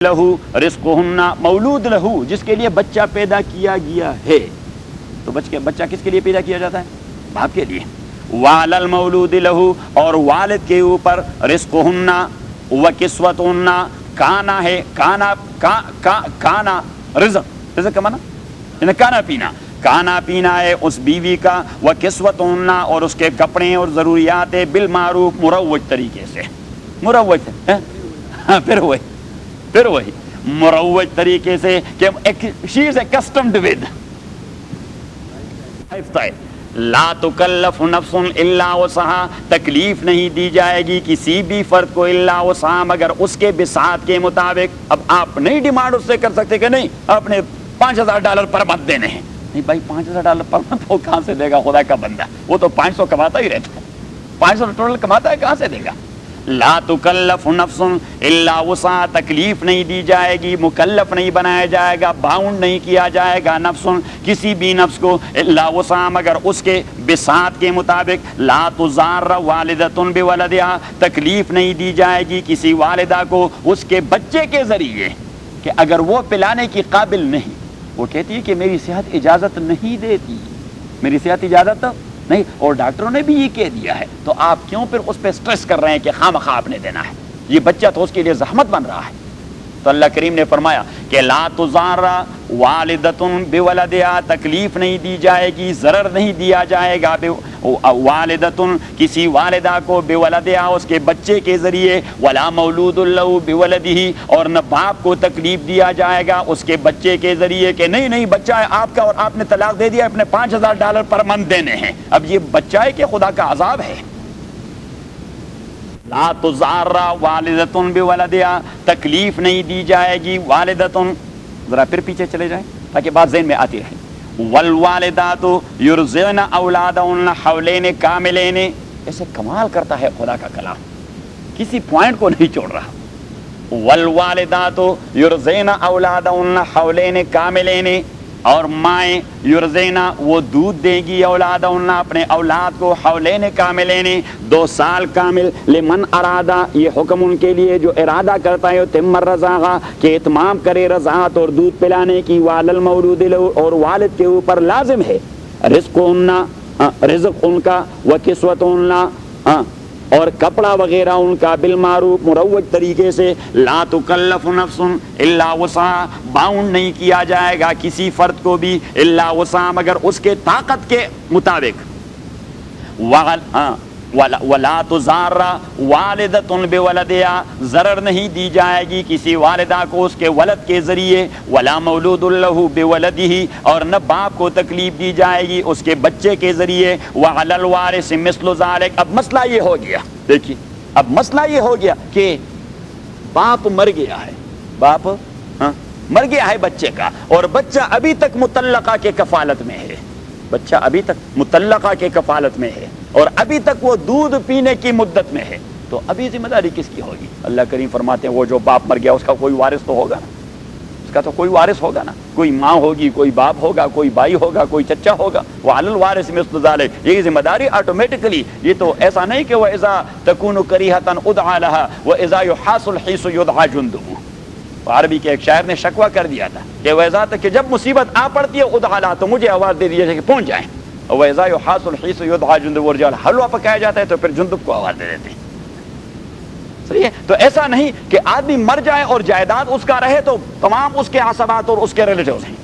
لہو رزقہن مولود لہو جس کے لیے بچہ پیدا کیا گیا ہے. تو بچہ کس کے لیے پیدا کیا جاتا ہے؟ باپ کے لیے. وعلی المولود لہو اور والد کے اوپر رزقہن وکسوتہن کانا ہے کانا رزق کا معنی یعنی کھانا پینا کھانا پینا ہے اس بیوی کا وکسوتہن اور اس کے کپڑے اور ضروریات بالمعروف مروج طریقے سے. مروج پھر وہی مروج طریقے سے کہ شی از اکسٹمڈ ود لا تکلف نفس الا وسعها تکلیف نہیں دی جائے گی کسی بھی فرد کو الا وسعها مگر اس کے بساط کے مطابق. اب آپ نہیں ڈیمانڈ اس سے کر سکتے کہ نہیں آپ نے $5,000 پر منتھ دینے ہیں. نہیں بھائی $5,000 پر منتھ وہ کہاں سے دے گا؟ خدا کا بندہ وہ تو 500 کماتا ہی رہتا ہے. 500 ٹوٹل کماتا ہے کہاں سے دے گا؟ لا تکلف نفس الا وسعها تکلیف نہیں دی جائے گی مکلف نہیں بنایا جائے گا باؤنڈ نہیں کیا جائے گا نفس کسی بھی نفس کو الا وسعها مگر اس کے بساط کے مطابق. لا تضار والدۃ بولدها تکلیف نہیں دی جائے گی کسی والدہ کو اس کے بچے کے ذریعے کہ اگر وہ پلانے کی قابل نہیں وہ کہتی ہے کہ میری صحت اجازت نہیں دیتی میری صحت اجازت نہیں اور ڈاکٹروں نے بھی یہ کہہ دیا ہے تو آپ کیوں پھر اس پہ سٹریس کر رہے ہیں کہ خواہ آپ نے دینا ہے؟ یہ بچہ تو اس کے لیے زحمت بن رہا ہے. تو اللہ کریم نے فرمایا کہ لا تضار والدۃ بولدها تکلیف نہیں دی جائے گی ضرر نہیں دیا جائے گا والدۃ کسی والدہ کو بولدها اس کے بچے کے ذریعے ولا مولود له بولده اور نہ باپ کو تکلیف دیا جائے گا اس کے بچے کے ذریعے کہ نہیں بچہ ہے آپ کا اور آپ نے طلاق دے دیا اپنے $5,000 پر منتھ دینے ہیں. اب یہ بچہ ہے کہ خدا کا عذاب ہے. لا تضار والدۃ بولدها تکلیف نہیں دی جائے گی والدۃ. ذرا پھر پیچھے چلے جائیں تاکہ بات ذہن میں آتی رہے. والوالدات یرضعن اولادهن حولین کاملین. ایسے کمال کرتا ہے خدا کا کلام کسی پوائنٹ کو نہیں چھوڑ رہا. والوالدات یرضعن اولادهن حولین کاملین اور مائیں یرضعن وہ دودھ دے گی اولادہن اپنے اولاد کو حولین کاملین 2 سال کامل. لمن ارادہ یہ حکم ان کے لیے جو ارادہ کرتا ہے تم الرضاعہ کہ اتمام کرے رضاعت اور دودھ پلانے کی. وعلی المولود لہ اور والد کے اوپر لازم ہے رزق ان کا وکسوتہن اور کپڑا وغیرہ ان کا بالمعروف مروج طریقے سے. لا تکلف نفس الا وسعها باؤنڈ نہیں کیا جائے گا کسی فرد کو بھی الا وسعها مگر اس کے طاقت کے مطابق. ولا تضار والدۃ بولدها ضرر نہیں دی جائے گی کسی والدہ کو اس کے ولد کے ذریعے. ولا مولود له بولده اور نہ باپ کو تکلیف دی جائے گی اس کے بچے کے ذریعے. وعلی الوارث مثل ذلك. اب مسئلہ یہ ہو گیا دیکھیے اب مسئلہ یہ ہو گیا کہ باپ مر گیا ہے مر گیا ہے بچے کا اور بچہ ابھی تک مطلقہ کے کفالت میں ہے. بچہ ابھی تک مطلقہ کے کفالت میں ہے اور ابھی تک وہ دودھ پینے کی مدت میں ہے. تو ابھی ذمہ داری کس کی ہوگی؟ اللہ کریم فرماتے ہیں وہ جو باپ مر گیا اس کا کوئی وارث تو ہوگا نا اس کا تو کوئی وارث ہوگا نا. کوئی ماں ہوگی کوئی باپ ہوگا کوئی بھائی ہوگا کوئی چچا ہوگا. وعلی الوارث مثل ذلك یہ ذمہ داری آٹومیٹکلی. یہ تو ایسا نہیں کہ وَإِذَا تَكُونُ كَرِيهَةً أُدْعَى لَهَا وَإِذَا يُحَاسُ الْحِيسُ يُدْعَى جُنْدُهُ. عربی کے ایک شاعر نے شکوہ کر دیا تھا کہ وَإِذَا تک کہ جب مصیبت آ پڑتی ہے اُدْعَى لَهَا تو مجھے آواز دے دیجیے کہ پہنچ جائیں. وَإِذَا يُحَاسُ الْحِيسُ يُدْعَى جُنْدُهُ اور جب حلوہ پکایا جاتا ہے تو پھر جندب کو آواز دے دیتے ہیں. صحیح ہے. تو ایسا نہیں کہ آدمی مر جائے اور جائیداد اس کا رہے تو تمام اس کے عصبات اور اس کے ریلیٹیوز ہیں.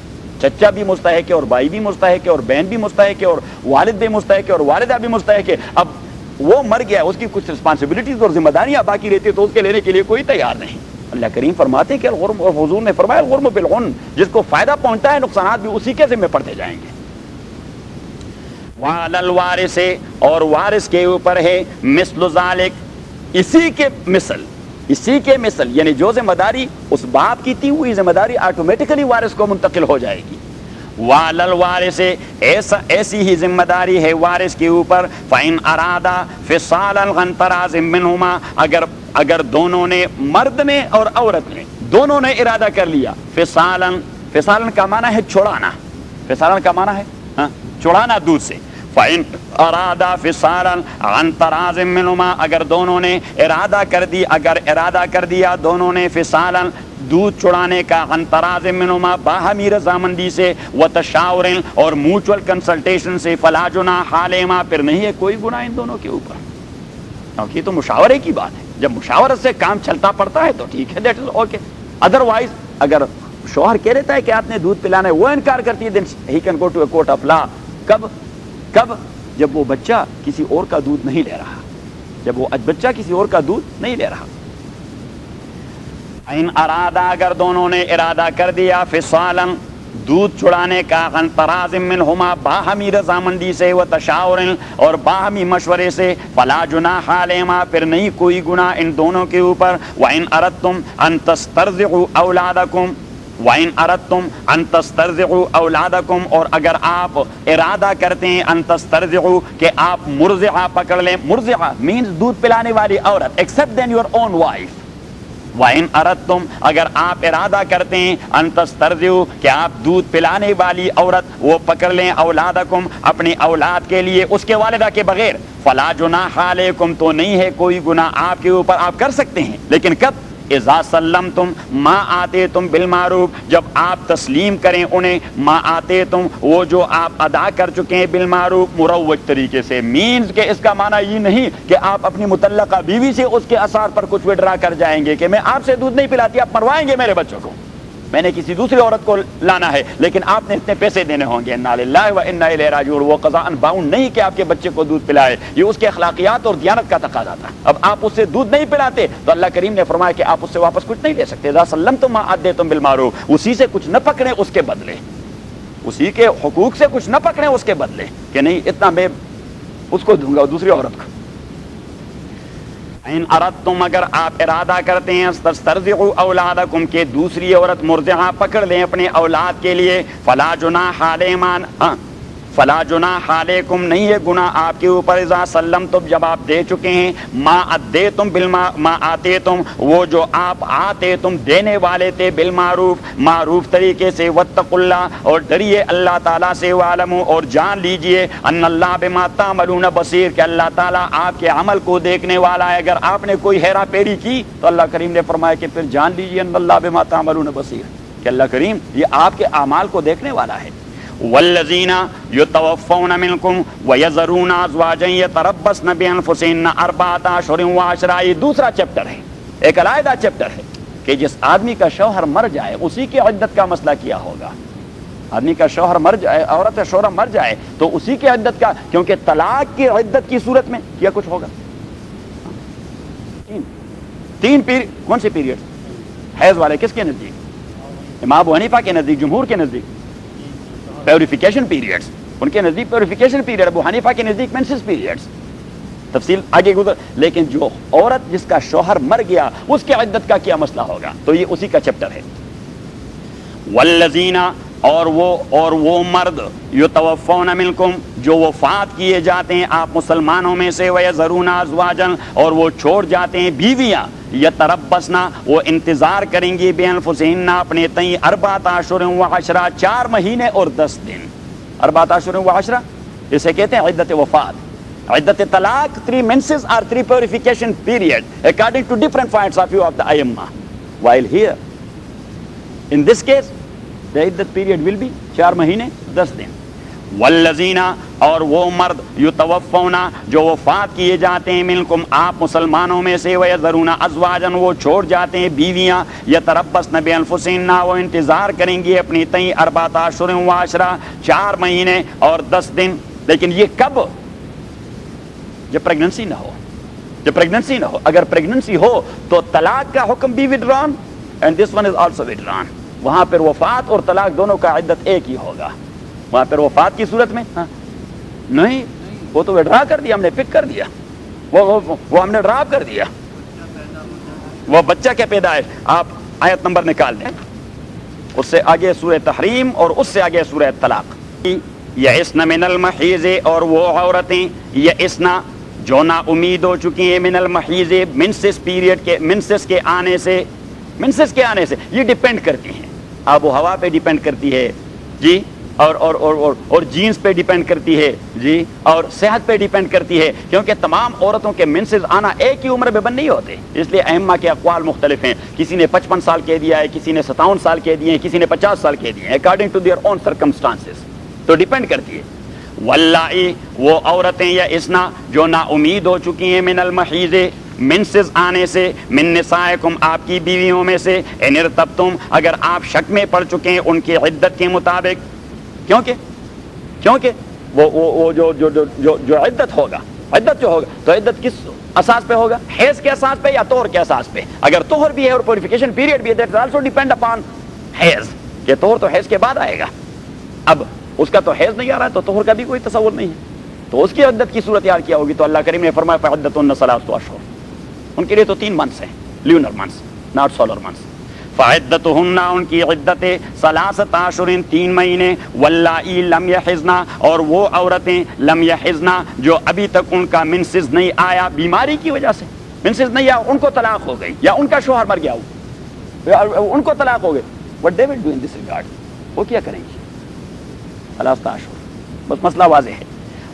چچا بھی مستحق ہے اور بھائی بھی مستحق ہے اور بہن بھی مستحق ہے اور والد بھی مستحق ہے اور والدہ بھی مستحق ہے. اب وہ مر گیا اس کی کچھ رسپانسبلٹیز اور ذمہ داریاں باقی رہتی ہے تو اس کے لینے کے لیے کوئی تیار نہیں. اللہ کریم فرماتے ہیں کہ الغرم اور حضور نے فرمایا الغرم بالغن جس کو فائدہ پہنچتا ہے نقصانات بھی اسی کے ذمہ پڑتے جائیں گے. وعلی الوارث اور وارث کے اوپر ہے مثل ذالک اسی کے مثل یعنی جو ذمہ داری اس باپ کی تھی وہی ذمہ داری آٹومیٹکلی وارث کو منتقل ہو جائے گی. وعلی الوارث ایسی ہی ذمہ داری ہے وارث کے اوپر. فإن أرادا فصالا عن تراض منهما اگر دونوں نے مرد نے اور عورت نے دونوں نے ارادہ کر لیا فصالا کا معنی ہے چھڑانا. فصالا کا معنی ہے چھڑانا دودھ سے. فإن أرادا فصالا عن تراض منهما اگر ارادہ کر دیا دونوں نے فصالا دودھ چڑانے کا عن تراض منہما باہمی رضامندی سے وتشاور اور میوچل کنسلٹیشن سے فلا جناح علیہما پھر نہیں ہے کوئی گناہ ان دونوں کے اوپر، کیونکہ یہ تو مشاورے کی بات ہے، جب مشاورت سے کام چلتا پڑتا ہے تو ٹھیک ہے، دیٹ از اوکے. ادروائز اگر شوہر کہہ دیتا ہے کہ آپ نے دودھ پلانا ہے وہ انکار کرتی ہے، then he can go to a court of law. کب جب وہ بچہ کسی اور کا دودھ نہیں لے رہا، جب وہ بچہ کسی اور کا دودھ نہیں لے رہا. ان ارادہ اگر دونوں نے ارادہ کر دیا فصالا دودھ چڑانے کا عن تراض منہما باہمی رضامندی سے و تشاور اور باہمی مشورے سے فلا جناح علیہما پھر نہیں کوئی گناہ ان دونوں کے اوپر. وان اردتم ان تسترضعوا اولادکم وَإِنْ أَرَدْتُمْ أَن تَسْتَرْضِعُوا أَوْلَادَكُمْ اور اگر آپ ارادہ کرتے ہیں ان تسترضعوا کہ آپ مرضعہ پکڑ لیں. مرضعہ مینز دودھ پلانے والی عورت except then your own wife. وَإِنْ أَرَدْتُمْ اگر آپ ارادہ کرتے ہیں ان تسترضعوا کہ آپ دودھ پلانے والی عورت وہ پکڑ لیں اولادکم اپنی اولاد کے لیے اس کے والدہ کے بغیر فلا جناح علیکم تو نہیں ہے کوئی گناہ آپ کے اوپر، آپ کر سکتے ہیں. لیکن کب؟ اذا سلمتم ما آتیتم بالمعروف جب آپ تسلیم کریں انہیں ما آتیتم وہ جو آپ ادا کر چکے ہیں بالمعروف مروج طریقے سے. مینز کہ اس کا معنی یہ نہیں کہ آپ اپنی متعلقہ بیوی سے اس کے اثار پر کچھ وڈرا کر جائیں گے کہ میں آپ سے دودھ نہیں پلاتی، آپ مروائیں گے میرے بچوں کو، میں نے کسی دوسری عورت کو لانا ہے لیکن آپ نے اتنے پیسے دینے ہوں گے. انا للہ و انا الیہ راجعون. وہ قضاء باؤنڈ نہیں کہ آپ کے بچے کو دودھ پلائے، یہ اس کے اخلاقیات اور دیانت کا تقاضا تھا. اب آپ اس سے دودھ نہیں پلاتے تو اللہ کریم نے فرمایا کہ آپ اس سے واپس کچھ نہیں لے سکتے. اذا سلمتم ما آتیتم بالمعروف اسی سے کچھ نہ پکڑیں اس کے بدلے، اسی کے حقوق سے کچھ نہ پکڑیں اس کے بدلے کہ نہیں اتنا میں اس کو دوں گا دوسری عورت کو. ان اردتم اگر آپ ارادہ کرتے ہیں تسترضعوا اولادکم کہ دوسری عورت مرضعہ پکڑ لیں اپنے اولاد کے لیے فلا جناح علیہما فلا جناح علیکم نہیں ہے گناہ آپ کے اوپر اذا سلمتم جب آپ دے چکے ہیں ما ادیتم ما آتیتم وہ جو آپ آتے تم دینے والے تھے بالمعروف معروف طریقے سے. واتقوا اللہ اور ڈریے اللہ تعالیٰ سے. وعلموا اور جان لیجئے ان اللہ بما تعملون بصیر کہ اللہ تعالیٰ آپ کے عمل کو دیکھنے والا ہے. اگر آپ نے کوئی ہیرا پھیری کی تو اللہ کریم نے فرمایا کہ پھر جان لیجئے ان اللہ بما تعملون بصیر کہ اللہ کریم یہ آپ کے اعمال کو دیکھنے والا ہے. والذین یتوفون منکم ویذرون ازواجا یتربصن بانفسہن اربعۃ اشہر وعشرہ. یہ دوسرا چیپٹر ہے، ایک علیحدہ چیپٹر ہے کہ جس آدمی کا شوہر مر جائے اسی کی عدت کا مسئلہ کیا ہوگا. آدمی کا شوہر مر جائے، عورت کا شوہر مر جائے تو اسی کی عدت کا، کیونکہ طلاق کی عدت کی صورت میں کیا کچھ ہوگا. تین کون سے پیریڈ؟ حیض والے کس کے نزدیک؟ امام ابو حنیفہ کے نزدیک، جمہور کے نزدیک پیوریفیکیشن پیریڈز، ان کے نزدیک پیوریفیکیشن پیریڈ، ابو حنیفہ کے نزدیک مینسس پیریڈز. تفصیل آگے گزر. لیکن جو عورت جس کا شوہر مر گیا اس کے عدت کا کیا مسئلہ ہوگا تو یہ اسی کا چیپٹر ہے. والذین اور وہ مرد یتوفون منکم جو وفات کیے جاتے ہیں آپ مسلمانوں میں سے ویذرون ازواجا اور وہ چھوڑ جاتے ہیں بیویاں یتربصنا وہ انتظار کریں گی بانفسہن اپنے تئیں اربعۃ اشہر وعشرہ 4 مہینے اور 10 دن. اربعۃ اشہر وعشرہ اسے کہتے ہیں عدت وفات. عدت طلاق 3 menses or 3 purification period according to different points of view of the A'immah. While here in this case the عدت period will be 4 مہینے 10 دن. والذین اور وہ مرد یتوفون جو وفات کیے جاتے ہیں منکم آپ مسلمانوں میں سے ویذرون ازواجا وہ چھوڑ جاتے ہیں بیویاں یتربصن بانفسہن وہ انتظار کریں گی اپنی تئیں اربعۃ اشہر وعشرہ 4 مہینے اور 10 دن. لیکن یہ کب؟ جب پریگننسی نہ ہو. جب پریگننسی نہ ہو. اگر پریگننسی ہو تو طلاق کا حکم بھی withdrawn and this one is also withdrawn. وہاں پر وفات اور طلاق دونوں کا عدت ایک ہی ہوگا. وہاں پر وفات کی صورت میں نہیں، وہ تو ڈرا کر دیا، ہم نے پک کر دیا، وہ ہم نے ڈراپ کر دیا. وہ بچہ کے پیدائش آپ آیت نمبر نکال دیں، اس سے آگے سورہ تحریم اور اس سے آگے سورہ طلاق. یئسن من المحیض اور وہ عورتیں یئسن جو نا امید ہو چکی ہیں من المحیض منسس پیریڈ کے منسس کے آنے سے یہ ڈیپینڈ کرتی ہیں، آب و ہوا پہ ڈیپینڈ کرتی ہے جی. اور جینس پہ ڈیپینڈ کرتی ہے جی، اور صحت پہ ڈیپینڈ کرتی ہے، کیونکہ تمام عورتوں کے منسز آنا ایک ہی عمر میں بند نہیں ہوتے، اس لیے ائمہ کے اقوال مختلف ہیں، کسی نے 55 سال کہہ دیا ہے، کسی نے 57 سال کہہ دیے ہیں، کسی نے 50 سال کہہ دیے ہیں، according to their own circumstances, تو ڈیپینڈ کرتی ہے۔ واللائی، وہ عورتیں یا اسنا جو نا امید ہو چکی ہیں، من المحیض، منسز آنے سے، من نسائکم، آپ کی بیویوں میں سے، ان ارتبتم، اگر آپ شک میں پڑ چکے ہیں ان کی عدت کے مطابق، کیونکہ وہ جو عدت ہوگا، عدت جو ہوگا تو عدت کس اساس پہ ہوگا؟ حیض کے اساس پہ یا طہر کے اساس پہ؟ اگر طہر بھی ہے اور پیوریفیکیشن پیریڈ بھی ہے، دیٹ آلسو ڈیپینڈ اپان حیض، کہ طہر تو حیض کے بعد آئے گا، اب اس کا تو حیض نہیں آ رہا ہے تو طہر کا بھی کوئی تصور نہیں ہے، تو اس کی عدت کی صورتحال کیا ہوگی؟ تو اللہ کریم نے فرمایا فعدتهن ثلاثة اشہر، ان کے لیے تو 3 منتھس ہیں، lunar months, not solar months. فعدتهن، ان کی عدت 3 اشہر، 3 مہینے، واللائی لم یحضن، اور وہ عورتیں لم یحضن جو ابھی تک ان کا منسز نہیں آیا، بیماری کی وجہ سے منسز نہیں آیا، ان کو طلاق ہو گئی یا ان کا شوہر مر گیا ہو، ان کو طلاق ہو گئی، what they will do in this regard، وہ کیا کریں گے؟ 3 اشہر، بس مسئلہ واضح ہے۔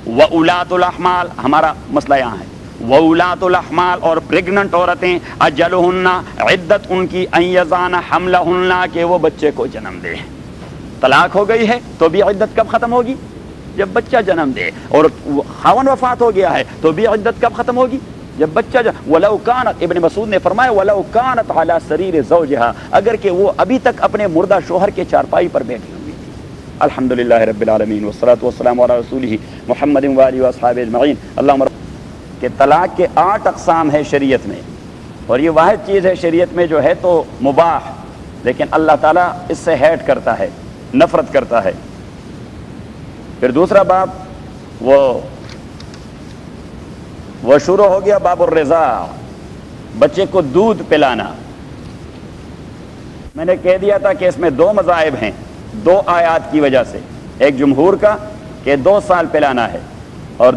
وَأُولَاتُ الْأَحْمَالِ، ہمارا مسئلہ یہاں ہے، وَأُولَاتُ الْأَحْمَالِ، اور پریگننٹ عورتیں، اجلہن، عدت ان کی، ان یضعن حملہن، کہ وہ بچے کو جنم دے۔ طلاق ہو گئی ہے تو بھی عدت کب ختم ہوگی؟ جب بچہ جنم دے، اور خاوند وفات ہو گیا ہے تو بھی عدت کب ختم ہوگی؟ جب بچہ وَلَوْ كَانَتْ، ابن مسعود نے فرمایا وَلَوْ كَانَتْ عَلَى سَرِيرِ زَوْجِهَا، اگر کہ وہ ابھی تک اپنے مردہ شوہر کے چارپائی پر بیٹھی ہوئی تھی۔ الحمدللہ رب العالمین والصلاۃ والسلام علی رسولہ محمد وآلہ واصحابہ اجمعین۔ اللہم کہ طلاق کے 8 اقسام ہے شریعت میں، اور یہ واحد چیز ہے شریعت میں جو ہے تو مباح، لیکن اللہ تعالیٰ اس سے ہیٹ کرتا ہے، نفرت کرتا ہے۔ پھر دوسرا باب وہ شروع ہو گیا باب الرضاع، بچے کو دودھ پلانا۔ میں نے کہہ دیا تھا کہ اس میں 2 مذاہب ہیں، 2 آیات کی وجہ سے، ایک جمہور کا کہ 2 سال پلانا ہے، اور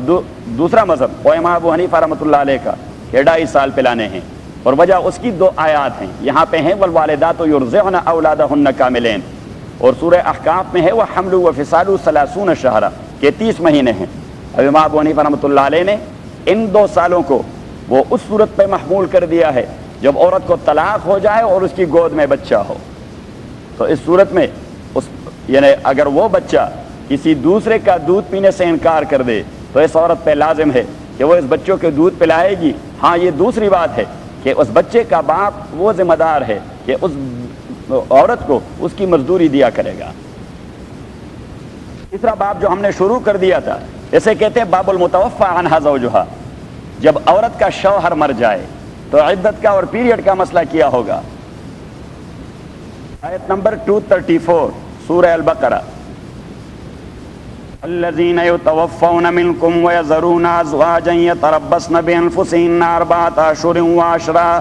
دوسرا مذہب امام ابو حنیفہ رحمۃ اللہ علیہ کا کہ 2.5 سال پلانے ہیں، اور وجہ اس کی 2 آیات ہیں، یہاں پہ ہیں والوالدات یرضعن اولادہن کاملین، اور سورہ احقاف میں ہے وحمل وفصال 30 شہرا، کہ 30 مہینے ہیں۔ اب امام ابو حنیفہ رحمۃ اللہ علیہ نے ان 2 سالوں کو وہ اس صورت پہ محمول کر دیا ہے جب عورت کو طلاق ہو جائے اور اس کی گود میں بچہ ہو، تو اس صورت میں یعنی اگر وہ بچہ کسی دوسرے کا دودھ پینے سے انکار کر دے تو اس عورت پہ لازم ہے کہ وہ اس بچوں کے دودھ پلائے گی۔ ہاں یہ دوسری بات ہے کہ اس بچے کا باپ وہ ذمہ دار ہے کہ اس عورت کو اس کی مزدوری دیا کرے گا۔ تیسرا باب جو ہم نے شروع کر دیا تھا، اسے کہتے ہیں باب المتوفی عنہا زوجہا، جب عورت کا شوہر مر جائے تو عدت کا اور پیریڈ کا مسئلہ کیا ہوگا۔ آیت نمبر 234 سورہ البقرہ، الذین یتوفون منکم ویذرون ازواجا یتربصن بانفسہن 4 اشہر وعشرا،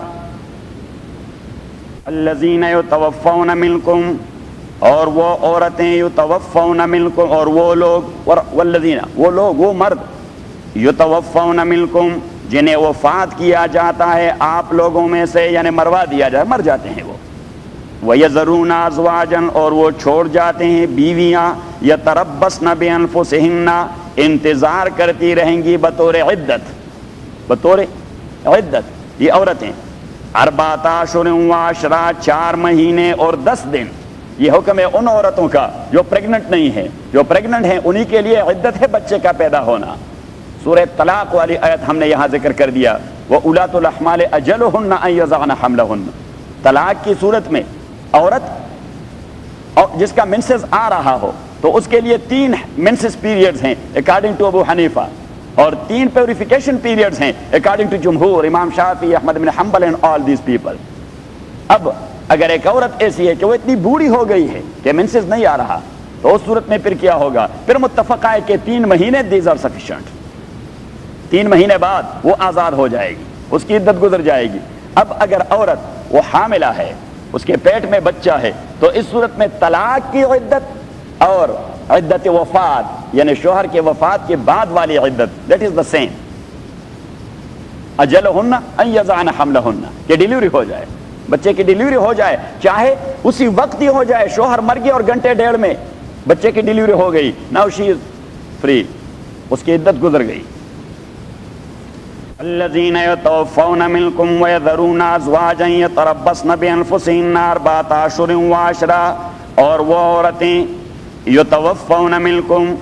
الذین یتوفون منکم، اور وہ عورتیں، یتوفون منکم، اور وہ لوگ، والذین، وہ لوگ، وہ مرد، یتوفون منکم، جنہیں وفات کیا جاتا ہے آپ لوگوں میں سے، یعنی مروا دیا جائے، مر جاتے ہیں وہ، وَيَذَرُونَ أَزْوَاجًا، اور وہ چھوڑ جاتے ہیں بیویاں، يَتَرَبَّصْنَ بِأَنفُسِهِنَّ، انتظار کرتی رہیں گی بطور عدت، بطور عدت یہ عورتیں، 4 اشہر وعشرا، 4 مہینے اور 10 دن۔ یہ حکم ہے ان عورتوں کا جو پریگننٹ نہیں ہیں، جو پریگننٹ ہیں انہی کے لیے عدت ہے بچے کا پیدا ہونا۔ سورہ طلاق والی آیت ہم نے یہاں ذکر کر دیا، وَأُولَاتُ الْأَحْمَالِ أَجَلُهُنَّ أَن يَضَعْنَ حَمْلَهُنَّ، طلاق کی صورت میں عورت جس کا منسز آ رہا ہو تو اس کے لیے 3 منسز پیریڈز ہیں اکارڈنگ ٹو ابو حنیفہ، اور 3 پیوریفیکیشن پیریڈز ہیں اکارڈنگ ٹو جمہور، امام شافعی، احمد بن حنبل اینڈ آل دیز پیپل۔ اب اگر ایک عورت ایسی ہے کہ وہ اتنی بوڑھی ہو گئی ہے کہ منسز نہیں آ رہا، تو اس صورت میں پھر کیا ہوگا؟ پھر متفق ہے کہ 3 مہینے دیز آر سفیشینٹ، 3 مہینے بعد وہ آزاد ہو جائے گی، اس کی عدت گزر جائے گی۔ اب اگر عورت وہ حاملہ ہے، اس کے پیٹ میں بچہ ہے، تو اس صورت میں طلاق کی عدت اور عدت وفات یعنی شوہر کے وفات کے بعد والی عدت، دیٹ از دا سیم، اجلہن ان یضعن حملہن، کہ ڈیلیوری ہو جائے، بچے کی ڈیلیوری ہو جائے، چاہے اسی وقت ہی ہو جائے، شوہر مر گیا اور گھنٹے 1.5 میں بچے کی ڈیلیوری ہو گئی, ناؤ شی از فری, اس کی عدت گزر گئی. الذین یتوفون منکم ویذرون ازواجا یتربصن بانفسہن اربعۃ اشہر وعشرا, اور وہ عورتیں یتوفون منکم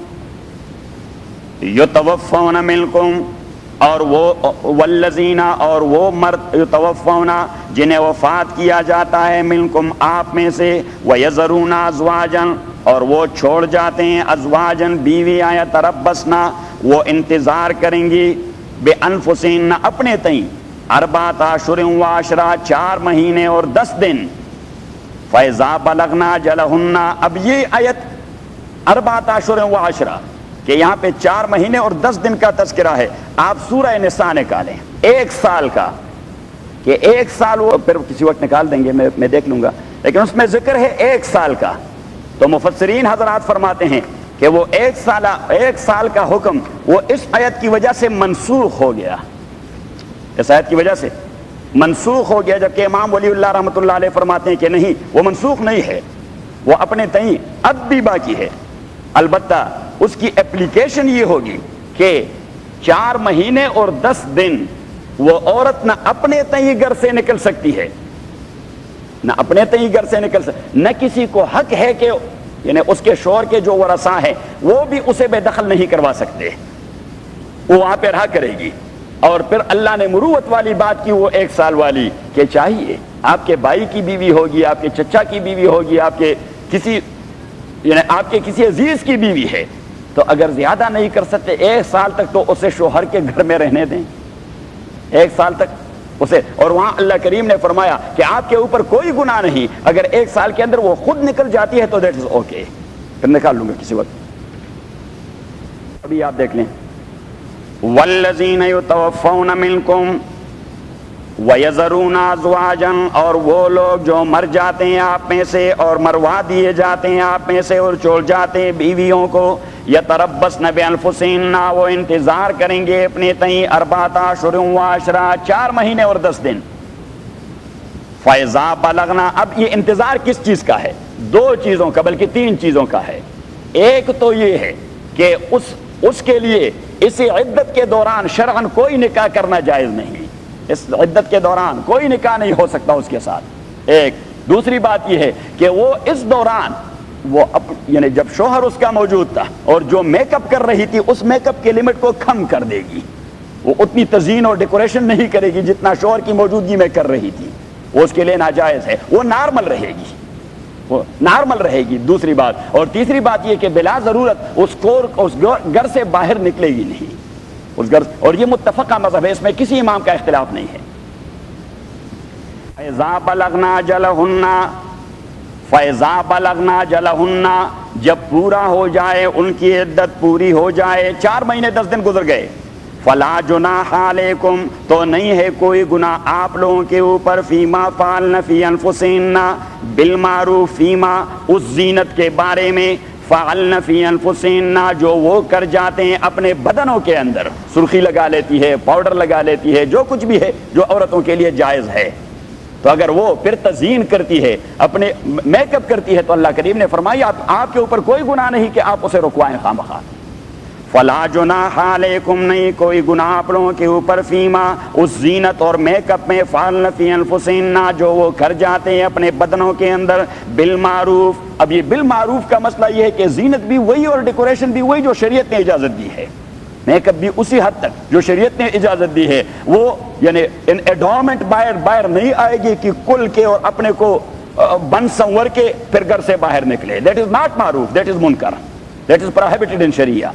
اور وہ والذین اور وہ مرد یتوفون جنہیں وفات کیا جاتا ہے منکم آپ میں سے, ویذرون ازواجا اور وہ چھوڑ جاتے ہیں ازواجا بیویاں, یتربصن وہ انتظار کریں گی بانفسہن اپنے تئیں اربعۃ اشہر وعشرا 4 مہینے اور 10 دن. فاذا بلغنا اجلہن, اب یہ آیت اربعۃ اشہر وعشرا کہ یہاں پہ 4 مہینے اور 10 دن کا تذکرہ ہے. آپ سورہ نساء نکالیں 1 سال کا, کہ 1 سال وہ پھر کسی وقت نکال دیں گے, میں دیکھ لوں گا, لیکن اس میں ذکر ہے 1 سال کا. تو مفسرین حضرات فرماتے ہیں کہ وہ 1 سال کا حکم وہ اس آیت کی وجہ سے منسوخ ہو گیا, اس آیت کی وجہ سے منسوخ ہو گیا, جبکہ امام ولی اللہ رحمۃ اللہ علیہ فرماتے ہیں کہ نہیں, وہ منسوخ نہیں ہے, وہ اپنے تئیں اب بھی باقی ہے. البتہ اس کی اپلیکیشن یہ ہوگی کہ 4 مہینے اور 10 دن وہ عورت نہ اپنے تئیں گھر سے نکل سکتی ہے, نہ اپنے تئیں گھر سے نکل سکتی, نہ کسی کو حق ہے کہ یعنی اس کے شوہر کے جو ورثاء ہیں وہ بھی اسے بے دخل نہیں کروا سکتے, وہ وہاں پہ رہا کرے گی. اور پھر اللہ نے مروت والی بات کی, وہ 1 سال والی, کہ چاہیے آپ کے بھائی کی بیوی ہوگی, آپ کے چچا کی بیوی ہوگی, آپ کے کسی عزیز کی بیوی ہے, تو اگر زیادہ نہیں کر سکتے 1 سال تک تو اسے شوہر کے گھر میں رہنے دیں, 1 سال تک اسے. اور وہاں اللہ کریم نے فرمایا کہ آپ کے اوپر کوئی گناہ نہیں, اگر 1 سال کے اندر وہ خود نکل جاتی ہے تو دیٹ از اوکے, پھر نکال لوں گا کسی وقت. ابھی آپ دیکھ لیں, والذین یتوفون منکم ویذرون ازواجا, اور وہ لوگ جو مر جاتے ہیں آپ میں سے اور مروا دیے جاتے ہیں آپ میں سے اور چھوڑ جاتے ہیں بیویوں کو, یتربصن بانفسہن وہ انتظار کریں گے اپنے تئیں اربعۃ اشہر وعشرا 4 مہینے اور 10 دن. فاذا بلغنا, اب یہ انتظار کس چیز کا ہے؟ 2 چیزوں کا, بلکہ 3 چیزوں کا ہے. ایک تو یہ ہے کہ اس کے لیے اسی عدت کے دوران شرعاً کوئی نکاح کرنا جائز نہیں, اس عدت کے دوران کوئی نکاح نہیں ہو سکتا اس کے ساتھ. ایک دوسری بات یہ ہے کہ وہ اس دوران وہ یعنی جب شوہر اس کا موجود تھا اور جو میک اپ کر رہی تھی اس میک اپ کے لمٹ کو کم کر دے گی, وہ اتنی تزئین اور ڈیکوریشن نہیں کرے گی جتنا شوہر کی موجودگی میں کر رہی تھی, وہ اس کے لیے ناجائز ہے, وہ نارمل رہے گی, وہ نارمل رہے گی. دوسری بات, اور تیسری بات یہ کہ بلا ضرورت اس گھر سے باہر نکلے گی نہیں اس گھر, اور یہ متفقہ مذہب ہے, اس میں کسی امام کا اختلاف نہیں ہے. فَإِذَا بَلَغْنَا جَلَهُنَّ, فَإِذَا بَلَغْنَا جَلَهُنَّ, جب پورا ہو جائے ان کی عدت پوری ہو جائے, 4 مہینے 10 دن گزر گئے, فَلَا جُنَاحَ عَلَيْكُمْ, تو نہیں ہے کوئی گناہ آپ لوگوں کے اوپر, فِيمَا فَعَلْنَ فِي أَنفُسِهِنَّ بِالْمَعْرُوفِ, فِيمَا اس زینت کے بارے میں, فَعَلْنَ فِي أَنفُسِهِنَّ جو وہ کر جاتے ہیں اپنے بدنوں کے اندر, سرخی لگا لیتی ہے, پاؤڈر لگا لیتی ہے, جو کچھ بھی ہے جو عورتوں کے لیے جائز ہے. تو اگر وہ پھر تزئین کرتی ہے, اپنے میک اپ کرتی ہے, تو اللہ کریم نے فرمایا آپ کے اوپر کوئی گناہ نہیں کہ آپ اسے رکوائیں خواہ مخواہ. فلا جناح علیکم, نہیں کوئی گناہ آپ لوگوں کے اوپر, فیما اس زینت اور میک اپ میں, فعلن فی انفسہن جو وہ کر جاتے ہیں اپنے بدنوں کے اندر, بالمعروف. اب یہ بالمعروف کا مسئلہ یہ ہے کہ زینت بھی وہی اور ڈیکوریشن بھی وہی جو شریعت نے اجازت دی ہے, میک اپ بھی اسی حد تک جو شریعت نے اجازت دی ہے. وہ یعنی ایڈورنمنٹ باہر نہیں آئے گی کہ کل کے اور اپنے کو بن سنور کے پھر گھر سے باہر نکلے. دیٹ از ناٹ معروف, دیٹ از منکر, دیٹ از پروہیبٹڈ ان شریعہ.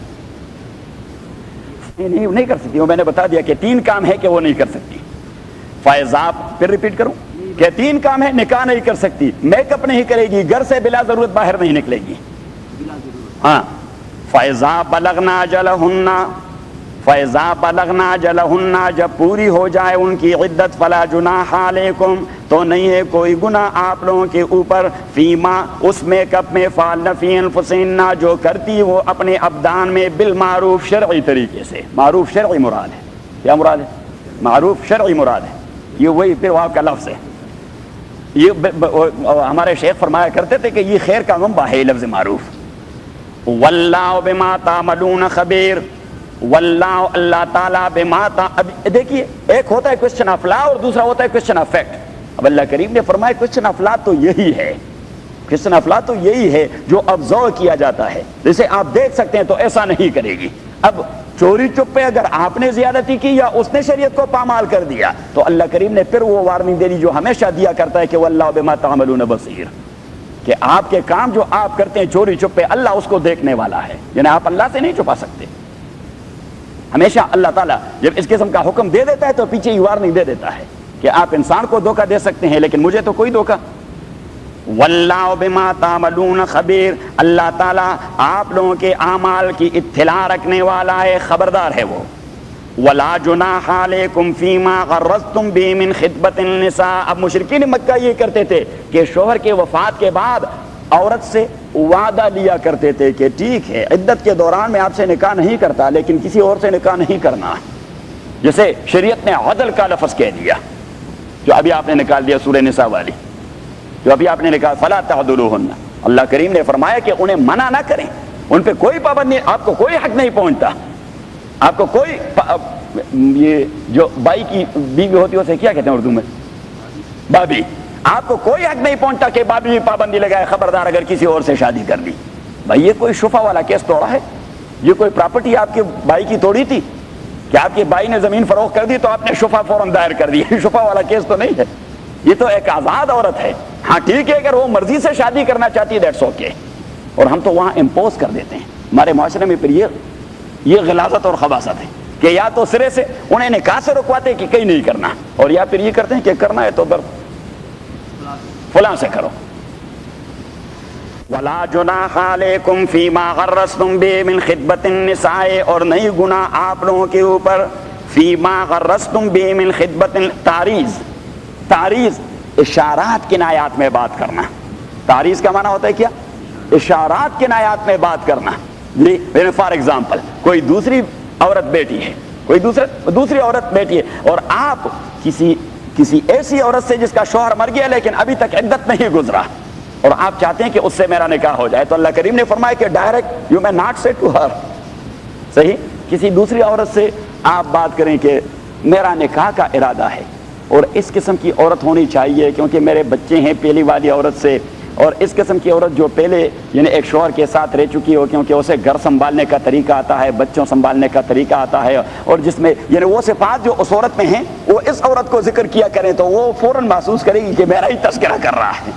نہیں کر سکتی, وہ میں نے بتا دیا کہ 3 کام ہے کہ وہ نہیں کر سکتی. فائزاب, پھر ریپیٹ کروں کہ 3 کام ہے, نکاح نہیں کر سکتی, میک اپ نہیں کرے گی, گھر سے بلا ضرورت باہر نہیں نکلے گی. ہاں, فَإِذَا بَلَغْنَا أَجَلَهُنَّ, فَإِذَا بَلَغْنَا أَجَلَهُنَّ جب پوری ہو جائے ان کی عدت, فَلَا جُنَاحَ عَلَيْكُمْ تو نہیں ہے کوئی گناہ آپ لوگوں کے اوپر, فیما اس میک اپ میں, فعلن فی انفسہن جو کرتی وہ اپنے ابدان میں, بالمعروف شرعی طریقے سے. معروف شرعی مراد ہے, کیا مراد ہے؟ معروف شرعی مراد ہے. یہ وہی پھر وہاں کا لفظ ہے. یہ ہمارے شیخ فرمایا کرتے تھے کہ یہ خیر کا منبع ہے لفظ معروف. واللہ بما تعملون خبیر، واللہ اللہ تعالیٰ بما اب دیکھیے، ایک ہوتا ہے کوسچن آف لا اور دوسرا ہوتا ہے کوسچن آف فیکٹ. اب اللہ کریم نے فرمایا کوسچن آف لا تو یہی ہے، کوسچن آف لا تو یہی ہے جو ابزرو کیا جاتا ہے، جسے آپ دیکھ سکتے ہیں تو ایسا نہیں کرے گی. اب چوری چپے اگر آپ نے زیادتی کی یا اس نے شریعت کو پامال کر دیا تو اللہ کریم نے پھر وہ وارننگ دے دی جو ہمیشہ دیا کرتا ہے کہ واللہ بما تعملون بصیر، کہ آپ کے کام جو آپ کرتے ہیں چوری چپے اللہ اس کو دیکھنے والا ہے. یعنی آپ اللہ سے نہیں چھپا سکتے. ہمیشہ اللہ تعالیٰ جب اس قسم کا حکم دے دیتا ہے تو پیچھے ہی وارننگ دے دیتا ہے کہ آپ انسان کو دھوکہ دے سکتے ہیں لیکن مجھے تو کوئی دھوکہ. واللہ بما تعملون خبیر، اللہ تعالیٰ آپ لوگوں کے اعمال کی اطلاع رکھنے والا ہے، خبردار ہے وہ. ولا جناح علیکم فیما غرضتم به من خطبۃ النساء. اب مشرکین مکہ یہ کرتے تھے کہ شوہر کے وفات کے بعد عورت سے وعدہ لیا کرتے تھے کہ ٹھیک ہے عدت کے دوران میں آپ سے نکاح نہیں کرتا لیکن کسی اور سے نکاح نہیں کرنا. جیسے شریعت نے عدل کا لفظ کہہ دیا جو ابھی آپ نے نکال دیا سورہ نساء والی، جو ابھی آپ نے نکال فلا تعضلوہن. اللہ کریم نے فرمایا کہ انہیں منع نہ کریں، ان پہ کوئی پابندی، آپ کو کوئی حق نہیں پہنچتا. آپ کو کوئی یہ جو بائی کی بیوی ہوتی ہے اسے کیا کہتے ہیں اردو میں؟ بابی. آپ کو کوئی حق نہیں پہنچتا کہ بابی پابندی لگائے خبردار اگر کسی اور سے شادی کر دی. بھائی یہ کوئی شفا والا کیس توڑا ہے؟ یہ کوئی پراپرٹی آپ کے بھائی کی توڑی تھی کہ آپ کے بھائی نے زمین فروخت کر دی تو آپ نے شفا فوراً دائر کر دی؟ شفا والا کیس تو نہیں ہے. یہ تو ایک آزاد عورت ہے. ہاں ٹھیک ہے اگر وہ مرضی سے شادی کرنا چاہتی ہے دیٹس اوکے، اور ہم تو وہاں امپوز کر دیتے ہیں. ہمارے معاشرے میں پھر یہ غلاظت اور خباثت ہے کہ یا تو سرے سے انہیں نکاح سے رکواتے کہ کہیں نہیں کرنا، اور یا پھر یہ کرتے ہیں کہ کرنا ہے تو فلاں سے کرو. ولا جناح علیکم فیما غرضتم بہ من خطبۃ النساء، اور نہیں گناہ آپ لوگوں کے اوپر فیما غرضتم بہ من خطبۃ. تعریض اشارات کنایات میں بات کرنا. تعریض کا معنی ہوتا ہے کیا؟ اشارات کنایات میں بات کرنا. فار ایگزامپل کوئی دوسری عورت بیٹی ہے، کوئی دوسری عورت بیٹی ہے اور آپ کسی ایسی عورت سے جس کا شوہر مر گیا لیکن ابھی تک عدت نہیں گزرا اور آپ چاہتے ہیں کہ اس سے میرا نکاح ہو جائے، تو اللہ کریم نے فرمایا کہ ڈائریکٹ یو میں ناٹ سے ٹو ہر. صحیح، کسی دوسری عورت سے آپ بات کریں کہ میرا نکاح کا ارادہ ہے اور اس قسم کی عورت ہونی چاہیے کیونکہ میرے بچے ہیں پہلی والی عورت سے، اور اس قسم کی عورت جو پہلے یعنی ایک شوہر کے ساتھ رہ چکی ہو کیونکہ اسے گھر سنبھالنے کا طریقہ آتا ہے، بچوں سنبھالنے کا طریقہ آتا ہے، اور جس میں یعنی وہ صفات جو اس عورت میں ہیں وہ اس عورت کو ذکر کیا کریں تو وہ فوراً محسوس کرے گی کہ میرا ہی تذکرہ کر رہا ہے.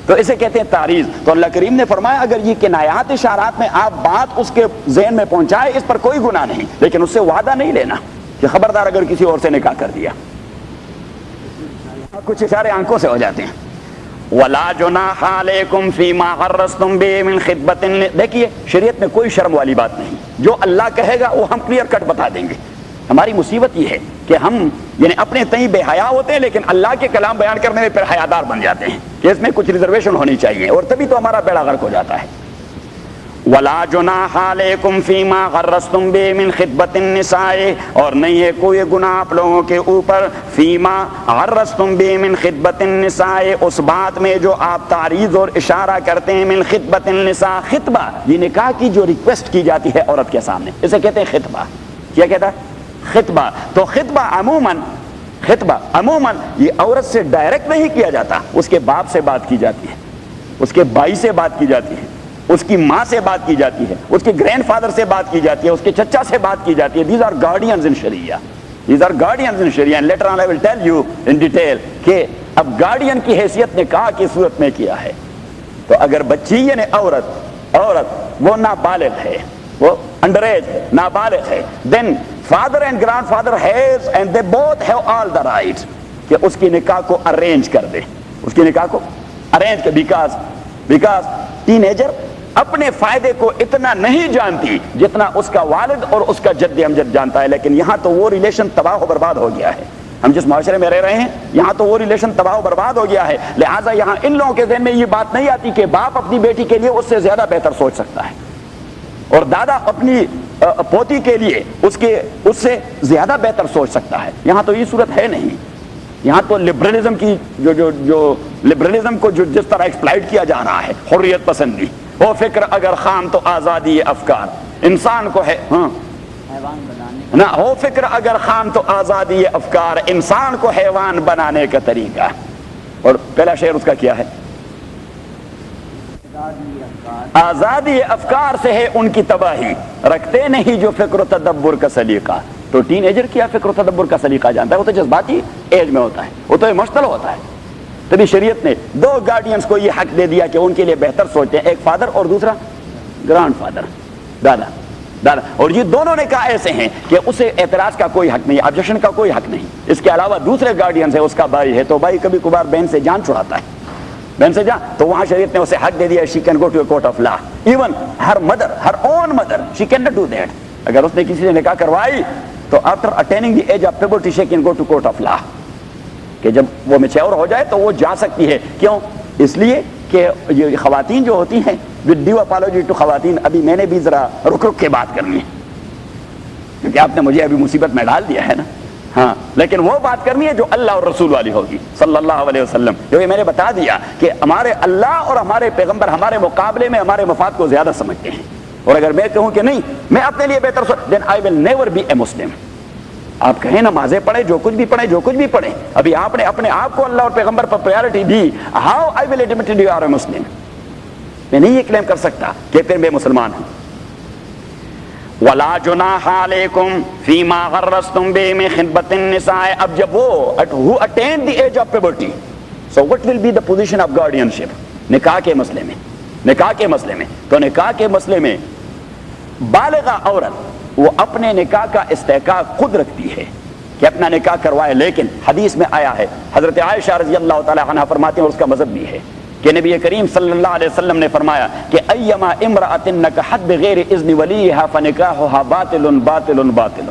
تو اسے کہتے ہیں تعریض. تو اللہ کریم نے فرمایا اگر یہ کنایات اشارات میں آپ بات اس کے ذہن میں پہنچائے اس پر کوئی گناہ نہیں، لیکن اس سے وعدہ نہیں لینا کہ خبردار اگر کسی اور سے نکاح کر دیا. کچھ اشارے آنکھوں سے ہو جاتے ہیں. ولا جناح علیکم فیما غرضتم بہ من خطبۃ. دیکھیے شریعت میں کوئی شرم والی بات نہیں، جو اللہ کہے گا وہ ہم کلیئر کٹ بتا دیں گے. ہماری مصیبت یہ ہے کہ ہم یعنی اپنے تئیں بے حیا ہوتے ہیں لیکن اللہ کے کلام بیان کرنے میں پھر حیادار بن جاتے ہیں کہ اس میں کچھ ریزرویشن ہونی چاہیے، اور تبھی تو ہمارا بیڑا غرق ہو جاتا ہے. ولا جناح علیکم فیما غرضتم بہ من خطبۃ النساء، اور نہیں ہے کوئی گناہ آپ لوگوں کے اوپر فیما غرضتم بہ من خطبۃ النساء، اس بات میں جو آپ تعریض اور اشارہ کرتے ہیں من خطبۃ النساء. خطبہ یہ نکاح کی جو ریکویسٹ کی جاتی ہے عورت کے سامنے، اسے کہتے ہیں خطبہ. کیا کہتا ہے؟ خطبہ. تو خطبہ عموماً یہ عورت سے ڈائریکٹ نہیں کیا جاتا، اس کے باپ سے بات کی جاتی ہے، اس کے بھائی سے بات کی جاتی ہے، اس کی ماں سے بات کی جاتی ہے، اس کے گرینڈ فادر سے بات کی جاتی ہے، اس کے چچا سے بات کی جاتی ہے. دیز آر گارڈینز ان شریعہ. And later on I will tell you in detail کہ اب گارڈین کی حیثیت نکاح کی صورت میں کیا ہے. تو اگر بچی یعنی عورت وہ نابالغ ہے، وہ انڈر ایج نابالغ ہے، then father and grandfather has and they both have all the right کہ اس کی نکاح کو ارینج کر دے. اس کی نکاح کو ارینج کر، بیکاز ٹین ایجر اپنے فائدے کو اتنا نہیں جانتی جتنا اس کا والد اور اس کا جد امجد جانتا ہے. لیکن یہاں تو وہ ریلیشن تباہ و برباد ہو گیا ہے. ہم جس معاشرے میں رہ رہے ہیں یہاں تو وہ ریلیشن تباہ و برباد ہو گیا ہے. لہٰذا یہاں ان لوگوں کے ذہن میں یہ بات نہیں آتی کہ باپ اپنی بیٹی کے لیے اس سے زیادہ بہتر سوچ سکتا ہے اور دادا اپنی پوتی کے لیے اس سے زیادہ بہتر سوچ سکتا ہے. یہاں تو یہ صورت ہے نہیں. یہاں تو لبرلزم کی جو لبرلزم کو جو جس طرح ایکسپلائٹ کیا جا رہا ہے، حریت پسندی، ہو فکر اگر خام تو آزادی افکار، انسان کو ہے ہاں نہ ہو فکر اگر خام تو آزادی افکار، انسان کو حیوان بنانے کا طریقہ۔ اور پہلا شعر اس کا کیا ہے؟ آزادی افکار سے ہے ان کی تباہی، رکھتے نہیں جو فکر و تدبر کا سلیقہ۔ تو ٹین ایجر کیا فکر و تدبر کا سلیقہ جانتا ہے؟ وہ تو جذباتی ایج میں ہوتا ہے، وہ تو مشتل ہوتا ہے۔ تبھی شریعت نے دو گارڈینز کو یہ حق دے دیا کہ ان کے لیے بہتر سوچتے ہیں، ایک فادر اور دوسرا گرانڈ فادر، دادا دادا۔ اور یہ دونوں نے کہا ایسے ہیں کہ اسے اعتراض کا کوئی حق نہیں، آبجیکشن کا کوئی حق نہیں۔ اس کے علاوہ دوسرے گارڈینز ہے، اس کا بھائی ہے، تو بھائی کبھی کبھار بہن سے جان چھڑاتا ہے، بہن سے جان، تو وہاں شریعت نے اسے حق دے دیا، she can go to a court of law, even her mother, her own mother, she can not do that. اگر اس نے کسی سے نکاح کروائی تو after attaining the age of puberty she can go to court of law, کہ جب وہ میچور ہو جائے تو وہ جا سکتی ہے۔ کیوں؟ اس لیے کہ یہ خواتین جو ہوتی ہیں، ود ڈیو اپالوجی ٹو خواتین، ابھی میں نے بھی ذرا رک رک کے بات کرنی ہے کیونکہ آپ نے مجھے ابھی مصیبت میں ڈال دیا ہے نا، ہاں، لیکن وہ بات کرنی ہے جو اللہ اور رسول والی ہوگی صلی اللہ علیہ وسلم، کیونکہ میں نے بتا دیا کہ ہمارے اللہ اور ہمارے پیغمبر ہمارے مقابلے میں ہمارے مفاد کو زیادہ سمجھتے ہیں، اور اگر میں کہوں کہ نہیں میں اپنے لیے بہتر دین آئی ول نیور بی اے مسلم۔ آپ کہیں نمازیں پڑھیں، جو کچھ بھی پڑھیں، جو کچھ بھی پڑھیں، ابھی آپ نے اپنے آپ کو اللہ اور پیغمبر پر پریورٹی دی، how I will admit you are a Muslim? میں نہیں یہ کلیم کر سکتا کہ پھر میں مسلمان ہوں۔ وَلَا جُنَاحَ عَلَيْكُمْ فِي مَا غَرَّسْتُمْ بِهِ مِنْ خِطْبَةِ النِّسَاءِ۔ اب جب وہ who attained the age of puberty, so what will be the position of guardianship؟ نکاح کے مسئلے میں، نکاح کے مسئلے میں، تو نکاح کے مسئلے میں بالغہ عورت وہ اپنے نکاح کا استحقاق خود رکھتی ہے کہ اپنا نکاح کروائے، لیکن حدیث میں آیا ہے، حضرت عائشہ رضی اللہ تعالی عنہ فرماتے ہیں، اور اس کا مذہب بھی ہے کہ نبی کریم صلی اللہ علیہ وسلم نے فرمایا کہ ایما امرأۃ نکحت بغیر اذن ولیہا فنکاحها باطل باطل باطل،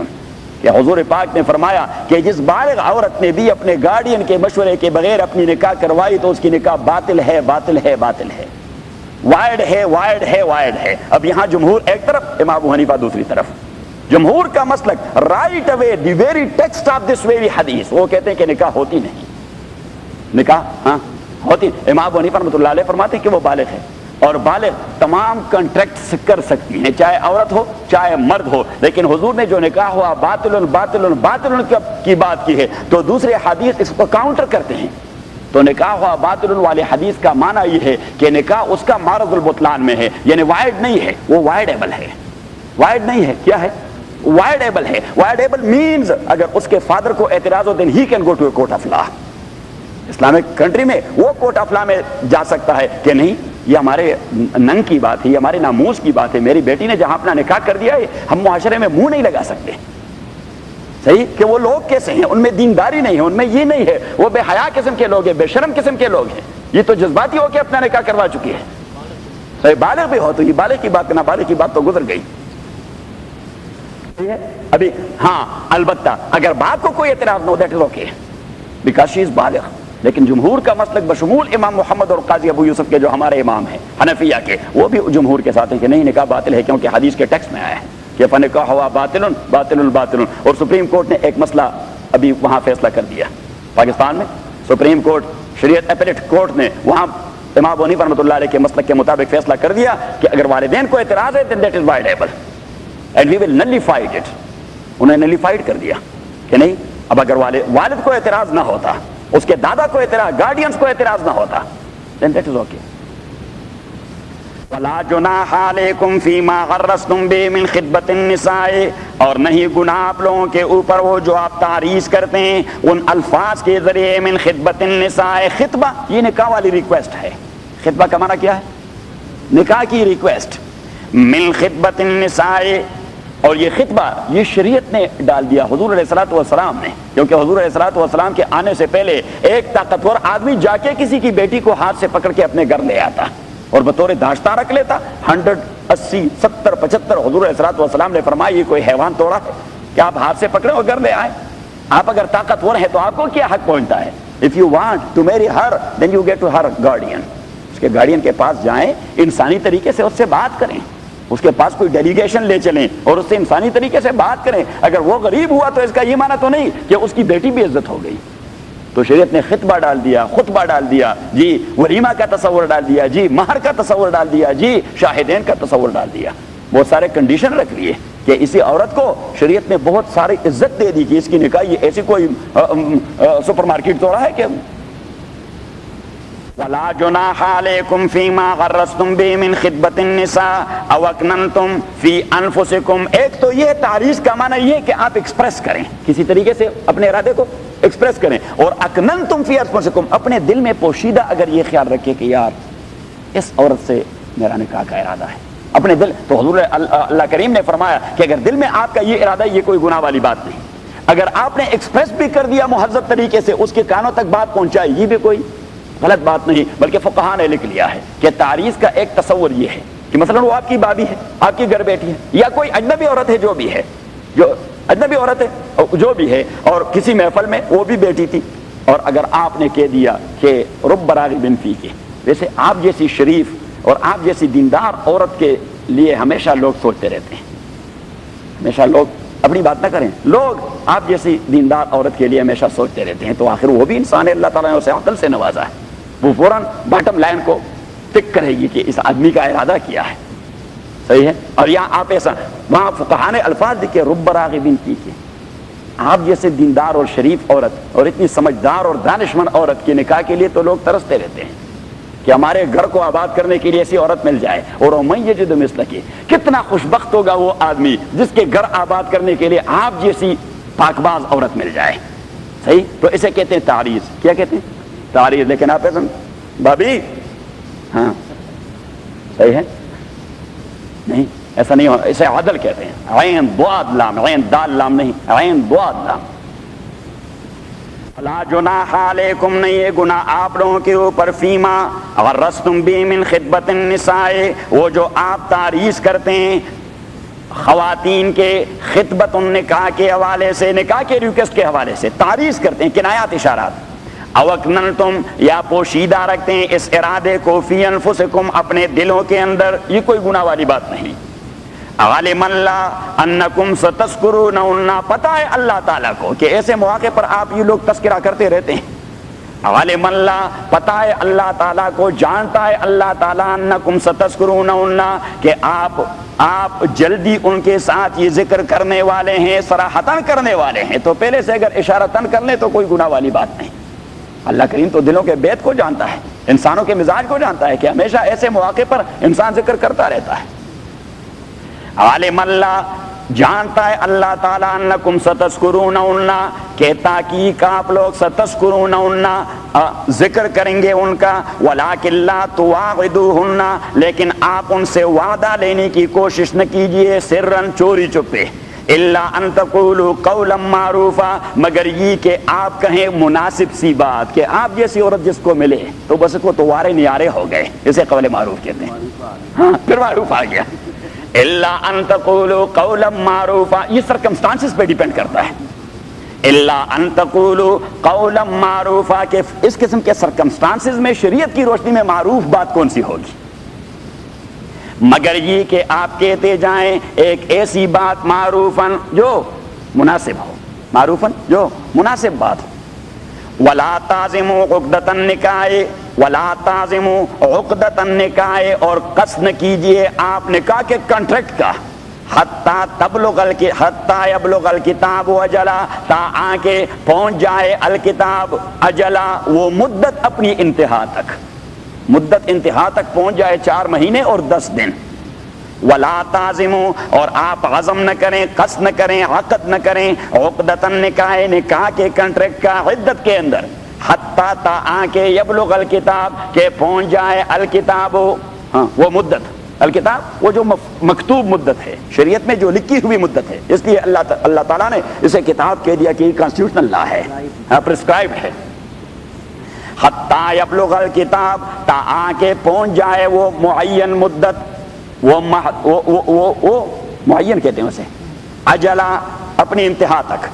کہ حضور پاک نے فرمایا کہ جس بالغ عورت نے بھی اپنے گارڈین کے مشورے کے بغیر اپنی نکاح کروائی تو اس کی نکاح باطل ہے باطل ہے باطل ہے، وائڈ ہے وائڈ ہے وائڈ ہے۔ اب یہاں جمہور ایک طرف، امام ابو حنیفہ دوسری طرف۔ جمہور کا مسلک right away the very text of this very حدیث، وہ کہتے ہیں کہ نکاح ہوتی نہیں، نکاح ہاں ہوتی۔ امام ابو حنیفہ رحمۃ اللہ علیہ فرماتے ہیں کہ وہ بالغ ہے، اور بالغ تمام کانٹریکٹس کر سکتی ہیں، چاہے عورت ہو چاہے مرد ہو، لیکن حضور نے جو نکاح ہوا باطل باطل باطل کی بات کی ہے، تو دوسرے حدیث اس کو کاؤنٹر کرتے ہیں۔ تو نکاح ہوا باطل والے حدیث کا معنی یہ ہے کہ نکاح اس کا معرض البطلان میں ہے، یعنی وائڈ نہیں ہے، وہ وائڈیبل ہے، وائڈ نہیں ہے، کیا ہے؟ وائڈیبل ہے۔ وائڈیبل مینز اگر اس کے فادر کو اعتراض ہو then he can go to a court of law. Islamic country میں وہ کورٹ آف لا میں جا سکتا ہے کہ نہیں یہ ہمارے ننگ کی بات ہے، یہ ہمارے ناموس کی بات ہے، میری بیٹی نے جہاں اپنا نکاح کر دیا ہے ہم معاشرے میں منہ نہیں لگا سکتے، صحیح کہ وہ لوگ کیسے ہیں، ان میں دینداری نہیں ہے، ان میں یہ نہیں ہے، وہ بے حیا قسم کے لوگ ہیں، بے شرم قسم کے لوگ ہیں، یہ تو جذباتی ہو کے اپنا نکاح کروا چکی ہے۔ صحیح بالغ بھی ہو تو یہ بالغ کی بات، نابالغ کی بات تو گزر گئی۔ ابھی ہاں البتہ اگر باپ کو کوئی اعتراض نہ ہو that is okay because she is بالغ، لیکن جمہور کا مسلک بشمول امام محمد اور قاضی ابو یوسف کے جو ہمارے امام ہیں حنفیہ کے، وہ بھی جمہور کے ساتھ ہیں کہ نہیں نکاح باطل ہے، کیونکہ حدیث کے ٹیکسٹ میں آیا ہے کہ فنکاح ہوا باطل باطل باطل۔ اور سپریم کورٹ نے ایک مسئلہ ابھی وہاں فیصلہ کر دیا، پاکستان میں سپریم کورٹ شریعت اپیلیٹ کورٹ نے وہاں امام ابو حنیفہ رحمۃ اللہ علیہ کے مسلک کے مطابق فیصلہ کر دیا کہ اگر والدین کو اعتراض ہے then that is viable and we will nullify it۔ انہیں نلیفائڈ کر دیا کہ نہیں، اب اگر والد کو اعتراض نہ ہوتا، اس کے دادا کو اعتراض، گارڈینز کو اعتراض نہ ہوتا then that is okay۔ وَلَا جُنَاحَ عَلَيْكُمْ فِي مَا غَرَّسْتُمْ بِهِ مِنْ خِطْبَةِ النِّسَاءِ، اور نہیں گناہ آپ لوگوں کے اوپر وہ جو آپ تعریض کرتے ہیں ان الفاظ کے ذریعے، من خطبۃ النساء، خطبہ یہ نکاح والی ریکویسٹ ہے، خطبہ کا معنی کیا ہے؟ نکاح کی ریکویسٹ، من خطبۃ النساء، اور یہ خطبہ یہ شریعت نے ڈال دیا حضور علیہ الصلوۃ والسلام نے، کیونکہ حضور علیہ الصلوۃ والسلام کے آنے سے پہلے ایک طاقتور آدمی جا کے کسی کی بیٹی کو ہاتھ سے پکڑ کے اپنے گھر لے آتا اور بطور داشتہ رکھ لیتا، 180 70 75 حضور علیہ الصلوۃ والسلام نے فرمایا یہ کوئی حیوان توڑا ہے کہ آپ ہاتھ سے پکڑیں اور گھر لے آئیں؟ آپ اگر طاقتور ہیں تو آپ کو کیا حق پہنچتا ہے؟ If you want to marry her then you get to her guardian, اس کے گارڈین کے پاس جائیں، انسانی طریقے سے اس سے بات کریں، اس کے پاس کوئی ڈیلیگیشن لے چلیں اور اس سے انسانی طریقے سے بات کریں۔ اگر وہ غریب ہوا تو اس کا یہ معنی تو نہیں کہ اس کی بیٹی بھی عزت ہو گئی، تو شریعت نے خطبہ ڈال دیا، خطبہ ڈال دیا جی، ولیمہ کا تصور ڈال دیا جی، مہر کا تصور ڈال دیا جی، شاہدین کا تصور ڈال دیا، بہت سارے کنڈیشن رکھ لیے کہ اسی عورت کو شریعت نے بہت ساری عزت دے دی کہ اس کی نکاح یہ ایسی کوئی سپر مارکیٹ توڑا ہے کہ وَلَا جُنَاحَ عَلَيْكُمْ فِي مَا غَرَّسْتُمْ بِهِ مِنْ خِطْبَةِ النِّسَاءِ أَوْ أَكْنَنْتُمْ فِي أَنفُسِكُمْ۔ ایک تو یہ تعریض کا معنی یہ کہ آپ ایکسپریس کریں، کسی طریقے سے اپنے ارادے کو ایکسپریس کریں، اور اکننتم فی انفسکم، اپنے دل میں پوشیدہ اگر یہ خیال رکھے کہ یار اس عورت سے میرا نکاح کا ارادہ ہے، اپنے دل، تو حضور اللہ کریم نے فرمایا کہ اگر دل میں آپ کا یہ ارادہ ہے، یہ کوئی گناہ والی بات نہیں۔ اگر آپ نے ایکسپریس بھی کر دیا مہذب طریقے سے، اس کے کانوں تک بات پہنچائی، یہ بھی کوئی غلط بات نہیں، بلکہ فقہاء نے لکھ لیا ہے کہ تعریض کا ایک تصور یہ ہے کہ مثلا وہ آپ کی بابی ہے، آپ کی گھر بیٹھی ہے، یا کوئی اجنبی عورت ہے، جو بھی ہے، جو اجنبی عورت ہے جو بھی ہے، اور کسی محفل میں وہ بھی بیٹھی تھی، اور اگر آپ نے کہہ دیا کہ رب راغب فیک، ویسے آپ جیسی شریف اور آپ جیسی دیندار عورت کے لیے ہمیشہ لوگ سوچتے رہتے ہیں، ہمیشہ لوگ اپنی بات نہ کریں، لوگ آپ جیسی دیندار عورت کے لیے ہمیشہ سوچتے رہتے ہیں، تو آخر وہ بھی انسان ہے، اللہ تعالیٰ نے اسے عقل سے نوازا ہے، وہ فوراً باٹم لائن کو ٹک کرے گی کہ اس آدمی کا ارادہ کیا ہے، صحیح ہے۔ اور یہاں آپ ایسا، وہاں فقہاء نے الفاظ لکھے رب راغب فیک، آپ جیسے دیندار اور شریف عورت اور اتنی سمجھدار اور دانشمند عورت کے نکاح کے لیے تو لوگ ترستے رہتے ہیں کہ ہمارے گھر کو آباد کرنے کے لیے ایسی عورت مل جائے، اور وَمَن یجد مثلک، کتنا خوشبخت ہوگا وہ آدمی جس کے گھر آباد کرنے کے لیے آپ جیسی پاکباز عورت مل جائے، صحیح۔ تو اسے کہتے ہیں تعریض، کیا کہتے ہیں؟ تعریض۔ لیکن آپ ایسا بھابی، ہاں صحیح ہے، نہیں ایسا نہیں ہونا، اسے عدل کہتے ہیں، عین ضاد لام، عین دال لام نہیں، عین ضاد لام۔ لا جناح علیکم، نہیں ہے گناہ آپ لوگوں کے اوپر، فیما غرستم بہ من خطبۃ النساء، وہ جو آپ تعریض کرتے ہیں خواتین کے خطبۃ النکاح کے حوالے سے، نکاح کے ریکویسٹ کے حوالے سے تعریض کرتے ہیں، کنایات اشارات، او اکننتم، یا پوشیدہ رکھتے ہیں اس ارادے کو، فی انفسکم، اپنے دلوں کے اندر، یہ کوئی گناہ والی بات نہیں۔ عالم اللہ انکم ستذکرونہن، پتہ ہے اللہ تعالیٰ کو کہ ایسے مواقع پر آپ یہ لوگ تذکرہ کرتے رہتے ہیں۔ عالم اللہ، پتہ ہے اللہ تعالیٰ کو، جانتا ہے اللہ تعالیٰ، انکم ستذکرونہن، کہ آپ جلدی ان کے ساتھ یہ ذکر کرنے والے ہیں، صراحتاً کرنے والے ہیں، تو پہلے سے اگر اشارتاً کر لیں تو کوئی گناہ والی بات نہیں۔ اللہ کریم تو دلوں کے بیت کو جانتا ہے، انسانوں کے مزاج کو جانتا ہے کہ ہمیشہ ایسے مواقع پر انسان ذکر کرتا رہتا ہے۔ عالم اللہ، جانتا ہے اللہ تعالیٰ، انکم ستذکرونہن، کہ تاکیق آپ لوگ ستذکرونہن، ذکر کریں گے ان کا، ولکن لا تواعدوہن، لیکن آپ ان سے وعدہ لینے کی کوشش نہ کیجئے، سرًا، چوری چھپے، الا ان تقولوا قولا معروفا، مگر یہ کہ آپ کہیں مناسب سی بات، کہ آپ جیسی عورت جس کو ملے تو بس وہ تو وارے نیارے ہو گئے، اسے قول معروف کہتے ہیں، ہاں پھر معروف آ گیا۔ الا ان تقولوا قولا معروفا، یہ سرکمسٹانسز پہ ڈیپینڈ کرتا ہے، الا ان تقولوا قولا معروفا، کہ اس قسم کے سرکمسٹانسز میں شریعت کی روشنی میں معروف بات کون سی ہوگی، مگر یہ کہ آپ کہتے جائیں ایک ایسی بات، معروفاً جو مناسب ہو، معروفاً جو مناسب بات ہو۔ ولا تعزموا عقدۃ النکاح، ولا تعزموا عقدۃ النکاح، اور قصد نہ کیجئے آپ نکاح کے کانٹریکٹ کا، حتی یبلغ الکتاب اجلا، تا آنکہ پہنچ جائے الکتاب اجلا، وہ مدت اپنی انتہا تک، مدت انتہا تک پہنچ جائے، 4 مہینے اور 10 دن۔ ولا تعزموا، اور آپ عزم نہ کریں، قصد نہ کریں، عقد نہ کریں، عقدۃ النکاح، نکاح کے کانٹریکٹ کا، عدت کے اندر، حتی تا آنکہ یبلغ الکتاب، کہ پہنچ جائے الکتاب، ہاں وہ مدت، الکتاب وہ جو مکتوب مدت ہے، شریعت میں جو لکھی ہوئی مدت ہے، اس لیے اللہ تعالیٰ نے اسے کتاب کہہ دیا کہ یہ کانسٹیٹیوشنل لا ہے، پرسکرائبڈ ہے۔ حتی یبلغ الکتاب، تا آنکہ پہنچ جائے وہ معین مدت، وہ معین کہتے ہیں اسے، اجلا، اپنی انتہا تک۔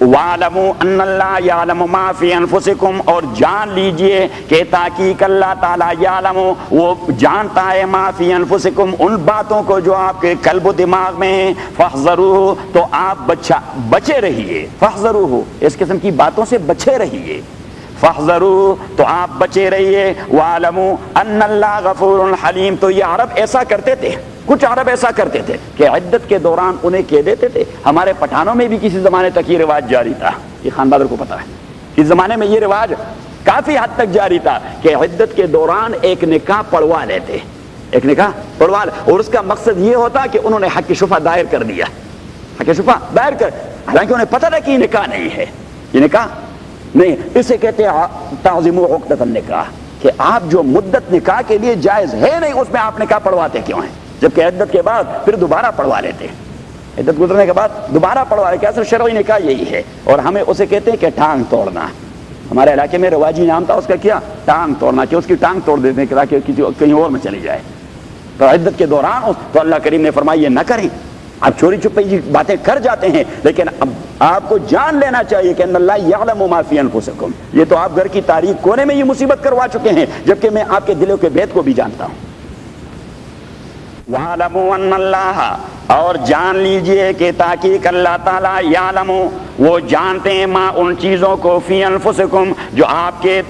وَاعْلَمُوا أَنَّ اللَّهَ يَعْلَمُ مَا فِي أَنفُسِكُمْ، اور جان لیجئے کہ تحقیق اللہ تعالیٰ یعلم، وہ جانتا ہے، ما فی انفسکم، ان باتوں کو جو آپ کے قلب و دماغ میں ہیں، فاحذروہ، تو آپ بچے رہیے، فاحذروہ، اس قسم کی باتوں سے بچے رہیے، فاحذروا تو آپ بچے رہیے، وَاعْلَمُوا أَنَّ اللَّهَ غَفُورٌ حَلِيمٌ۔ تو یہ عرب ایسا کرتے تھے، کچھ عرب ایسا کرتے تھے کہ عدت کے دوران انہیں کہہ دیتے تھے، ہمارے پٹھانوں میں بھی کسی زمانے تک یہ رواج جاری تھا، یہ خان بہادر کو پتا ہے، اس زمانے میں یہ رواج کافی حد تک جاری تھا کہ عدت کے دوران ایک نکاح پڑھوا لیتے، ایک نکاح پڑھوا لے، اور اس کا مقصد یہ ہوتا کہ انہوں نے حق شفع دائر کر دیا، حق شفع دائر کر، حالانکہ انہیں پتہ تھا کہ یہ نکاح نہیں ہے، یہ نکاح نہیں، اسے کہتے ہیں تعظیموا عقدۃ النکاح، کہ آپ جو مدت نکاح کے لیے جائز ہے نہیں اس میں آپ نکاح پڑھواتے کیوں ہیں، جبکہ عدت کے بعد پھر دوبارہ پڑھوا لیتے، عدت گزرنے کے بعد دوبارہ پڑھوا لیتے، اصل شرعی نکاح یہی ہے، اور ہمیں اسے کہتے ہیں کہ ٹانگ توڑنا، ہمارے علاقے میں رواجی نام تھا اس کا کیا، ٹانگ توڑنا، کہ اس کی ٹانگ توڑ دیتے ہیں تاکہ کسی کہیں اور میں چلی جائے، تو عدت کے دوران تو اللہ کریم نے فرمایا یہ نہ کریں، آپ چوری چھپے یہ باتیں کر جاتے ہیں، لیکن اب آپ کو جان لینا چاہیے کہ ان اللہ یعلم ما فی انفسکم، یہ تو آپ گھر کی تاریک کونے میں یہ مصیبت کروا چکے ہیں، جبکہ میں آپ کے دلوں کے بھید کو بھی جانتا ہوں۔ وَاعْلَمُوا أَنَّ اللَّهَ، اور جان لیجئے کہ تحقیق اللہ تعالیٰ یعلم، وہ جانتے ہیں ما ان چیزوں کو، فی انفسکم جو آپ کے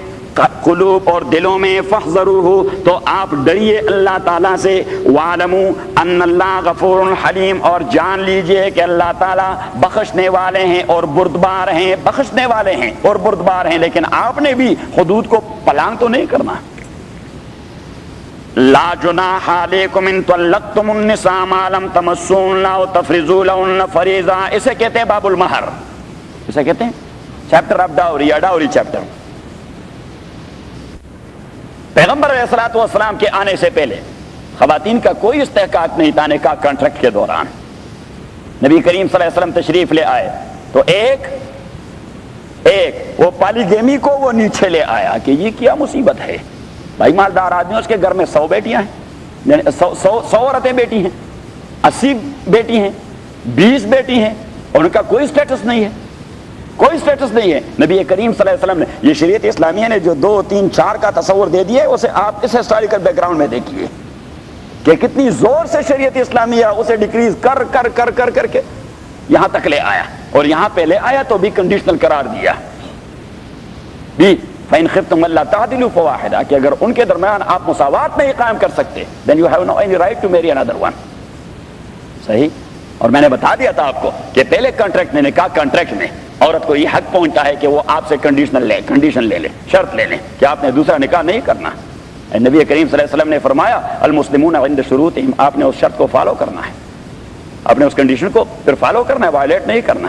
قلوب اور دلوں میں، فاحذروہ تو آپ ڈریے اللہ تعالیٰ سے، وَاعْلَمُوا أَنَّ اللَّهَ غَفُورٌ حَلِيمٌ، اور جان لیجئے کہ اللہ تعالیٰ بخشنے والے ہیں اور بردبار ہیں، بخشنے والے ہیں اور بردبار ہیں، لیکن آپ نے بھی حدود کو پلانگ تو نہیں کرنا۔ لا جناح علیکم ان طلقتم النساء ما لم تمسوهن او تفرضوا لهن فریضہ، اسے کہتے ہیں باب المہر، اسے کہتے ہیں چیپٹر آف ڈاوری یا ڈاوری چیپٹر۔ پیغمبر علیہ الصلوۃ والسلام کے آنے سے پہلے خواتین کا کوئی استحقاق نہیں تھا نکاح کانٹریکٹ کے دوران۔ نبی کریم صلی اللہ علیہ وسلم تشریف لے آئے تو ایک وہ پالیگیمی کو وہ نیچے لے آیا کہ یہ کیا مصیبت ہے، بھائی مالدار آدمی اس کے گھر میں 100 بیٹیاں ہیں، 100 عورتیں بیٹی ہیں، 80 بیٹی ہیں، 20 بیٹی ہیں، اور ان کا کوئی سٹیٹس نہیں ہے، کوئی سٹیٹس نہیں ہے۔ نبی کریم صلی اللہ علیہ وسلم نے یہ شریعت اسلامیہ نے جو 2 3 4 کا تصور دے دیا ہے، اسے آپ اس ہسٹوریکل بیک گراؤنڈ میں دیکھیے کہ کتنی زور سے شریعت اسلامیہ اسے ڈیکریز کر کر کر کر کر کے یہاں تک لے آیا، اور یہاں پہ لے آیا تو بھی کنڈیشنل قرار دیا بھی، فَإِنْ خِفْتُمْ أَلَّا تَعْدِلُوا فَوَاحِدَةً، کہ اگر ان کے درمیان آپ مساوات نہیں قائم کر سکتے then you have no any right to marry another one، صحیح۔ اور میں نے بتا دیا تھا آپ کو کہ پہلے کانٹریکٹ میں، نکاح کانٹریکٹ میں عورت کو یہ حق پہنچتا ہے کہ وہ آپ سے کنڈیشن لے لے، شرط لے لیں کہ آپ نے دوسرا نکاح نہیں کرنا۔ نبی کریم صلی اللہ علیہ وسلم نے فرمایا المسلمون عند شروطہم، آپ نے اس شرط کو فالو کرنا ہے، آپ نے اس کنڈیشن کو پھر فالو کرنا ہے، وائلیٹ نہیں کرنا۔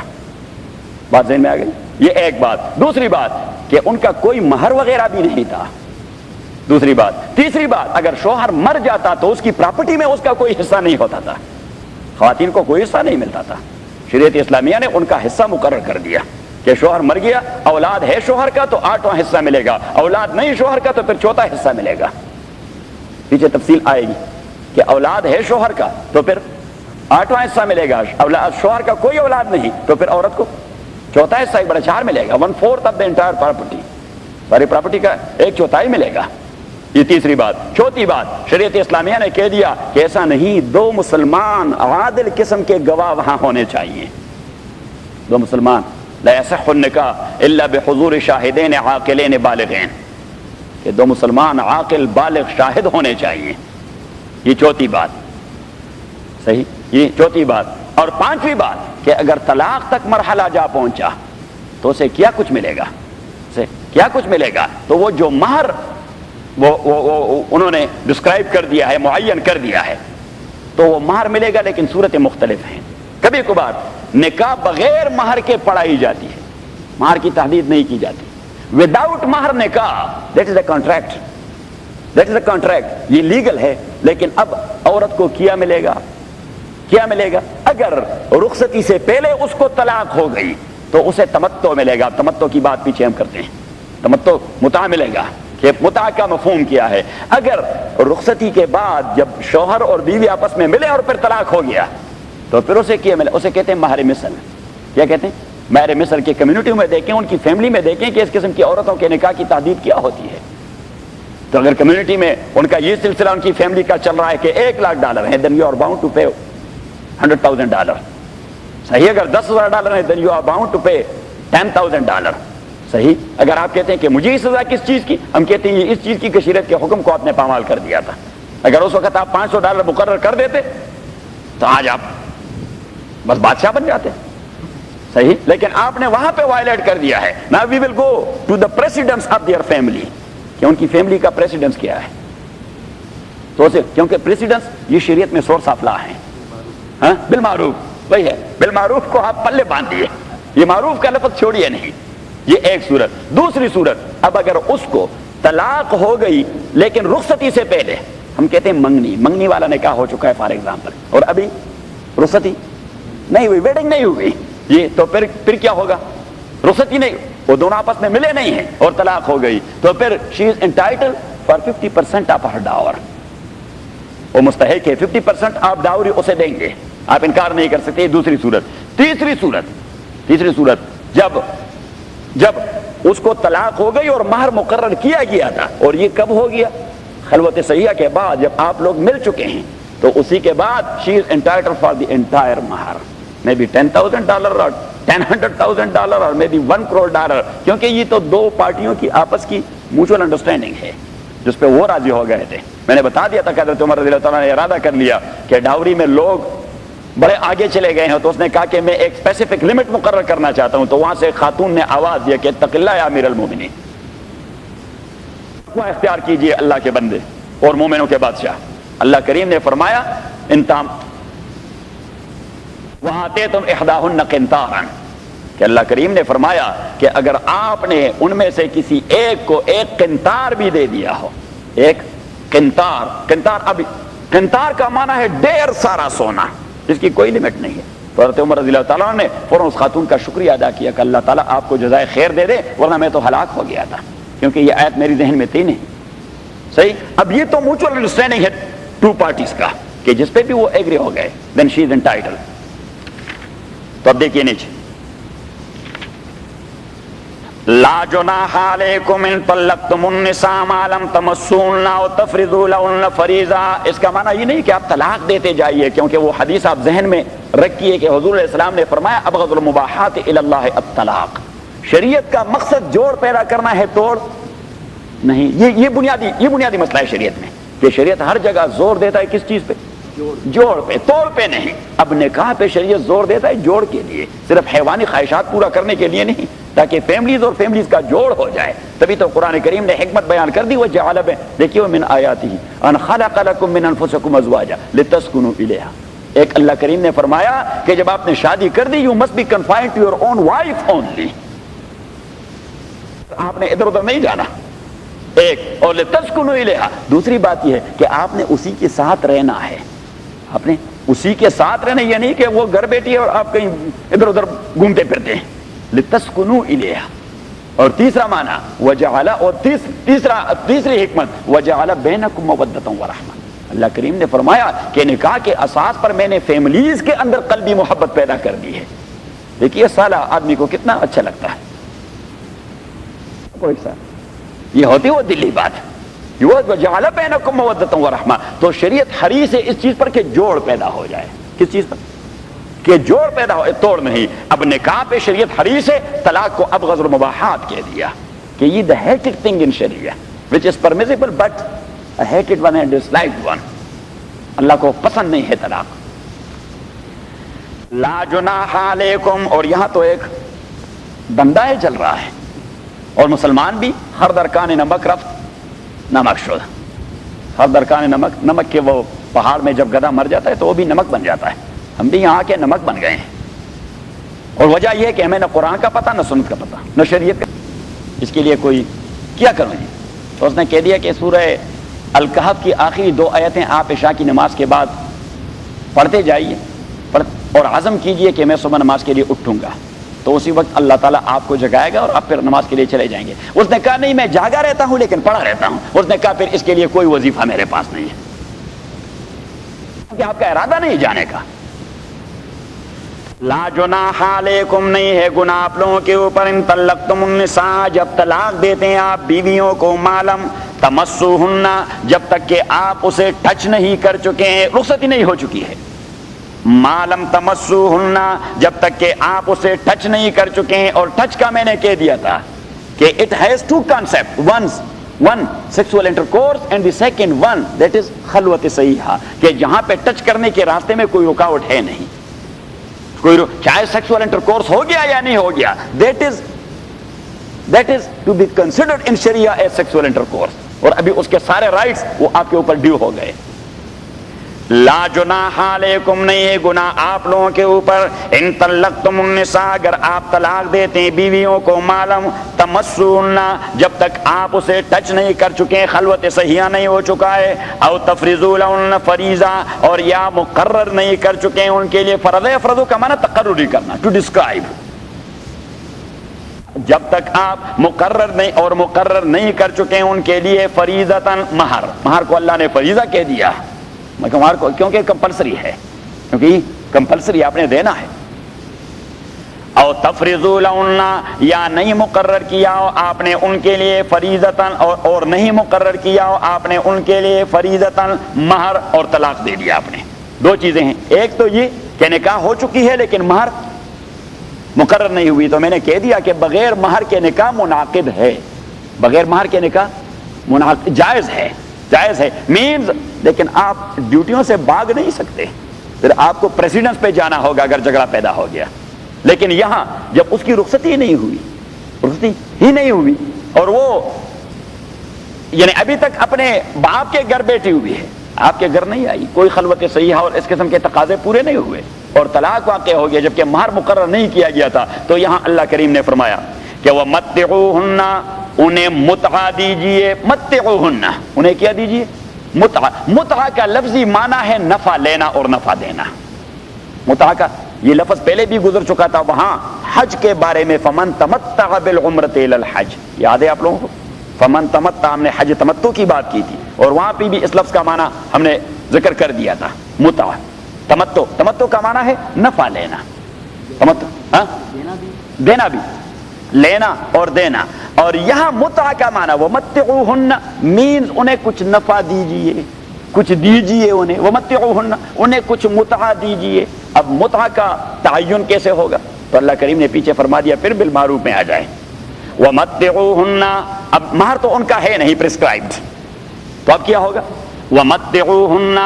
بات ذہن میں آ گئی؟ یہ ایک بات۔ دوسری بات کہ ان کا کوئی مہر وغیرہ بھی نہیں تھا، دوسری بات۔ تیسری بات، اگر شوہر مر جاتا تو اس کی پراپرٹی میں اس کا کوئی حصہ نہیں ہوتا تھا، خواتین کو کوئی حصہ نہیں ملتا تھا۔ شریعت اسلامیہ نے ان کا حصہ مقرر کر دیا کہ شوہر مر گیا، اولاد ہے شوہر کا تو 8واں حصہ ملے گا، اولاد نہیں شوہر کا تو پھر 4تھا حصہ ملے گا۔ پیچھے تفصیل آئے گی کہ اولاد ہے شوہر کا تو پھر 8واں حصہ ملے گا، اولاد شوہر کا کوئی اولاد نہیں تو پھر عورت کو 4تھا حصہ 1/4 ملے گا، 1/4 آف دا انٹائر پراپرٹی، ساری پراپرٹی کا 1/4 ملے گا۔ یہ تیسری بات۔ چوتھی بات، شریعت اسلامیہ نے کہہ دیا کہ ایسا نہیں، 2 مسلمان عادل قسم کے گواہ وہاں ہونے چاہیے، 2 مسلمان، لا يصح النکاح الا بحضور شاہدین عاقلین بالغین، کہ 2 مسلمان عاقل بالغ شاہد ہونے چاہیے، یہ چوتھی بات، صحیح، یہ چوتھی بات۔ اور 5ویں بات کہ اگر طلاق تک مرحلہ جا پہنچا تو اسے کیا کچھ ملے گا، اسے کیا کچھ ملے گا، تو وہ جو مہر وہ انہوں نے ڈسکرائب کر دیا ہے، معین کر دیا ہے، تو وہ مہر ملے گا، لیکن صورتیں مختلف ہیں۔ کبھی کبھار نکاح بغیر مہر کے پڑھائی جاتی ہے، مہر کی تحدید نہیں کی جاتی، وداؤٹ مہر نکاح، that is a contract, that is a contract, یہ لیگل ہے، لیکن اب عورت کو کیا ملے گا، کیا ملے گا؟ اگر رخصتی سے پہلے اس کو طلاق ہو گئی تو اسے تمتع ملے گا۔ تمتع کی بات پیچھے ہم کرتے ہیں، تمتع متع ملے گا، کہ متع کا مفہوم کیا ہے۔ اگر رخصتی کے بعد جب شوہر اور بیوی آپس میں ملے اور پھر طلاق ہو گیا تو پھر اسے کیا ملے؟ اسے کہتے ہیں مہر مثل۔ کیا کہتے ہیں؟ مہر مثل۔ کی کمیونٹی میں دیکھیں، ان کی فیملی میں دیکھیں کہ اس قسم کی عورتوں کے نکاح کی تحدید کیا ہوتی ہے۔ تو اگر کمیونٹی میں ان کا یہ سلسلہ ان کی فیملی کا چل رہا ہے کہ $1,00,000 ہے، then you are bound to pay $100,000۔ صحیح، اگر $10,000 ہے then you are bound to pay $10,000۔ صحیح. اگر آپ کہتے ہیں کہ مجھے سزا کس چیز کی، ہم کہتے ہیں یہ اس چیز کی کہ شریعت کے حکم کو آپ نے پامال کر دیا تھا. اگر اس وقت آپ $500 مقرر کر دیتے تو آج آپ بس بادشاہ بن جاتے. صحیح. لیکن آپ نے وہاں پہ وائلیٹ کر دیا ہے. Now we will go to the precedence of their family, کہ ان کی فیملی کا پریسیڈنس کیا ہے. تو کیونکہ پریسیڈنس یہ شریعت میں سورس آف لا ہے. ہاں بالمعروف وہی ہے. بالمعروف کو آپ پلے باندھ دیے، یہ معروف کا لفظ چھوڑیے نہیں. یہ ایک صورت. دوسری صورت، اب اگر اس کو طلاق ہو گئی لیکن رخصتی سے پہلے، ہم کہتے ہیں منگنی والا نکاح ہو چکا ہے فار ایگزامپل، اور ابھی رخصتی نہیں ہوئی، ویڈنگ نہیں ہوئی، یہ تو پھر کیا ہوگا؟ رخصتی نہیں، وہ دونوں آپس میں ملے نہیں ہیں اور طلاق ہو گئی، تو پھر she is entitled for 50% of her dower. وہ مستحق ہے 50% آپ ڈاوری اسے دیں گے، آپ انکار نہیں کر سکتے. دوسری صورت. تیسری صورت جب اس کو طلاق ہو گئی اور مہر مقرر کیا گیا تھا، اور یہ کب ہو گیا؟ خلوت صحیحہ کے بعد، جب آپ لوگ مل چکے ہیں تو اسی کے بعد she is entitled for the entire مہر، مے بی $10,000 اور $100,000 اور مے بی $1 crore، کیونکہ یہ تو دو پارٹیوں کی آپس کی میوچل انڈرسٹینڈنگ ہے جس پہ وہ راضی ہو گئے تھے. میں نے بتا دیا تھا کہ حضرت عمر رضی اللہ تعالیٰ نے ارادہ کر لیا کہ ڈاوری میں لوگ بڑے آگے چلے گئے ہیں، تو اس نے کہا کہ میں ایک اسپیسیفک لمٹ مقرر کرنا چاہتا ہوں. تو وہاں سے خاتون نے آواز دیا کہ اتق اللہ یا امیر المومنین، وہ اختیار کیجئے اللہ کے بندے اور مومنوں کے بادشاہ. اللہ کریم نے فرمایا انتام وَآتَيْتُمْ إِحْدَاهُنَّ قِنْطَارًا، کہ اللہ کریم نے فرمایا کہ اگر آپ نے ان میں سے کسی ایک کو ایک قنطار بھی دے دیا ہو. ایک قنطار کا معنی ہے ڈیر سارا سونا جس کی کوئی لمٹ نہیں ہے. تو حضرت عمر رضی اللہ تعالیٰ نے فوراً اس خاتون کا شکریہ ادا کیا کہ اللہ تعالیٰ آپ کو جزائے خیر دے دے، ورنہ میں تو ہلاک ہو گیا تھا، کیونکہ یہ آیت میری ذہن میں تھی نہیں. صحیح. اب یہ تو میوچل انڈرسٹینڈنگ ہے ٹو پارٹیز کا کہ جس پہ بھی وہ ایگری ہو گئے، دین شی از انٹائٹل. تو اب دیکھیے نیچے، لا جناح علیکم ان طلقتم النساء ما لم تمسوهن او تفرضوا لهن فریضہ. اس کا معنی یہ نہیں کہ آپ طلاق دیتے جائیے، کیونکہ وہ حدیث آپ ذہن میں رکھیے کہ حضور علیہ السلام نے فرمایا ابغض المباحات الی اللہ الطلاق. شریعت کا مقصد جوڑ پیدا کرنا ہے، توڑ نہیں. یہ بنیادی مسئلہ ہے شریعت میں کہ شریعت ہر جگہ زور دیتا ہے کس چیز پہ؟ جوڑ پہ، توڑ پہ نہیں. اب نکاح پہ شریعت زور دیتا ہے جوڑ کے لیے، صرف حیوانی خواہشات پورا کرنے کے لیے نہیں، تاکہ فیملیز اور فیملیز کا جوڑ ہو جائے. تبھی تو قرآن کریم نے حکمت بیان کر دی. وجعل دیکھیے من آیاتہ ان خلق لکم من انفسکم ازواجا لتسکنوا الیہا. ایک اللہ کریم نے فرمایا کہ جب آپ نے شادی کر دی you must be confined to your own wife only, آپ نے ادھر ادھر نہیں جانا. ایک اور لتسکنوا الیہا. دوسری بات یہ ہے کہ آپ نے اسی کے ساتھ رہنا ہے. آپ نے اسی کے ساتھ رہنا، یہ نہیں کہ وہ گھر بیٹھی ہے اور آپ کہیں ادھر ادھر گھومتے پھرتے ہیں. لتسکنوا الیہا. اور تیسرا معنی وجعل، اور تیسری حکمت وجعل بینکم مودۃ ورحمۃ. اللہ کریم نے فرمایا کہ نکاح کے اساس پر میں نے فیملیز کے اندر قلبی محبت پیدا کر دی ہے. دیکھیے سالہ آدمی کو کتنا اچھا لگتا ہے. یہ ہوتی وہ دلی بات، وجعل بینکم مودۃ ورحمۃ. تو شریعت حریص ہے اس چیز پر کہ جوڑ پیدا ہو جائے. کس چیز پر؟ کہ جوڑ پیدا ہو، توڑ نہیں. اب نکاح پہ شریعت حریص ہے. طلاق کو ابغض المباحات کہہ دیا کہ یہ the hated thing in Sharia which is permissible but a hated one and disliked one. اللہ کو پسند نہیں ہے طلاق. لا جناح علیکم. اور یہاں تو ایک دندا ہے چل رہا ہے، اور مسلمان بھی ہر درکان نمک رفت نمک شد. ہر درکان نمک کے وہ پہاڑ میں جب گدھا مر جاتا ہے تو وہ بھی نمک بن جاتا ہے. ہم بھی یہاں کے نمک بن گئے ہیں، اور وجہ یہ ہے کہ ہمیں نہ قرآن کا پتہ، نہ سنت کا پتہ، نہ شریعت کا. اس کے لیے کوئی کیا کروں جی؟ تو اس نے کہہ دیا کہ سورہ الکہف کی آخری 2 آیتیں آپ عشاء کی نماز کے بعد پڑھتے جائیے اور عزم کیجئے کہ میں صبح نماز کے لیے اٹھوں گا. تو اسی وقت اللہ تعالیٰ آپ کو جگائے گا اور آپ پھر نماز کے لیے چلے جائیں گے. اس نے کہا نہیں میں جاگا رہتا ہوں لیکن پڑھا رہتا ہوں. اس نے کہا پھر اس کے لیے کوئی وظیفہ میرے پاس نہیں ہے، کیونکہ آپ کا ارادہ نہیں جانے کا. لا جناح علیکم، نہیں ہے گناہ آپ لوگوں کے اوپر، ان طلقتم النساء، جب طلاق دیتے ہیں آپ بیویوں کو، معلوم تمسوہن، جب تک کہ آپ اسے ٹچ نہیں کر چکے ہیں، رخصتی نہیں ہو چکی ہے. معلوم تمسوہن، جب تک کہ آپ اسے ٹچ نہیں کر چکے ہیں. اور ٹچ کا میں نے کہہ دیا تھا کہ it has two concepts, one sexual intercourse and the second one that is خلوت صحیحہ, کہ جہاں پہ ٹچ کرنے کے راستے میں کوئی رکاوٹ ہے نہیں, چاہے سیکسول انٹرکورس ہو گیا یا نہیں ہو گیا, that is to be considered in Sharia as sexual intercourse, اور ابھی اس کے سارے رائٹس وہ آپ کے اوپر ڈیو ہو گئے. لا جناح علیکم, نہیں ہے گناہ آپ لوگوں کے اوپر, ان طلقتم النساء, اگر آپ طلاق دیتے ہیں بیویوں کو, معلوم تمسون, جب تک آپ اسے ٹچ نہیں کر چکے, خلوت صحیحہ نہیں ہو چکا ہے, او تفریضوا لهن فریضہ, اور یا مقرر نہیں کر چکے ہیں ان کے لیے فرض. فرض کا معنی تقرری کرنا, ٹو ڈسکرائب. جب تک آپ مقرر نہیں کر چکے ہیں ان کے لیے فریضتاً مہر, مہر کو اللہ نے فریضہ کہہ دیا کیونکہ کمپلسری ہے, کیونکہ کمپلسری آپ نے دینا ہے. او تفریضوا لهن, یا نہیں مقرر کیا ہو آپ نے ان کے لیے فریضتاً, اور نہیں مقرر کیا ہو آپ نے ان کے لیے فریضتاً مہر, اور طلاق دے دیا آپ نے. دو چیزیں ہیں, ایک تو یہ کہ نکاح ہو چکی ہے لیکن مہر مقرر نہیں ہوئی, تو میں نے کہہ دیا کہ بغیر مہر کے نکاح منعقد ہے, بغیر مہر کے نکاح جائز ہے, جائز ہے مینز, لیکن آپ ڈیوٹیوں سے بھاگ نہیں سکتے, پھر آپ کو پریسیڈنس پہ جانا ہوگا اگر جھگڑا پیدا ہو گیا. لیکن یہاں جب اس کی رخصتی نہیں ہوئی, اور وہ یعنی ابھی تک اپنے باپ کے گھر بیٹھی ہوئی ہے, آپ کے گھر نہیں آئی, کوئی خلوت صحیحہ اور اس قسم کے تقاضے پورے نہیں ہوئے, اور طلاق واقع ہو گیا جبکہ مہر مقرر نہیں کیا گیا تھا, تو یہاں اللہ کریم نے فرمایا کہ وَمَتِّعُوهُنَّ, انہیں متعہ دیجئے, متعوہن, انہیں کیا دیجئے, متعہ. متعہ کا لفظی معنی ہے نفع لینا اور نفع دینا. متعہ کا یہ لفظ پہلے بھی گزر چکا تھا وہاں حج کے بارے میں, فمن تمتع بالعمرۃ الی الحج, یاد ہے آپ لوگوں کو, فمن تمتع, ہم نے حج تمتع کی بات کی تھی, اور وہاں پہ بھی اس لفظ کا معنی ہم نے ذکر کر دیا تھا. متعہ, تمتع کا معنی ہے نفع لینا, تمتع دینا بھی, لینا اور دینا. اور یہاں متعہ کا معنی وَمَتِّعُوهُنَّ مینز انہیں کچھ نفع دیجئے, کچھ دیجئے انہیں, وَمَتِّعُوهُنَّ انہیں کچھ متعہ دیجئے. اب متعہ کا تعین کیسے ہوگا, تو اللہ کریم نے پیچھے فرما دیا پھر بالمعروف میں آ جائے. وَمَتِّعُوهُنَّ, اب مہر تو ان کا ہے نہیں پرسکرائبڈ, تو اب کیا ہوگا, وَمَتِّعُوهُنَّ,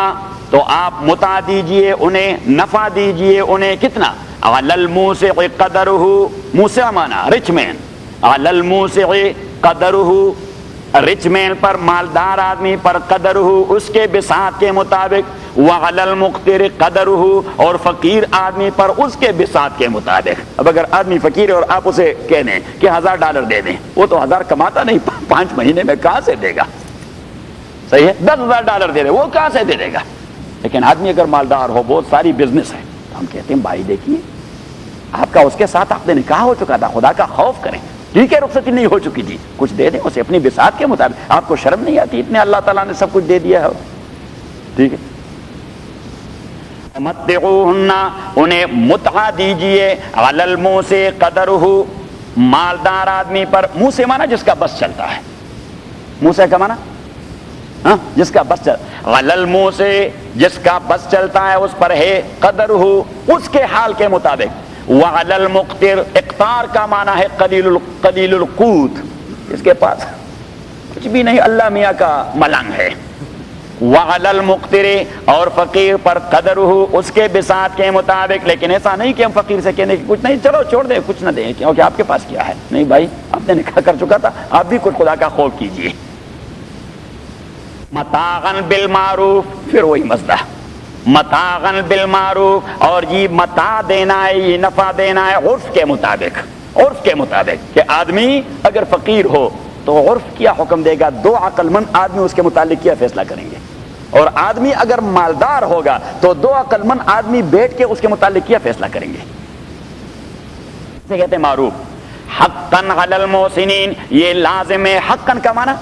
تو آپ متعہ دیجئے انہیں, نفع دیجئے انہیں, کتنا, عَلَى الْمُوسِعِ قَدَرُهُ, موسع مانا رچ مین, عَلَى الْمُوسِعِ قَدَرُهُ, رچ مین پر, مالدار آدمی پر, قدرہ اس کے بساط کے مطابق, وَعَلَى الْمُقْتِرِ قَدَرُهُ, اور فقیر آدمی پر اس کے بساط کے مطابق. اب اگر آدمی فقیر ہے اور آپ اسے کہہ دیں کہ $1000 دے دیں, وہ تو 1000 کماتا نہیں, 5 مہینے میں کہاں سے دے گا, صحیح ہے, $10,000 دے دے, وہ کہاں سے دے گا. لیکن آدمی اگر مالدار ہو, بہت ساری بزنس ہے, تو ہم کہتے ہیں بھائی دیکھیے آپ کا اس کے ساتھ عقد نکاح ہو چکا تھا, خدا کا خوف کریں, ٹھیک ہے رخصتی نہیں ہو چکی تھی, کچھ دے دیں اسے اپنی بساط کے مطابق. آپ کو شرم نہیں آتی, اتنے اللہ تعالیٰ نے سب کچھ دے دیا ہے, ٹھیک ہے. متعوہن, انہیں متعہ دیجئے, علی الموسع قدرہ, مالدار آدمی پر, موسع مانا جس کا بس چلتا ہے, موسع کا مانا جس کا بس علی الموسع, جس کا بس چلتا ہے اس پر ہے, قدرہ اس کے حال کے مطابق, وعلی المقتر, اقتار کا معنی ہے قلیل القوت, اس کے پاس کچھ بھی نہیں, اللہ میاں کا ملنگ ہے. وعلی المقتر, اور فقیر پر, قدرہ اس کے بساط کے مطابق. لیکن ایسا نہیں کہ ہم فقیر سے کہنے کہ کچھ نہیں, چلو چھوڑ دیں, کچھ نہ دیں کیونکہ آپ کے پاس کیا ہے. نہیں بھائی, آپ نے نکاح کر چکا تھا, آپ بھی کچھ خدا کا خوف کیجئے. متاعن بالمعروف, پھر وہی مسئلہ, متاعن بالمعروف, اور یہ متاع دینا ہے, یہ نفع دینا ہے عرف کے مطابق, عرف کے مطابق. کہ آدمی اگر فقیر ہو تو عرف کیا حکم دے گا, 2 عقل مند آدمی اس کے متعلق کیا فیصلہ کریں گے, اور آدمی اگر مالدار ہوگا تو 2 عقل مند آدمی بیٹھ کے اس کے متعلق کیا فیصلہ کریں گے. اسے کہتے ہیں معروف. حقاً علی المحسنین, یہ لازم ہے, حقاً کا معنی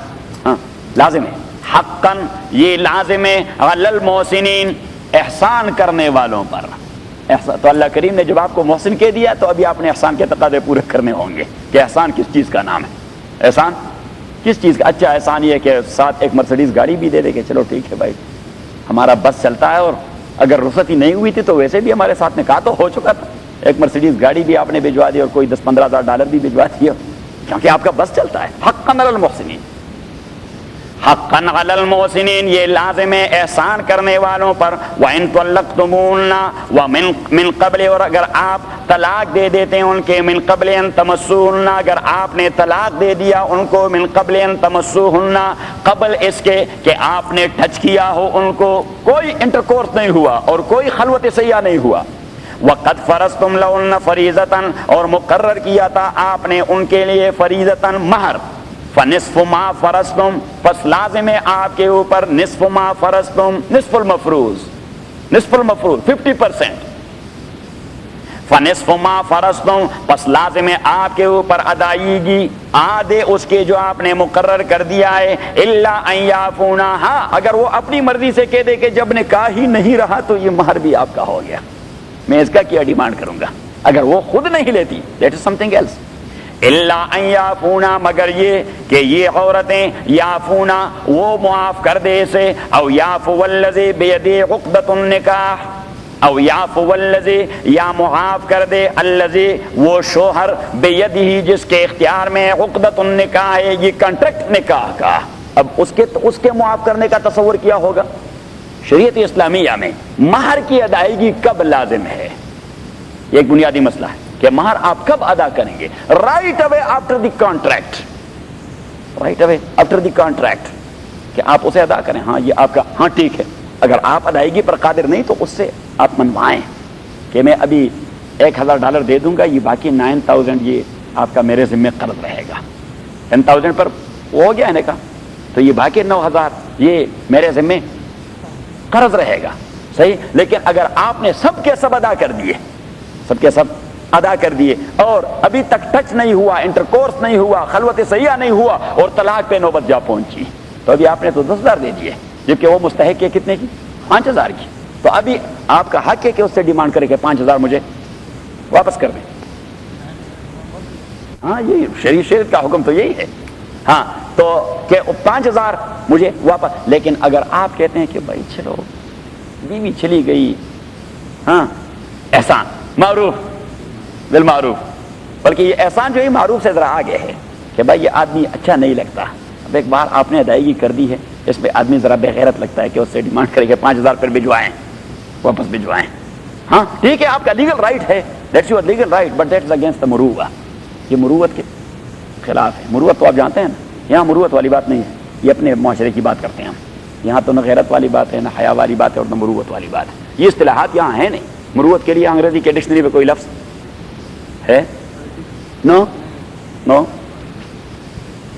لازم ہے, حقاً یہ لازم ہے, علی المحسنین, احسان کرنے والوں پر. تو اللہ کریم نے جب آپ کو محسن کہہ دیا تو ابھی آپ نے احسان کے تقاضے پورے کرنے ہوں گے. کہ احسان کس چیز کا نام ہے, احسان کس چیز کا. اچھا احسان یہ کہ ساتھ ایک مرسیڈیز گاڑی بھی دے دے کہ چلو ٹھیک ہے بھائی, ہمارا بس چلتا ہے, اور اگر رخصتی نہیں ہوئی تھی تو ویسے بھی ہمارے ساتھ نکاح تو ہو چکا تھا, ایک مرسیڈیز گاڑی بھی آپ نے بھجوا دی اور کوئی $10-15 ہزار بھی بھجوا دیا, کیونکہ آپ کا بس چلتا ہے. حقا علی المحسنین، حقا علی المحسنین یہ لازم ہے احسان کرنے والوں پر. وَإِن طَلَّقْتُمُوهُنَّ وَمِن قبل، اور اگر آپ طلاق دے دیتے ہیں ان کے، من قبل ان تمسوهن، اگر آپ نے طلاق دے دیا ان کو، من قبل ان تمسوهن، قبل اس کے کہ آپ نے ٹچ کیا ہو ان کو، کوئی انٹرکورس نہیں ہوا اور کوئی خلوت سیاح نہیں ہوا. وَقَدْ فَرَضْتُمْ لَهُنَّ فَرِيضَةً، اور مقرر کیا تھا آپ نے ان کے لیے فریضتاً مہر. فَنِصْفُ مَا فَرَضْتُمْ، پس لازم ہے آپ کے اوپر نصف ما فرضتم، نصف المفروض، نصف المفروض 50%. فَنِصْفُ مَا فَرَضْتُمْ، پس لازم ہے آپ کے اوپر ادائیگی آدھے اس کے جو آپ نے مقرر کر دیا ہے. إِلَّا أَن يَعْفُونَ، ہاں اگر وہ اپنی مرضی سے کہہ دے کہ جب نکاح ہی نہیں رہا تو یہ مہر بھی آپ کا ہو گیا، میں اس کا کیا ڈیمانڈ کروں گا. اگر وہ خود نہیں لیتی that is something else. الا ان یعفونا، مگر یہ کہ یہ عورتیں یعفونا وہ معاف کر دے اسے، او یعفو الذی بیدہ عقدۃ النکاح، او یعفو الذی، یا معاف کر دے الذی وہ شوہر، بیدہ جس کے اختیار میں عقدۃ النکاح ہے، یہ کانٹریکٹ نکاح کا. اب اس کے معاف کرنے کا تصور کیا ہوگا؟ شریعت اسلامیہ میں مہر کی ادائیگی کب لازم ہے؟ یہ ایک بنیادی مسئلہ ہے کہ مہر آپ کب ادا کریں گے؟ Right away after the contract, right away after the contract, کہ آپ اسے ادا کریں. ہاں یہ آپ کا، ہاں ٹھیک ہے. اگر آپ ادائیگی پر قادر نہیں تو اس سے آپ منوائیں کہ میں ابھی $1000 دے دوں گا، یہ باقی 9000 یہ آپ کا میرے ذمہ قرض رہے گا. 10000 پر وہ ہو گیا ہے کا، تو یہ باقی 9000 یہ میرے ذمہ قرض رہے گا. صحیح. لیکن اگر آپ نے سب کے سب ادا کر دیے، سب کے سب ادا کر دیے، اور ابھی تک ٹچ نہیں ہوا، انٹرکورس نہیں ہوا، خلوت سیاح نہیں ہوا، اور طلاق پہ نوبت جا پہنچی، تو ابھی آپ نے تو 10,000 دے دیے، جبکہ وہ مستحق ہے کتنے کی؟ 5000 کی. تو ابھی آپ کا حق ہے کہ اس سے ڈیمانڈ کرے کہ 5000 مجھے واپس کر دیں. ہاں یہی شریعت کا حکم تو یہی ہے. ہاں تو کہ 5000 مجھے واپس. لیکن اگر آپ کہتے ہیں کہ بھائی چلو بیوی چلی گئی، ہاں احسان معروف بالمعروف، بلکہ یہ احسان جو ہے معروف سے ذرا آگے ہے کہ بھائی یہ آدمی اچھا نہیں لگتا، اب ایک بار آپ نے ادائیگی کر دی ہے، اس پہ آدمی ذرا بے غیرت لگتا ہے کہ اس سے ڈیمانڈ کرے کہ 5000 پھر بھجوائیں، واپس بھجوائیں. ہاں ٹھیک ہے، آپ کا لیگل رائٹ ہے، that's your legal right, but that's against the Marwa, یہ مروت کے خلاف ہے. مروت تو آپ جانتے ہیں نا، یہاں مروت والی بات نہیں ہے، یہ اپنے معاشرے کی بات کرتے ہیں ہم. یہاں تو نہ غیرت والی بات ہے، نہ حیا والی بات ہے، اور نہ مروت والی بات ہے. یہ اصطلاحات یہاں ہیں نہیں. مروت کے لیے انگریزی کے ڈکشنری میں کوئی لفظ ہے؟ نو نو.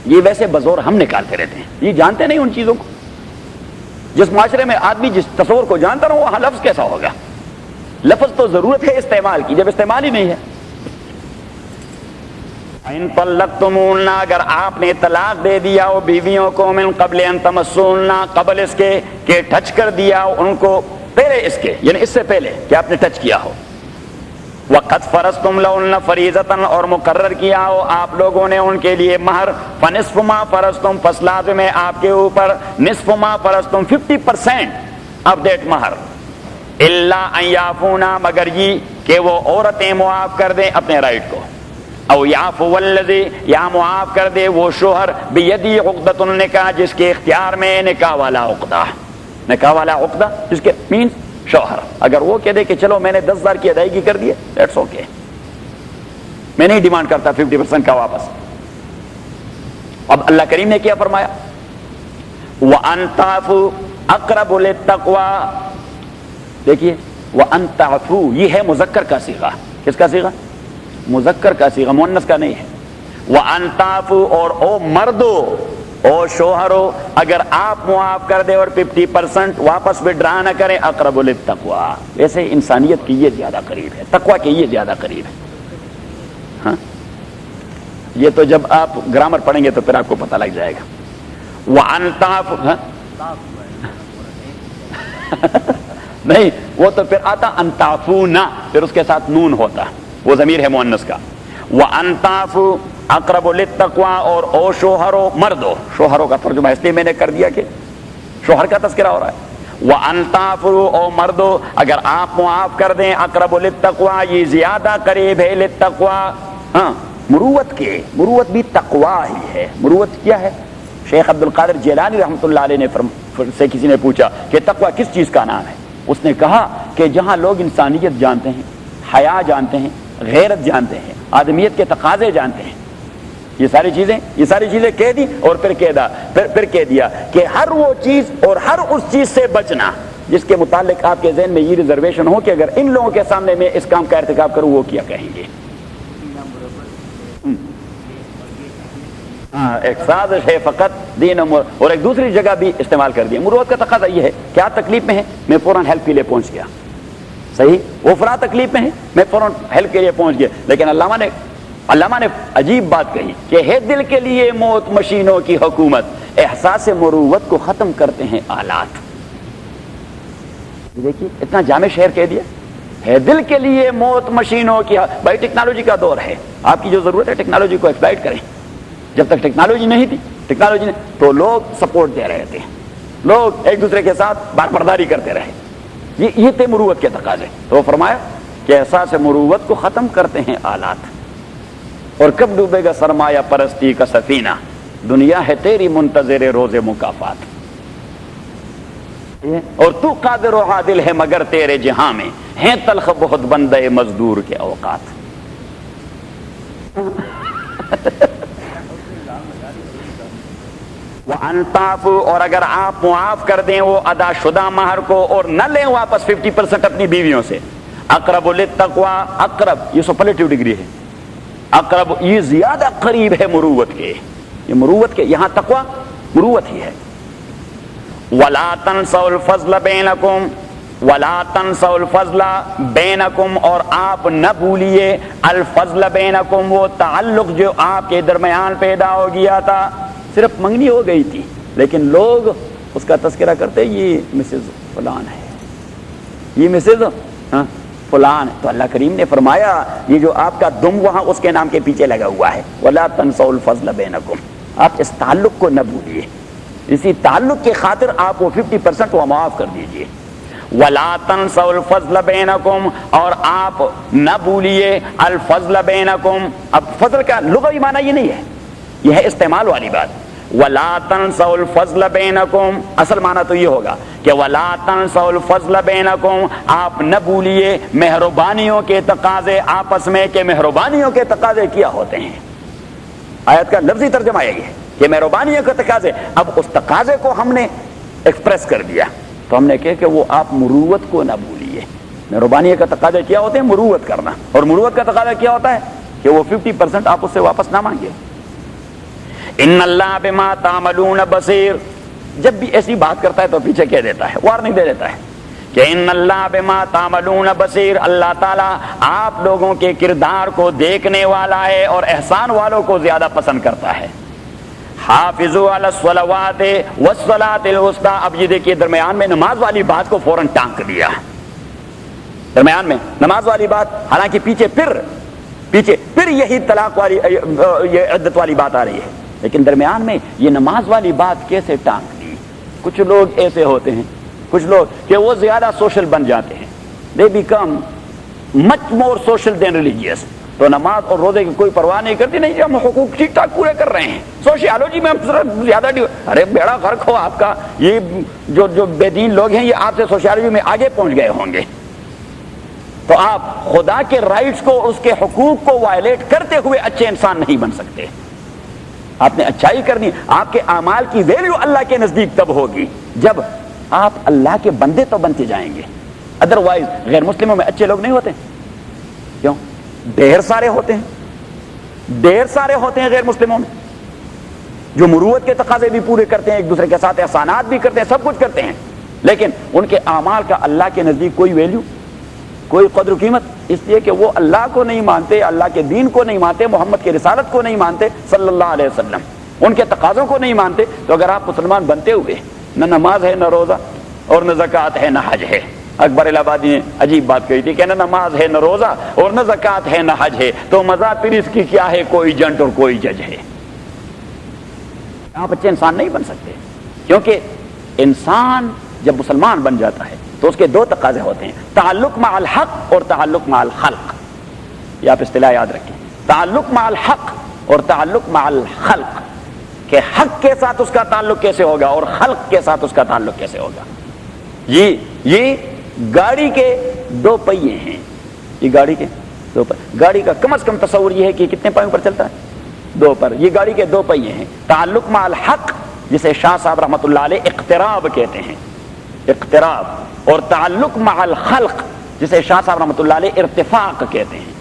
یہ ویسے بزور ہم نکالتے رہتے ہیں، یہ جانتے نہیں ان چیزوں کو. جس معاشرے میں آدمی جس تصور کو جانتا رہو وہاں لفظ کیسا ہوگا؟ لفظ تو ضرورت ہے استعمال کی، جب استعمال ہی نہیں ہے. ان طلقتموهن، اگر آپ نے طلاق دے دیا ہو بیویوں کو، من قبل ان تمسوهن، قبل اس کے کہ ٹچ کر دیا ہو ان کو، پہلے اس کے یعنی اس سے پہلے کہ آپ نے ٹچ کیا ہو. وقد فرضتم لهن فریضۃ، اور مقرر کیا ہو آپ لوگوں نے ان کے لیے مہر. فنصف ما فرضتم، پس لازم ہے آپ کے اوپر نصف ما فرضتم 50% آف دیٹ مہر. الا ان یعفونا، مگر یہ کہ وہ عورتیں معاف کر دیں اپنے رائٹ کو، او یعفو الذی، یا معاف کر دے وہ شوہر، بیدی عقدۃ النکاح جس کے اختیار میں نکاح والا عقدہ. نکاح والا عقدہ جس کے مینس شوہر، اگر وہ کہہ دے کہ چلو میں نے 10,000 کی ادائیگی کر دی ہے، دیٹس اوکے، میں نہیں ڈیمانڈ کرتا 50% کا واپس. اب اللہ کریم نے کیا فرمایا؟ وَأَن تَعْفُوا أَقْرَبُ لِلتَّقْوَىٰ. دیکھیے وَأَن تَعْفُوا یہ ہے مذکر کا صیغہ. کس کا صیغہ؟ مذکر کا صیغہ، مؤنث کا نہیں ہے. وَأَن تَعْفُوا، اور او مردو، او شوہرو، اگر آپ معاف کر دے اور 50% واپس وڈرا نہ کریں، اقرب للتقویٰ، ویسے انسانیت کی یہ زیادہ قریب ہے، تقویٰ کے یہ زیادہ قریب ہے. ہاں یہ تو جب آپ گرامر پڑھیں گے تو پھر آپ کو پتہ لگ جائے گا. وَأَن تَعْفُوا نہیں، وہ تو پھر آتا ان تعفونا، پھر اس کے ساتھ نون ہوتا، وہ ضمیر ہے مؤنث کا. وَأَن تَعْفُوا اقرب للتقویٰ، اور او شوہرو، مردو، شوہروں کا ترجمہ اس لیے میں نے کر دیا کہ شوہر کا تذکرہ ہو رہا ہے. وَأَن تَعْفُوا، او مردو اگر آپ معاف کر دیں، اقرب للتقویٰ یہ زیادہ قریب ہے للتقویٰ، ہاں مروت بھی تقویٰ ہی ہے. مروت کیا ہے؟ شیخ عبد القادر جیلانی رحمۃ اللہ علیہ نے سے کسی نے پوچھا کہ تقویٰ کس چیز کا نام ہے؟ اس نے کہا کہ جہاں لوگ انسانیت جانتے ہیں، حیا جانتے ہیں، غیرت جانتے ہیں، آدمیت کے تقاضے جانتے ہیں، یہ ساری چیزیں کہہ دی اور پھر کہہ دیا کہ ہر وہ چیز اور ہر اس چیز سے بچنا جس کے متعلق آپ کے ذہن میں یہ ریزرویشن ہو کہ اگر ان لوگوں کے سامنے میں اس کام کا ارتکاب کروں وہ کیا کہیں گے. ایک سازش ہے فقط دین اور ایک دوسری جگہ بھی استعمال کر دیا. مروت کا تقاضا یہ ہے کہ آپ تکلیف میں ہیں، میں فوراً ہیلپ کے لیے پہنچ گیا. صحیح، وہ فلاں تکلیف میں ہے، میں فوراً ہیلپ کے لیے پہنچ گیا. لیکن علامہ نے عجیب بات کہی کہ ہے دل کے لیے موت مشینوں کی حکومت، احساس مروت کو ختم کرتے ہیں آلات. دیکھیے اتنا جامع شعر کہہ دیا، ہے دل کے لیے موت مشینوں کی. بھائی ٹیکنالوجی کا دور ہے، آپ کی جو ضرورت ہے ٹیکنالوجی کو ایکسپلائٹ کریں. جب تک ٹیکنالوجی نہیں تھی تو لوگ سپورٹ دے رہے تھے، لوگ ایک دوسرے کے ساتھ بارپرداری کرتے رہے. یہ تھے مروت کے تقاضے. تو فرمایا کہ احساس مروت کو ختم کرتے ہیں آلات. اور کب ڈوبے گا سرمایہ پرستی کا سفینہ، دنیا ہے تیری منتظر روز مکافات. اور تو قادر و عادل ہے مگر تیرے جہاں میں ہیں تلخ بہت بندے مزدور کے اوقات. وَأَنْتَعْفُ، اور اگر آپ معاف کر دیں وہ ادا شدہ مہر کو اور نہ لیں واپس 50% اپنی بیویوں سے. اقرب للتقویٰ، اقرب یہ سپرلیٹیو ڈگری ہے، اقرب یہ زیادہ قریب ہے مروت کے. یہ مروت کے یہاں تقویٰ مروت ہی ہے. وَلَا تَنْسَوْا الْفَضْلَ بَيْنَكُمْ، وَلَا تَنْسَوْا الْفَضْلَ بَيْنَكُمْ، اور آپ نہ بھولیے الفضل بینکم، وہ تعلق جو آپ کے درمیان پیدا ہو گیا تھا. صرف منگنی ہو گئی تھی لیکن لوگ اس کا تذکرہ کرتے یہ مسز فلان ہے، یہ مسز فلان ہے. تو اللہ کریم نے فرمایا یہ جو آپ کا دم وہاں اس کے نام کے پیچھے لگا ہوا ہے، وَلَا تَنْسَوْا الْفَضْلَ بَيْنَكُمْ، آپ اس تعلق کو نہ بھولیے. اسی تعلق کے خاطر آپ وہ 50% وہ معاف کر دیجئے. وَلَا تَنْسَوْا الْفَضْلَ بَيْنَكُمْ، اور آپ نہ بھولیے الفضل بینکم. اب فضل کا لغوی معنی یہ نہیں ہے، یہ ہے استعمال والی بات. وَلَا تَنْسَوْا الْفَضْلَ بَيْنَكُمْ، اصل معنی تو یہ ہوگا کہ وَلَا تَنْسَوْا الْفَضْلَ بَيْنَكُمْ، آپ نہ بھولیے مہربانیوں کے تقاضے آپس میں، کہ مہربانیوں کے تقاضے کیا ہوتے ہیں. آیت کا لفظی ترجمہ یہ ہے کہ مہربانیوں کے تقاضے. اب اس تقاضے کو ہم نے ایکسپریس کر دیا تو ہم نے کہا کہ وہ آپ مروت کو نہ بھولیے. مہربانی کا تقاضا کیا ہوتے ہیں؟ مروت کرنا. اور مروت کا تقاضا کیا ہوتا ہے؟ کہ وہ 50% آپ اس سے واپس نہ مانگے. ان اللہ بما تعملون بصیر، جب بھی ایسی بات کرتا ہے تو پیچھے کہہ دیتا ہے، وارننگ دے دیتا ہے کہ ان اللہ بما تعملون بصیر، اللہ تعالیٰ آپ لوگوں کے کردار کو دیکھنے والا ہے اور احسان والوں کو زیادہ پسند کرتا ہے. حافظوا علی الصلوات والصلاۃ الوسطیٰ. اب یہ دیکھیے درمیان میں نماز والی بات کو فوراً ٹانک دیا. درمیان میں نماز والی بات، حالانکہ پیچھے پھر یہی طلاق والی یہ عدت والی بات آ رہی ہے، لیکن درمیان میں یہ نماز والی بات کیسے ٹانک دی؟ کچھ لوگ ایسے ہوتے ہیں، کچھ لوگ کہ وہ زیادہ سوشل بن جاتے ہیں. they become much more social than religious. تو نماز اور روزے کی کوئی پرواہ نہیں کرتی، نہیں ہم حقوق ٹھیک ٹھاک پورے کر رہے ہیں، سوشیالوجی میں ہم زیادہ ارے بیڑا غرق ہو آپ کا. یہ جو بے دین لوگ ہیں یہ آپ سے سوشیالوجی میں آگے پہنچ گئے ہوں گے. تو آپ خدا کے رائٹس کو، اس کے حقوق کو وائلیٹ کرتے ہوئے اچھے انسان نہیں بن سکتے. آپ نے اچھائی کرنی، آپ کے اعمال کی ویلیو اللہ کے نزدیک تب ہوگی جب آپ اللہ کے بندے تو بنتے جائیں گے. ادروائز غیر مسلموں میں اچھے لوگ نہیں ہوتے. کیوں؟ ڈھیر سارے ہوتے ہیں غیر مسلموں میں جو مروت کے تقاضے بھی پورے کرتے ہیں، ایک دوسرے کے ساتھ احسانات بھی کرتے ہیں، سب کچھ کرتے ہیں، لیکن ان کے اعمال کا اللہ کے نزدیک کوئی ویلیو، کوئی قدر و قیمت، اس لیے کہ وہ اللہ کو نہیں مانتے، اللہ کے دین کو نہیں مانتے، محمد کی رسالت کو نہیں مانتے صلی اللہ علیہ وسلم، ان کے تقاضوں کو نہیں مانتے. تو اگر آپ مسلمان بنتے ہوئے نہ نماز ہے، نہ روزہ اور نہ زکوٰۃ ہے، نہ حج ہے. اکبر الہ آبادی نے عجیب بات کہی تھی کہ نہ نماز ہے، نہ روزہ اور نہ زکوٰۃ ہے، نہ حج ہے، تو مزہ پھر اس کی کیا ہے؟ کوئی جنٹ اور کوئی جج ہے. آپ اچھے انسان نہیں بن سکتے، کیونکہ انسان جب مسلمان بن جاتا ہے تو اس کے دو تقاضے ہوتے ہیں، تعلق مع الحق اور تعلق مع الخلق. یہ آپ اصطلاح یاد رکھیں. تعلق مع الحق اور تعلق مع الخلق، کہ حق کے ساتھ اس کا تعلق کیسے ہوگا اور خلق کے ساتھ اس کا تعلق کیسے ہوگا۔ یہ گاڑی کے دو پہیے ہیں، یہ گاڑی کے دو پہیے، گاڑی کا کم از کم تصور یہ ہے کہ کتنے پہیوں پر چلتا ہے؟ دو پر۔ یہ گاڑی کے دو پہیے ہیں، تعلق مع الحق جسے شاہ صاحب رحمۃ اللہ علیہ اقتراب کہتے ہیں، اقتراب، اور تعلق مع الخلق جسے شاہ صاحب رحمۃ اللہ علیہ ارتفاق کہتے ہیں۔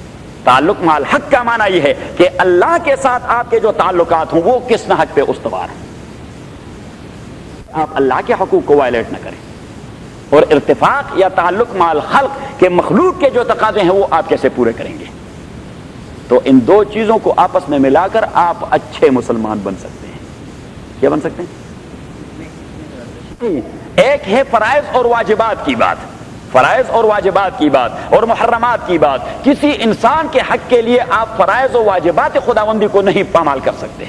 تعلق مع الحق کا معنی یہ ہے کہ اللہ کے ساتھ آپ کے جو تعلقات ہوں وہ کس نہج پہ استوار ہیں، آپ اللہ کے حقوق کو وائلیٹ نہ کریں، اور ارتفاق یا تعلق مع الخلق کہ مخلوق کے جو تقاضے ہیں وہ آپ کیسے پورے کریں گے۔ تو ان دو چیزوں کو آپس میں ملا کر آپ اچھے مسلمان بن سکتے ہیں۔ کیا بن سکتے ہیں؟ ایک ہے فرائض اور واجبات کی بات، فرائض اور واجبات کی بات اور محرمات کی بات۔ کسی انسان کے حق کے لیے آپ فرائض و واجبات خداوندی کو نہیں پامال کر سکتے،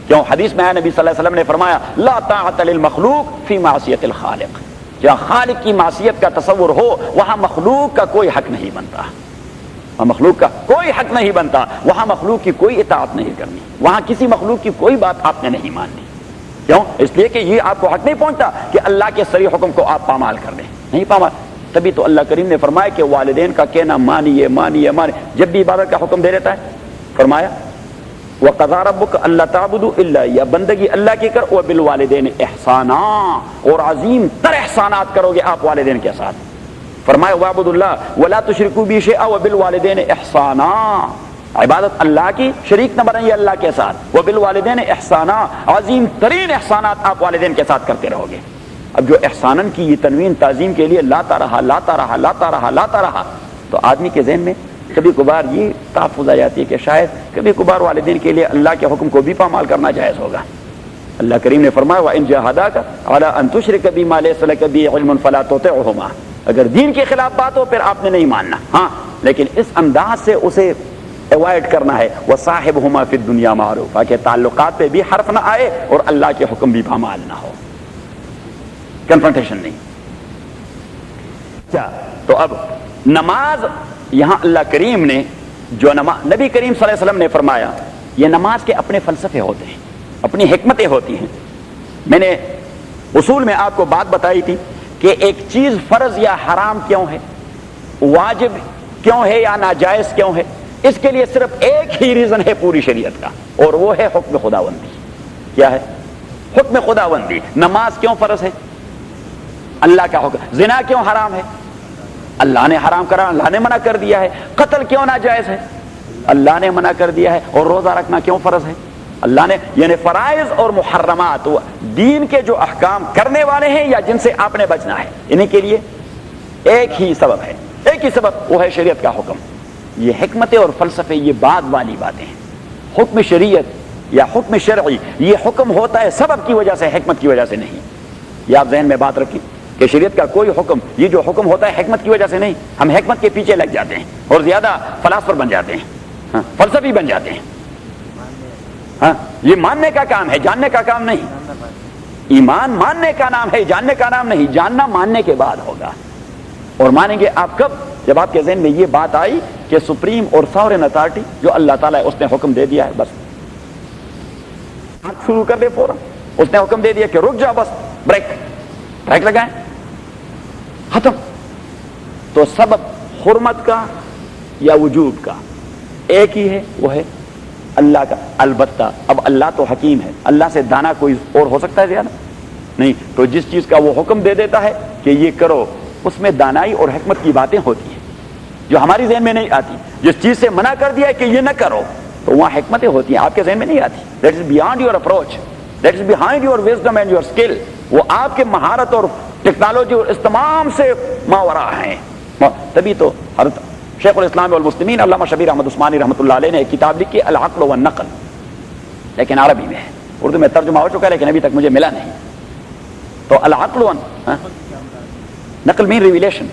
کیوں؟ حدیث میں نبی صلی اللہ علیہ وسلم نے فرمایا لا طاعت للمخلوق فی معصیت الخالق، جہاں خالق کی معصیت کا تصور ہو وہاں مخلوق کا کوئی حق نہیں بنتا، وہاں مخلوق کا کوئی حق نہیں بنتا، وہاں مخلوق کی کوئی اطاعت نہیں کرنی، وہاں کسی مخلوق کی کوئی بات آپ نے نہیں ماننی۔ کیوں؟ اس لیے کہ یہ آپ کو حق نہیں پہنچتا کہ اللہ کے صریح حکم کو آپ پامال کر دیں، نہیں پامال۔ تبھی تو اللہ کریم نے فرمایا کہ والدین کا کہنا مانیے مانیے مانیے، جب بھی عبادت کا حکم دے دیتا ہے فرمایا وَقَضَىٰ رَبُّكَ أَلَّا تَعْبُدُوا إِلَّا إِيَّاهُ، بندگی اللہ کی کر، وَبِالْوَالِدَيْنِ إِحْسَانًا، اور عظیم تر احسانات کرو گے آپ والدین کے ساتھ۔ فرمایا وَاعْبُدُوا اللَّهَ وَلَا تُشْرِكُوا بِهِ شَيْئًا وَبِالْوَالِدَيْنِ إِحْسَانًا، عبادت اللہ کی شریک نہ بنائیے اللہ کے ساتھ، وَبِالْوَالِدَيْنِ إِحْسَانًا، عظیم ترین احسانات آپ والدین کے ساتھ کرتے رہو گے۔ اب جو احسانن کی یہ تنوین تعظیم کے لیے لاتا رہا لاتا رہا لاتا رہا لاتا رہا، تو آدمی کے ذہن میں کبھی کبھار یہ تحفظ آ جاتی ہے کہ شاید کبھی کبھار والدین کے لیے اللہ کے حکم کو بھی پامال کرنا جائز ہوگا۔ اللہ کریم نے فرمایا وَإِن جَاهَدَاكَ عَلَىٰ أَن تُشْرِكَ بِي مَا لَيْسَ لَكَ بِهِ عِلْمٌ فَلَا تُطِعْهُمَا، اگر دین کے خلاف بات ہو پھر آپ نے نہیں ماننا، ہاں لیکن اس انداز سے اسے اوائڈ کرنا ہے وَصَاحِبْهُمَا فِي الدُّنْيَا مَعْرُوفًا، کہ تعلقات پہ بھی حرف نہ آئے اور اللہ کے حکم بھی پامال نہ ہو، کنفرنٹیشن نہیں۔ کیا تو اب نماز، یہاں اللہ کریم نے جو نبی کریم صلی اللہ علیہ وسلم نے فرمایا یہ نماز کے اپنے فلسفے ہوتے ہیں، اپنی حکمتیں ہوتی ہیں۔ میں نے اصول میں آپ کو بات بتائی تھی کہ ایک چیز فرض یا حرام کیوں ہے، واجب کیوں ہے یا ناجائز کیوں ہے، اس کے لیے صرف ایک ہی ریزن ہے پوری شریعت کا، اور وہ ہے حکم خداوندی۔ کیا ہے؟ حکم خداوندی۔ نماز کیوں فرض ہے؟ اللہ کا حکم۔ زنا کیوں حرام ہے؟ اللہ نے حرام کرا، اللہ نے منع کر دیا ہے۔ قتل کیوں ناجائز ہے؟ اللہ نے منع کر دیا ہے۔ اور روزہ رکھنا کیوں فرض ہے؟ اللہ نے، یعنی فرائض اور محرمات دین کے جو احکام کرنے والے ہیں یا جن سے آپ نے بچنا ہے، انہیں کے لیے ایک ہی سبب ہے، ایک ہی سبب، وہ ہے شریعت کا حکم۔ یہ حکمتیں اور فلسفے یہ بعد والی باتیں ہیں۔ حکم شریعت یا حکم شرعی یہ حکم ہوتا ہے سبب کی وجہ سے، حکمت کی وجہ سے نہیں۔ یہ آپ ذہن میں بات رکھیں کہ شریعت کا کوئی حکم، یہ جو حکم ہوتا ہے حکمت کی وجہ سے نہیں، ہم حکمت کے پیچھے لگ جاتے ہیں اور زیادہ فلاسفر بن جاتے ہیں، فلسفی بن جاتے ہیں۔ ہاں، یہ ماننے کا کام ہے، جاننے کا کام نہیں۔ ایمان ماننے کا نام ہے، جاننے کا نام نہیں۔ جاننا ماننے کے بعد ہوگا، اور مانیں گے آپ کب؟ جب آپ کے ذہن میں یہ بات آئی کہ سپریم اور ساورن اتھارٹی جو اللہ تعالیٰ ہے اس نے حکم دے دیا ہے، بس شروع کر دے فوراً۔ اس نے حکم دے دیا کہ رک جاؤ، بس بریک لگائیں، ختم۔ تو سبب حرمت کا یا وجوب کا ایک ہی ہے، وہ ہے اللہ کا۔ البتہ اب اللہ تو حکیم ہے، اللہ سے دانا کوئی اور ہو سکتا ہے زیادہ نہیں، تو جس چیز کا وہ حکم دے دیتا ہے کہ یہ کرو، اس میں دانائی اور حکمت کی باتیں ہوتی ہیں جو ہماری ذہن میں نہیں آتی۔ جس چیز سے منع کر دیا ہے کہ یہ نہ کرو، تو وہاں حکمتیں ہوتی ہیں، آپ کے ذہن میں نہیں آتی۔ That is beyond your approach, that is behind your wisdom and your skill, وہ آپ کے مہارت اور ٹیکنالوجی اور اس تمام سے ماورا ہیں۔ تبھی تو حضرت شیخ الاسلام والمسلمین علامہ شبیر احمد عثمانی رحمۃ اللہ علیہ نے ایک کتاب لکھی العقل والنقل، لیکن عربی میں ہے، اردو میں ترجمہ ہو چکا ہے لیکن ابھی تک مجھے ملا نہیں۔ تو العقل نقل مین ریویلیشن،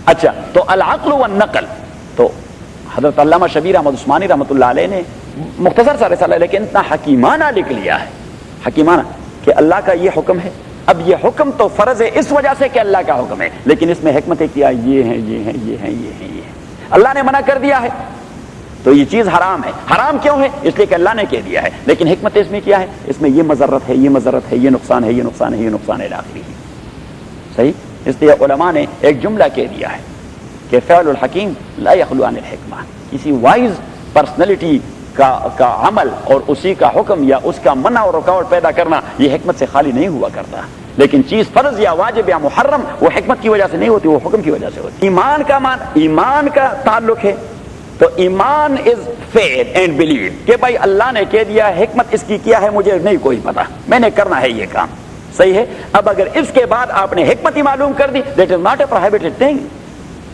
اچھا، تو العقل والنقل، تو حضرت علامہ شبیر احمد عثمانی رحمۃ اللہ علیہ نے مختصر سا رسالہ لیکن اتنا حکیمانہ لکھ لیا ہے، حکیمانہ، کہ اللہ کا یہ حکم ہے۔ اب یہ حکم تو فرض ہے اس وجہ سے کہ اللہ کا حکم ہے، لیکن اس میں حکمت کیا یہ ہیں یہ ہیں یہ ہیں یہ ہیں یہ ہیں۔ اللہ نے منع کر دیا ہے، تو یہ چیز حرام ہے. حرام کیوں ہے؟ اس لیے کہ اللہ نے کہہ دیا ہے. لیکن حکمت اس میں کیا ہے؟ اس میں یہ مضرت ہے، یہ مضرت ہے، یہ نقصان ہے، یہ نقصان ہے، یہ نقصان ہے آخری. صحیح. اس لیے علماء نے ایک جملہ کہہ دیا ہے کہ فعل الحکیم لا یخلو عن الحکمہ. کسی وائز پرسنالٹی کا عمل اور اسی کا حکم یا اس کا منع اور رکاوٹ پیدا کرنا یہ حکمت سے خالی نہیں ہوا کرتا. لیکن چیز فرض یا واجب یا محرم وہ حکمت کی وجہ سے نہیں ہوتی، وہ حکم کی وجہ سے ہوتی. ایمان کا تعلق ہے تو ایمان از فیتھ اینڈ بلیو کہ بھائی اللہ نے کہہ دیا، حکمت اس کی کیا ہے مجھے نہیں کوئی پتا، میں نے کرنا ہے یہ کام. صحیح ہے. اب اگر اس کے بعد آپ نے حکمت ہی معلوم کر دی، that is not a prohibited thing.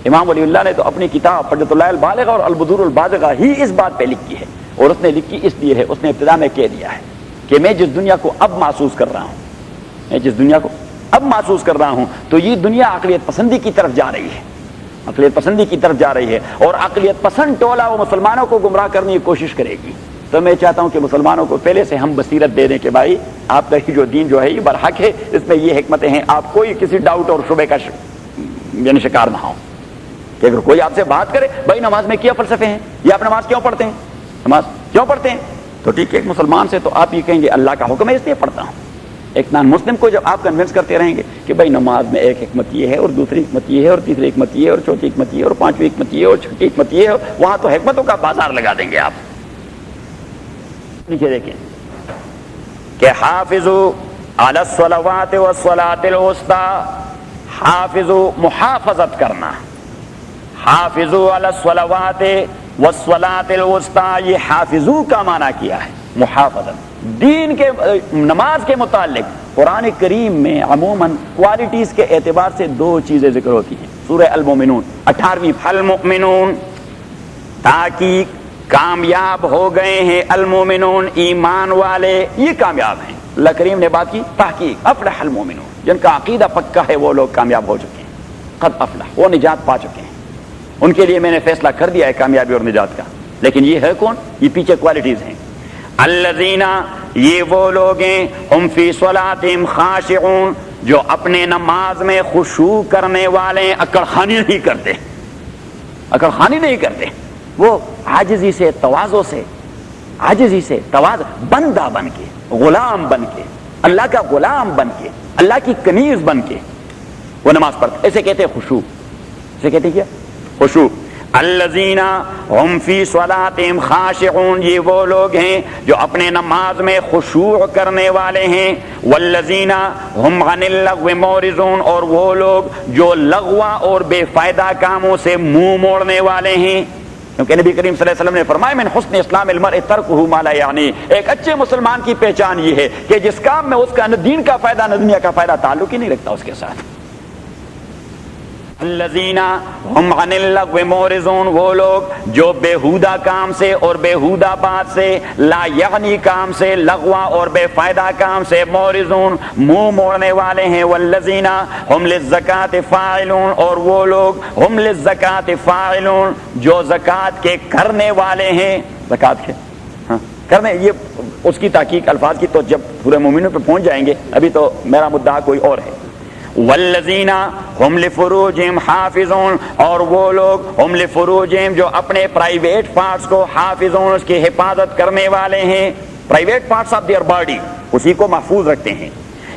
امام ولی اللہ نے تو اپنی کتاب حجت اللہ البالغہ اور البدور البازغہ ہی اس بات پہ لکھی ہے، اور اس نے لکھی اس لیے ہے، اس نے ابتدا میں کہہ دیا ہے کہ میں جس دنیا کو اب محسوس کر رہا ہوں، میں جس دنیا کو اب محسوس کر رہا ہوں تو یہ دنیا عقلیت پسندی کی طرف جا رہی ہے، عقلیت پسندی کی طرف جا رہی ہے، اور عقلیت پسند ٹولہ وہ مسلمانوں کو گمراہ کرنے کی کوشش کرے گی. تو میں چاہتا ہوں کہ مسلمانوں کو پہلے سے ہم بصیرت دے دیں کہ بھائی آپ کا جو دین جو ہے یہ برحق ہے، اس میں یہ حکمتیں ہیں، آپ کوئی کسی ڈاؤٹ اور شبے کا یعنی شکار نہ ہو. کہ اگر کوئی آپ سے بات کرے بھائی نماز میں کیا فلسفے ہیں، یا آپ نماز کیوں پڑھتے ہیں، نماز کیوں پڑھتے ہیں، تو ٹھیک ہے ایک مسلمان سے تو آپ یہ کہیں گے اللہ کا حکم ہے اس لیے پڑھتا ہوں. ایک نان مسلم کو جب آپ کنونس کرتے رہیں گے کہ بھائی نماز میں ایک حکمت یہ ہے اور دوسری حکمت یہ ہے اور تیسری حکمت یہ ہے اور چوتھی حکمت یہ ہے اور پانچویں حکمت یہ ہے اور چھٹی حکمت یہ ہے، وہاں تو حکمتوں کا بازار لگا دیں گے آپ. نیچے دیکھیں کہ حافظوا علی الصلوات والصلاۃ الوسطی، حافظوا محافظت کرنا، حافظوا علی الصلوات والصلاۃ الوسطی، یہ حافظوا کا معنی کیا ہے محافظت. دین کے نماز کے متعلق قرآن کریم میں عموماً کوالٹیز کے اعتبار سے دو چیزیں ذکر ہوتی ہیں. سورہ المومنون 18ویں المؤمنون، تاکہ کامیاب ہو گئے ہیں، المومنون ایمان والے، یہ کامیاب ہیں. اللہ کریم نے بات کی تحقیق، افلح المومنون، جن کا عقیدہ پکا ہے وہ لوگ کامیاب ہو چکے ہیں. قد افلح، وہ نجات پا چکے ہیں، ان کے لیے میں نے فیصلہ کر دیا ہے کامیابی اور نجات کا. لیکن یہ ہے کون؟ یہ پیچھے کوالٹیز ہیں. الذین، یہ وہ لوگ ہیں، ہم فی صلاتہم خاشعون، جو اپنے نماز میں خشوع کرنے والے، اکڑ خانی نہیں کرتے، اکڑ خانی نہیں کرتے، وہ عاجزی سے، تواضع سے، عاجزی سے تواضع، بندہ بن کے، غلام بن کے، اللہ کا غلام بن کے، اللہ کی کنیز بن کے وہ نماز پڑھتے. ایسے کہتے ہیں خشوع، اسے کہتے ہیں کیا؟ خشوع. الذین ہم فی صلاتہم خاشعون، یہ وہ لوگ ہیں جو اپنے نماز میں خشوع کرنے والے ہیں. والذین ہم عن اللغو معرضون، اور وہ لوگ جو لغو اور بے فائدہ کاموں سے منہ موڑنے والے ہیں. کیونکہ نبی کریم صلی اللہ علیہ وسلم نے فرمایا من حسن اسلام المرء ترکہ ما لا یعنی، ایک اچھے مسلمان کی پہچان یہ ہے کہ جس کام میں اس کا نہ دین کا فائدہ نہ دنیا کا فائدہ، تعلق ہی نہیں رکھتا اس کے ساتھ. الذین ہم عن اللغو معرضون، وہ لوگ جو بیہودہ کام سے اور بیہودہ بات سے، لا یعنی کام سے، لغو اور بے فائدہ کام سے، معرضون منہ موڑنے والے ہیں. والذین ہم للزکاۃ فاعلون، اور وہ لوگ ہم للزکاۃ فاعلون جو زکوٰۃ کے کرنے والے ہیں. زکوٰۃ کے کرنے، یہ اس کی تحقیق الفاظ کی تو جب سورہ مومنون پہ پہنچ جائیں گے، ابھی تو میرا مدعا کوئی اور ہے. والذین ہم لفروجہم حافظون، اور وہ لوگ ہم لفروجہم جو اپنے پرائیویٹ پارٹس کو حافظون، اس کی حفاظت کرنے والے ہیں. Private parts of their body اسی کو محفوظ رکھتے ہیں.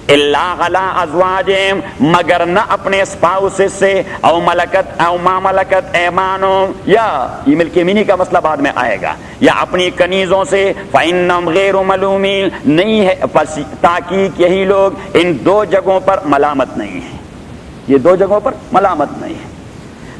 الا علی ازواجہم، مگر نہ اپنے اسپاؤسز سے، او ملکت او ما ملکت ایمانہم، یا یہ ملک یمینی کا مسئلہ بعد میں آئے گا، یا اپنی کنیزوں سے. فإنہم غیر ملومین، نہیں ہے پس تحقیق یہی لوگ ان دو جگہوں پر ملامت نہیں ہیں، یہ دو جگہوں پر ملامت نہیں ہے.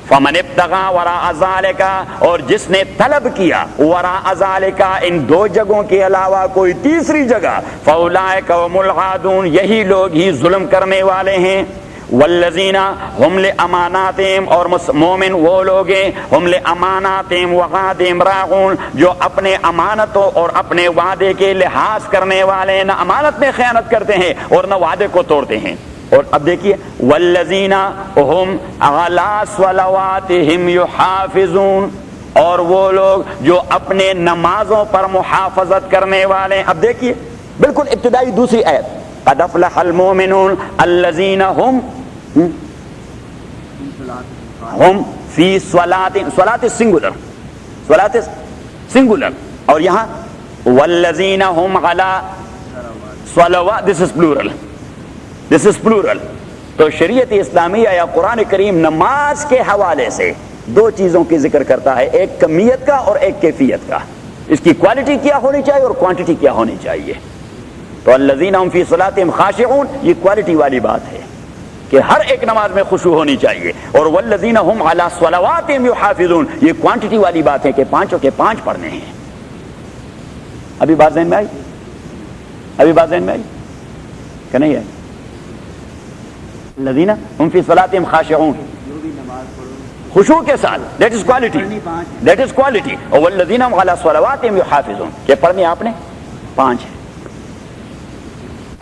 فمن ابتغى وراء ذلك، اور جس نے طلب کیا وراء ذلك، ان دو جگہوں کے علاوہ کوئی تیسری جگہ، فاولئک هم العادون، یہی لوگ ہی ظلم کرنے والے ہیں. والذین هم لاماناتہم، اور مومن وہ لوگ ہیں هم لاماناتہم وعہدہم راعون، جو اپنے امانتوں اور اپنے وعدے کے لحاظ کرنے والے ہیں، نہ امانت میں خیانت کرتے ہیں اور نہ وعدے کو توڑتے ہیں. اور اب دیکھیے والذین ہم علی صلواتہم یحافظون، اور وہ لوگ جو اپنے نمازوں پر محافظت کرنے والے. اب دیکھیے بالکل ابتدائی دوسری آیت، قد افلح المؤمنون الذین ہم فی صلاتہم، صلات سنگولر، صلات singular. اور یہاں والذین هم علی صلوات, this is plural, this is plural. تو شریعت اسلامیہ یا قرآن کریم نماز کے حوالے سے دو چیزوں کی ذکر کرتا ہے, ایک کمیت کا اور ایک کیفیت کا. اس کی کوالٹی کیا ہونی چاہیے اور کوانٹٹی کیا ہونی چاہیے. تو الذین هم فی صلاتہم خاشعون, یہ کوالٹی والی بات ہے کہ ہر ایک نماز میں خشوع ہونی چاہیے. اور والذین هم علی صلواتہم یحافظون, یہ کوانٹٹی والی بات ہے کہ پانچوں کے پانچ پڑھنے ہیں. ابھی بات ذہن میں آئی؟ ابھی بات ذہن میں آئی کہ نہیں ہے؟ الذین هم فی صلاتہم خاشعون, خشوع کے ساتھ, that is quality, that is quality. اور والذین هم علی صلواتہم یحافظون, کہ پڑھنے آپ نے پانچ ہے.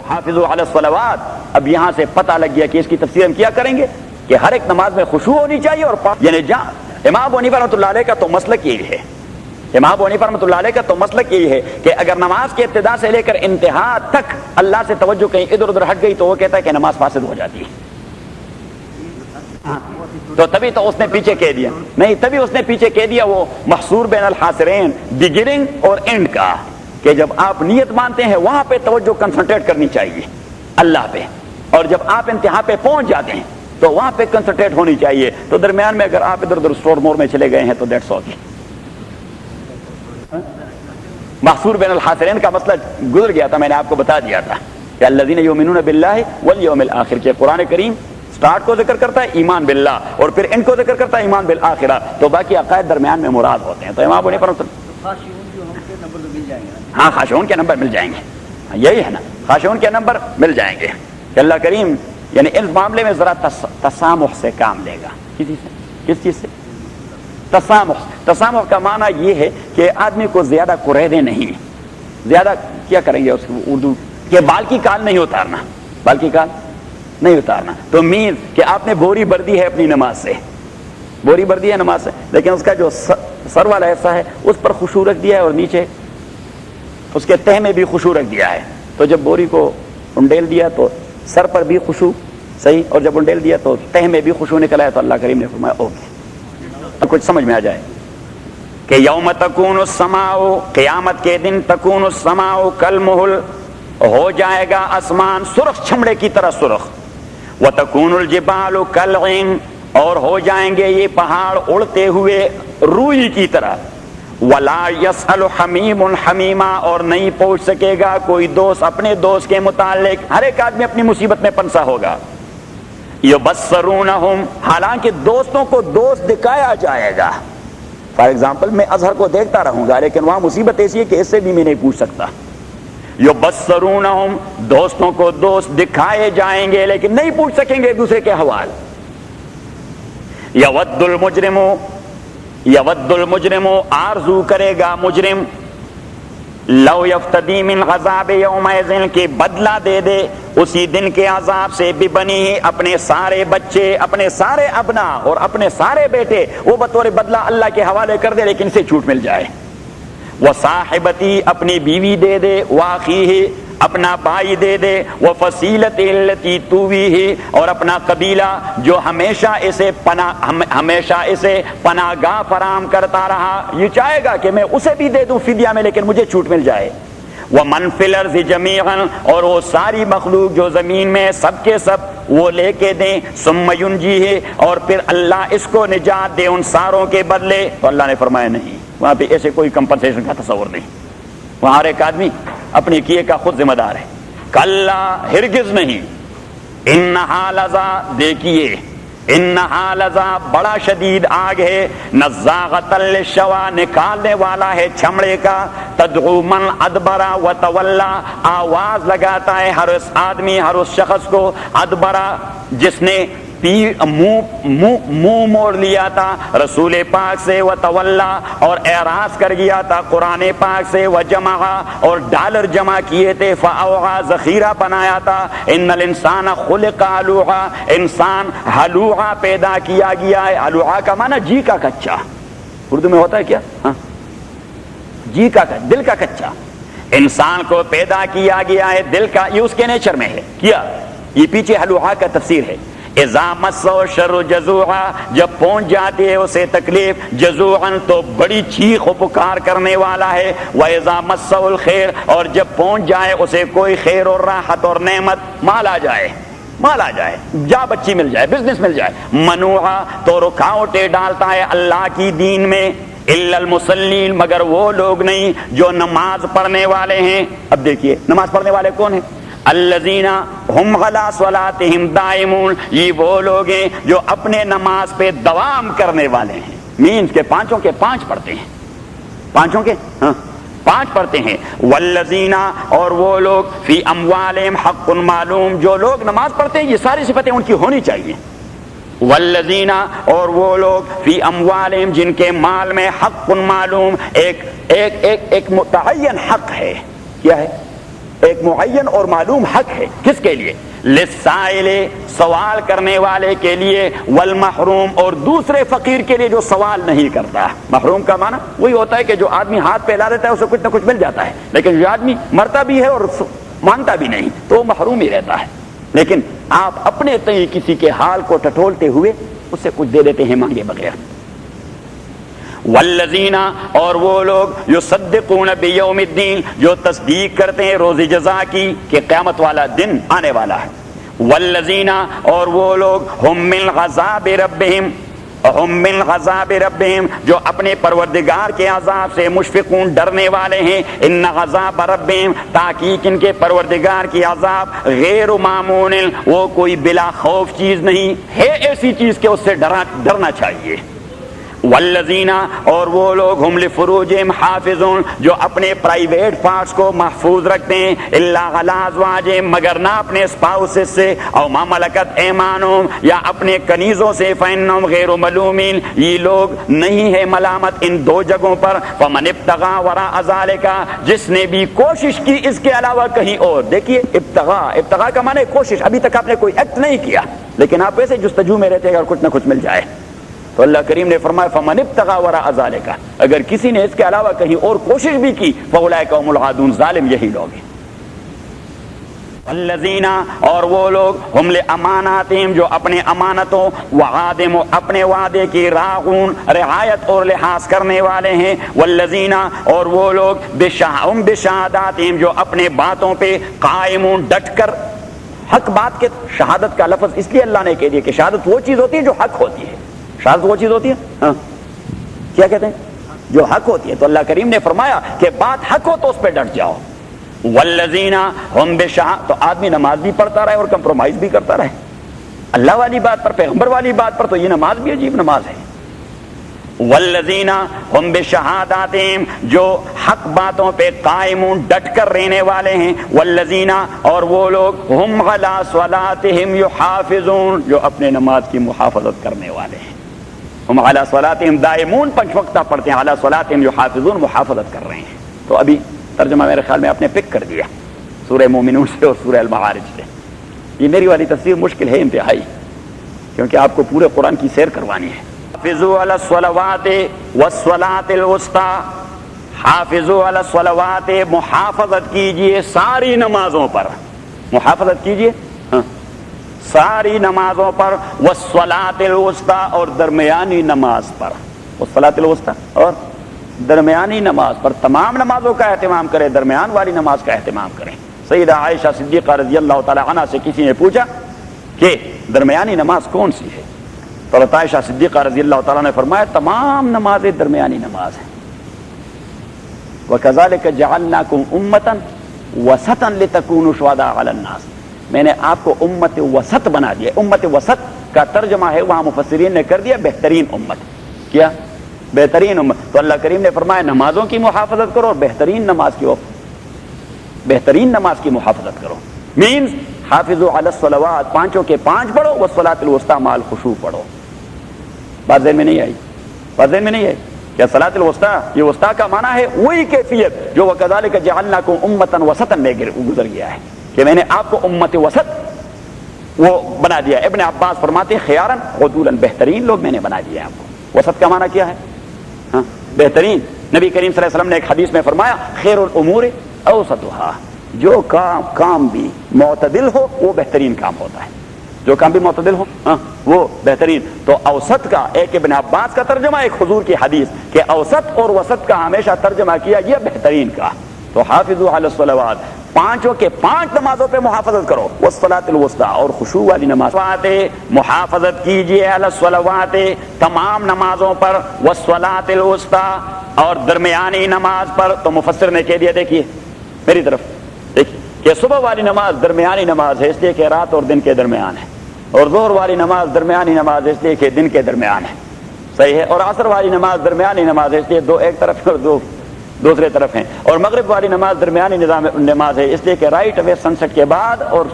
حافظوا علی الصلوات, اب یہاں سے پتہ لگ گیا کہ اس کی تفسیر ہم کیا کریں گے کہ ہر ایک نماز میں خشوع ہونی چاہیے. اور یعنی امام ابو حنیفہ رحمۃ اللہ علیہ کا تو مسلک یہی ہے, امام ابو حنیفہ رحمۃ اللہ علیہ کا تو مسلک یہی ہے کہ اگر نماز کے ابتدا سے لے کر انتہا تک اللہ سے توجہ کہیں ادھر ادھر ہٹ گئی تو وہ کہتا ہے کہ نماز فاسد ہو جاتی ہے. تو تبھی تو اس نے پیچھے کہہ دیا, نہیں تبھی اس نے پیچھے کہہ دیا وہ محصور بین الحاصرین, بگننگ اور اینڈ کا, کہ جب آپ نیت مانتے ہیں وہاں پہ توجہ کنسنٹریٹ کرنی چاہیے اللہ پہ, اور جب آپ انتہا پہ پہنچ جاتے ہیں تو وہاں پہ کنسنٹریٹ ہونی چاہیے. تو درمیان میں اگر آپ ادھر ادھر اسٹور مور میں چلے گئے ہیں تو دیٹس آل. محصور بین الحاصرین کا مسئلہ گزر گیا تھا, میں نے آپ کو بتا دیا تھا کہ الذین یؤمنون باللہ والیوم الآخر, کے قرآن کریم سٹارٹ کو ذکر کرتا ہے ایمان باللہ اور پھر ان کو ذکر کرتا ہے ایمان بالآخرہ, تو باقی عقائد درمیان میں مراد ہوتے ہیں. تو امام ابو حنیفہ ہاں خاشعون کے نمبر مل جائیں گے, یہی ہے نا, خاشعون کے نمبر مل جائیں گے کہ اللہ کریم یعنی اس معاملے میں ذرا تسامح سے کام لے گا. کسی سے, کس چیز سے؟ تسامح. تسامح کا معنی یہ ہے کہ آدمی کو زیادہ قریدیں نہیں, زیادہ کیا کریں گے اس کو اردو کہ بال کی کال نہیں اتارنا, بال کی کال نہیں اتارنا. تو مین کہ آپ نے بوری بردی ہے اپنی نماز سے, بوری بردی ہے نماز سے, لیکن اس کا جو سر والا حصہ ہے اس پر خشوع رکھ دیا ہے اور نیچے اس کے تہ میں بھی خشوع رکھ دیا ہے. تو جب بوری کو انڈیل دیا تو سر پر بھی خشوع صحیح, اور جب انڈیل دیا تو تہ میں بھی خشوع نکلا ہے. تو اللہ کریم نے فرمایا اوکے, تو کچھ سمجھ میں آ جائے کہ یوم تکون السماء, قیامت کے دن تکون السماء کالمہل, ہو جائے گا آسمان سرخ چمڑے کی طرح سرخ. وتکون الجبال کالعین, اور ہو جائیں گے یہ پہاڑ اڑتے ہوئے روئی کی طرح. ولا یسأل حمیم حمیما, اور نہیں پوچھ سکے گا کوئی دوست اپنے دوست کے متعلق, ہر ایک آدمی اپنی مصیبت میں پنسا ہوگا. یبصرونہم, حالانکہ دوستوں کو دوست دکھایا جائے گا. فار ایگزامپل میں اظہر کو دیکھتا رہوں گا لیکن وہاں مصیبت ایسی ہے کہ اس سے بھی میں نہیں پوچھ سکتا. یبصرونہم, دوستوں کو دوست دکھائے جائیں گے لیکن نہیں پوچھ سکیں گے ایک دوسرے کے حوال. یود المجرم, یود المجرم, آرزو کرے گا مجرم, لو یفتدی من عذاب یومئذ, کے بدلہ دے دے اسی دن کے عذاب سے, ببنی, اپنے سارے بچے, اپنے سارے ابنا اور اپنے سارے بیٹے وہ بطور بدلہ اللہ کے حوالے کر دے لیکن سے چھوٹ مل جائے. وصاحبتی, اپنی بیوی دے دے, واخیہ, اپنا بھائی دے دے, وفصیلت التی تویہ, اور اپنا قبیلہ جو ہمیشہ اسے پناہ گاہ فراہم کرتا رہا, یہ چاہے گا کہ میں اسے بھی دے دوں فدیہ میں لیکن مجھے چھوٹ مل جائے. ومن فی الارض جمیعا, اور وہ ساری مخلوق جو زمین میں سب کے سب وہ لے کے دیں. ثم ینجیہ, اور پھر اللہ اس کو نجات دے ان ساروں کے بدلے. تو اللہ نے فرمایا نہیں, وہاں پہ ایسے کوئی کمپنسیشن کا تصور نہیں, وہاں ہر ایک آدمی اپنے کیے کا خود ذمہ دار ہے. کلا, ہرگز نہیں. انہا لظا, دیکھیے, انہا لظا, بڑا شدید آگ ہے. نزاغۃ للشوی, نکالنے والا ہے چمڑے کا. تدعو من ادبرا وتولا, آواز لگاتا ہے ہر اس آدمی, ہر اس شخص کو. ادبرا, جس نے منہ موڑ لیا تھا رسول پاک سے, وتولا, اور اعراض کر گیا تھا قرآن پاک سے, وجمع, اور ڈالر جمع کیے تھے, فاوعى, ذخیرہ بنایا تھا. ان الانسان خلق ہلوعا, انسان ہلوعا پیدا کیا گیا ہے. ہلوعا کا معنی جی کا کچا, اردو میں ہوتا ہے کیا, ہاں, جی کا, دل کا کچا. انسان کو پیدا کیا گیا ہے دل کا, یہ اس کے نیچر میں ہے کیا. یہ پیچھے ہلوعا کا تفسیر ہے. اذا مسہ الشر جزوعا، جب پہنچ جاتی ہے اسے تکلیف، جزوعا تو بڑی چیخ و پکار کرنے والا ہے، واذا مسہ الخیر، اور جب پہنچ جائے اسے کوئی خیر اور راحت اور نعمت، مال آ جائے، مال آ جائے، جا بچی مل جائے، بزنس مل جائے، منوعا تو رکاوٹیں ڈالتا ہے اللہ کی دین میں، الا المصلین مگر وہ لوگ نہیں جو نماز پڑھنے والے ہیں۔ اب دیکھیے نماز پڑھنے والے کون ہیں؟ الذین ہم علی صلاتہم دائمون، یہ وہ لوگ ہیں جو اپنے نماز پہ دوام کرنے والے ہیں، مینس کے پانچوں کے پانچ پڑھتے ہیں، پانچوں کے پانچ پڑھتے ہیں۔ والذین اور وہ لوگ فی اموالہم حق معلوم، جو لوگ نماز پڑھتے ہیں یہ ساری صفتیں ان کی ہونی چاہیے۔ والذین اور وہ لوگ فی اموالہم جن کے مال میں حق معلوم، ایک متعین حق ہے، کیا ہے؟ ایک معین اور معلوم حق ہے، کس کے لیے؟ للسائل سوال کرنے والے کے لیے، والمحروم اور دوسرے فقیر کے لیے جو سوال نہیں کرتا۔ محروم کا معنی وہی ہوتا ہے کہ جو آدمی ہاتھ پھیلا دیتا ہے اسے کچھ نہ کچھ مل جاتا ہے، لیکن جو آدمی مرتا بھی ہے اور مانگتا بھی نہیں تو وہ محروم ہی رہتا ہے۔ لیکن آپ اپنے تئیں کسی کے حال کو ٹٹولتے ہوئے اسے کچھ دے دیتے ہیں مانگے بغیر۔ والذین اور وہ لوگ یصدقون بیوم الدین جو تصدیق کرتے ہیں روز جزا کی کہ قیامت والا دن آنے والا ہے۔ والذین اور وہ لوگ ہم من عذاب ربہم، ہم من عذاب ربہم جو اپنے پروردگار کے عذاب سے مشفقون ڈرنے والے ہیں۔ ان عذاب ربہم تحقیق ان کے پروردگار کی عذاب غیر معمون، وہ کوئی بلا خوف چیز نہیں ہے، ایسی چیز کہ اس سے ڈرنا چاہیے۔ والذین اور وہ لوگ ہم لفروجہم حافظون جو اپنے پرائیویٹ پارٹس کو محفوظ رکھتے ہیں، الا علی ازواجہم مگر نہ اپنے اسپاؤسز سے، او ما ملکت ایمانہم یا اپنے کنیزوں سے، فإنہم غیر ملومین یہ لوگ نہیں ہے ملامت ان دو جگہوں پر۔ فمن ابتغى وراء ذلک جس نے بھی کوشش کی اس کے علاوہ کہیں اور، دیکھیے ابتغاء کا معنی کوشش، ابھی تک آپ نے کوئی ایکٹ نہیں کیا لیکن آپ ویسے جستجو میں رہتے ہیں اگر کچھ نہ کچھ مل جائے، تو اللہ کریم نے فرمایا فمن ابتغى وراء ذلک، اگر کسی نے اس کے علاوہ کہیں اور کوشش بھی کی، فاولئک هم العادون ظالم یہی لوگ ہیں۔ الذین اور وہ لوگ ہم لاماناتہم جو اپنے امانتوں، وعہدہم اپنے وعدے کی، راعون رعایت اور لحاظ کرنے والے ہیں۔ والذین اور وہ لوگ ہم بشہاداتہم جو اپنے باتوں پہ قائمون ڈٹ کر، حق بات کے شہادت کا لفظ اس لیے اللہ نے کہہ دیا کہ شہادت وہ چیز ہوتی ہے جو حق ہوتی ہے، شہادت وہ چیز ہوتی ہے کیا کہتے ہیں جو حق ہوتی ہے، تو اللہ کریم نے فرمایا کہ بات حق ہو تو اس پہ ڈٹ جاؤ۔ والذین ہم تو آدمی نماز بھی پڑھتا رہے اور کمپرومائز بھی کرتا رہے اللہ والی بات پر، پیغمبر والی بات پر، تو یہ نماز بھی عجیب نماز ہے۔ والذین ہم بشہاداتہم جو حق باتوں پہ قائمون ڈٹ کر رہنے والے ہیں۔ والذین اور وہ لوگ ہم علی صلاتہم یحافظون جو اپنے نماز کی محافظت کرنے والے ہیں۔ ہم علی صلاتہم دائمون، پنج وقتہ پڑھتے ہیں، علی صلاتہم یحافظون محافظت کر رہے ہیں۔ تو ابھی ترجمہ میرے خیال میں آپ نے پک کر دیا سورہ مومنون سے اور سورہ المعارج سے۔ یہ میری والی تفسیر مشکل ہے انتہائی، کیونکہ آپ کو پورے قرآن کی سیر کروانی ہے۔ حافظوا علی الصلوات والصلاۃ الوسطی، حافظوا علی الصلوات محافظت کیجئے ساری نمازوں پر، محافظت کیجئے ساری نمازوں پر، والصلاۃ الوسطی اور درمیانی نماز پر، والصلاۃ الوسطی اور درمیانی نماز پر، تمام نمازوں کا اہتمام کریں، درمیان والی نماز کا اہتمام کریں۔ سیدہ عائشہ صدیقہ رضی اللہ تعالی عنہ سے کسی نے پوچھا کہ درمیانی نماز کون سی ہے، تو عائشہ صدیقہ رضی اللہ تعالیٰ نے فرمایا تمام نمازیں درمیانی نماز ہیں۔ وَكَذَلِكَ جَعَلْنَاكُمْ أُمَّةً وَسَطًا لِتَكُونُوا شُهَدَاءَ عَلَى النَّاسِ، میں نے آپ کو امت وسط بنا دیا۔ امت وسط کا ترجمہ ہے وہاں مفسرین نے کر دیا بہترین امت، کیا بہترین امت۔ تو اللہ کریم نے فرمایا نمازوں کی محافظت کرو اور بہترین نماز کی محافظت کرو، مینز حافظوا علی الصلوات، پانچوں کے پانچ پڑھو، والصلاۃ الوسطی مع الخشوع پڑھو۔ بات ذہن میں نہیں آئی؟ بات ذہن میں نہیں آئی کیا صلاۃ الوسطی، یہ وسطی کا معنی ہے وہی کیفیت جو وَكَذَلِكَ جَعَلْنَاكُمْ أُمَّةً وَسَطًا میں گزر گیا ہے کہ میں نے آپ کو امت وسط وہ بنا دیا۔ ابن عباس فرماتے ہیں خیاراً عدولاً، بہترین لوگ میں نے بنا دیا آپ کو۔ وسط کا معنی کیا ہے؟ بہترین۔ نبی کریم صلی اللہ علیہ وسلم نے ایک حدیث میں فرمایا خیر الامور اوسطها، جو کام بھی معتدل ہو وہ بہترین کام ہوتا ہے۔ جو کام بھی معتدل ہو وہ بہترین. تو اوسط کا ایک ابن عباس کا ترجمہ، ایک حضور کی حدیث کہ اوسط اور وسط کا ہمیشہ ترجمہ کیا گیا بہترین کا. تو حافظوا علی الصلوات، پانچوں کے 5 نمازوں پہ محافظت کرو. والصلاۃ الوسطیٰ، اور خشوع والی نماز. محافظت کیجیے علی الصلوات، تمام نمازوں پر. والصلاۃ الوسطیٰ، اور درمیانی نماز پر. تو مفسر نے کہہ دیا، دیکھیے میری طرف دیکھیے کہ صبح والی نماز درمیانی نماز ہے اس لیے کہ رات اور دن کے درمیان ہے، اور ظہر والی نماز درمیانی نماز ہے اس لیے کہ دن کے درمیان ہے. صحیح ہے. اور عصر والی نماز درمیانی نماز ہے اس لیے 2 ایک طرف اور 2 دوسرے طرف ہیں. اور مغرب والی نماز درمیانی نماز ہے اس لیے کہ رائٹ اوے سن سیٹ کے بعد اور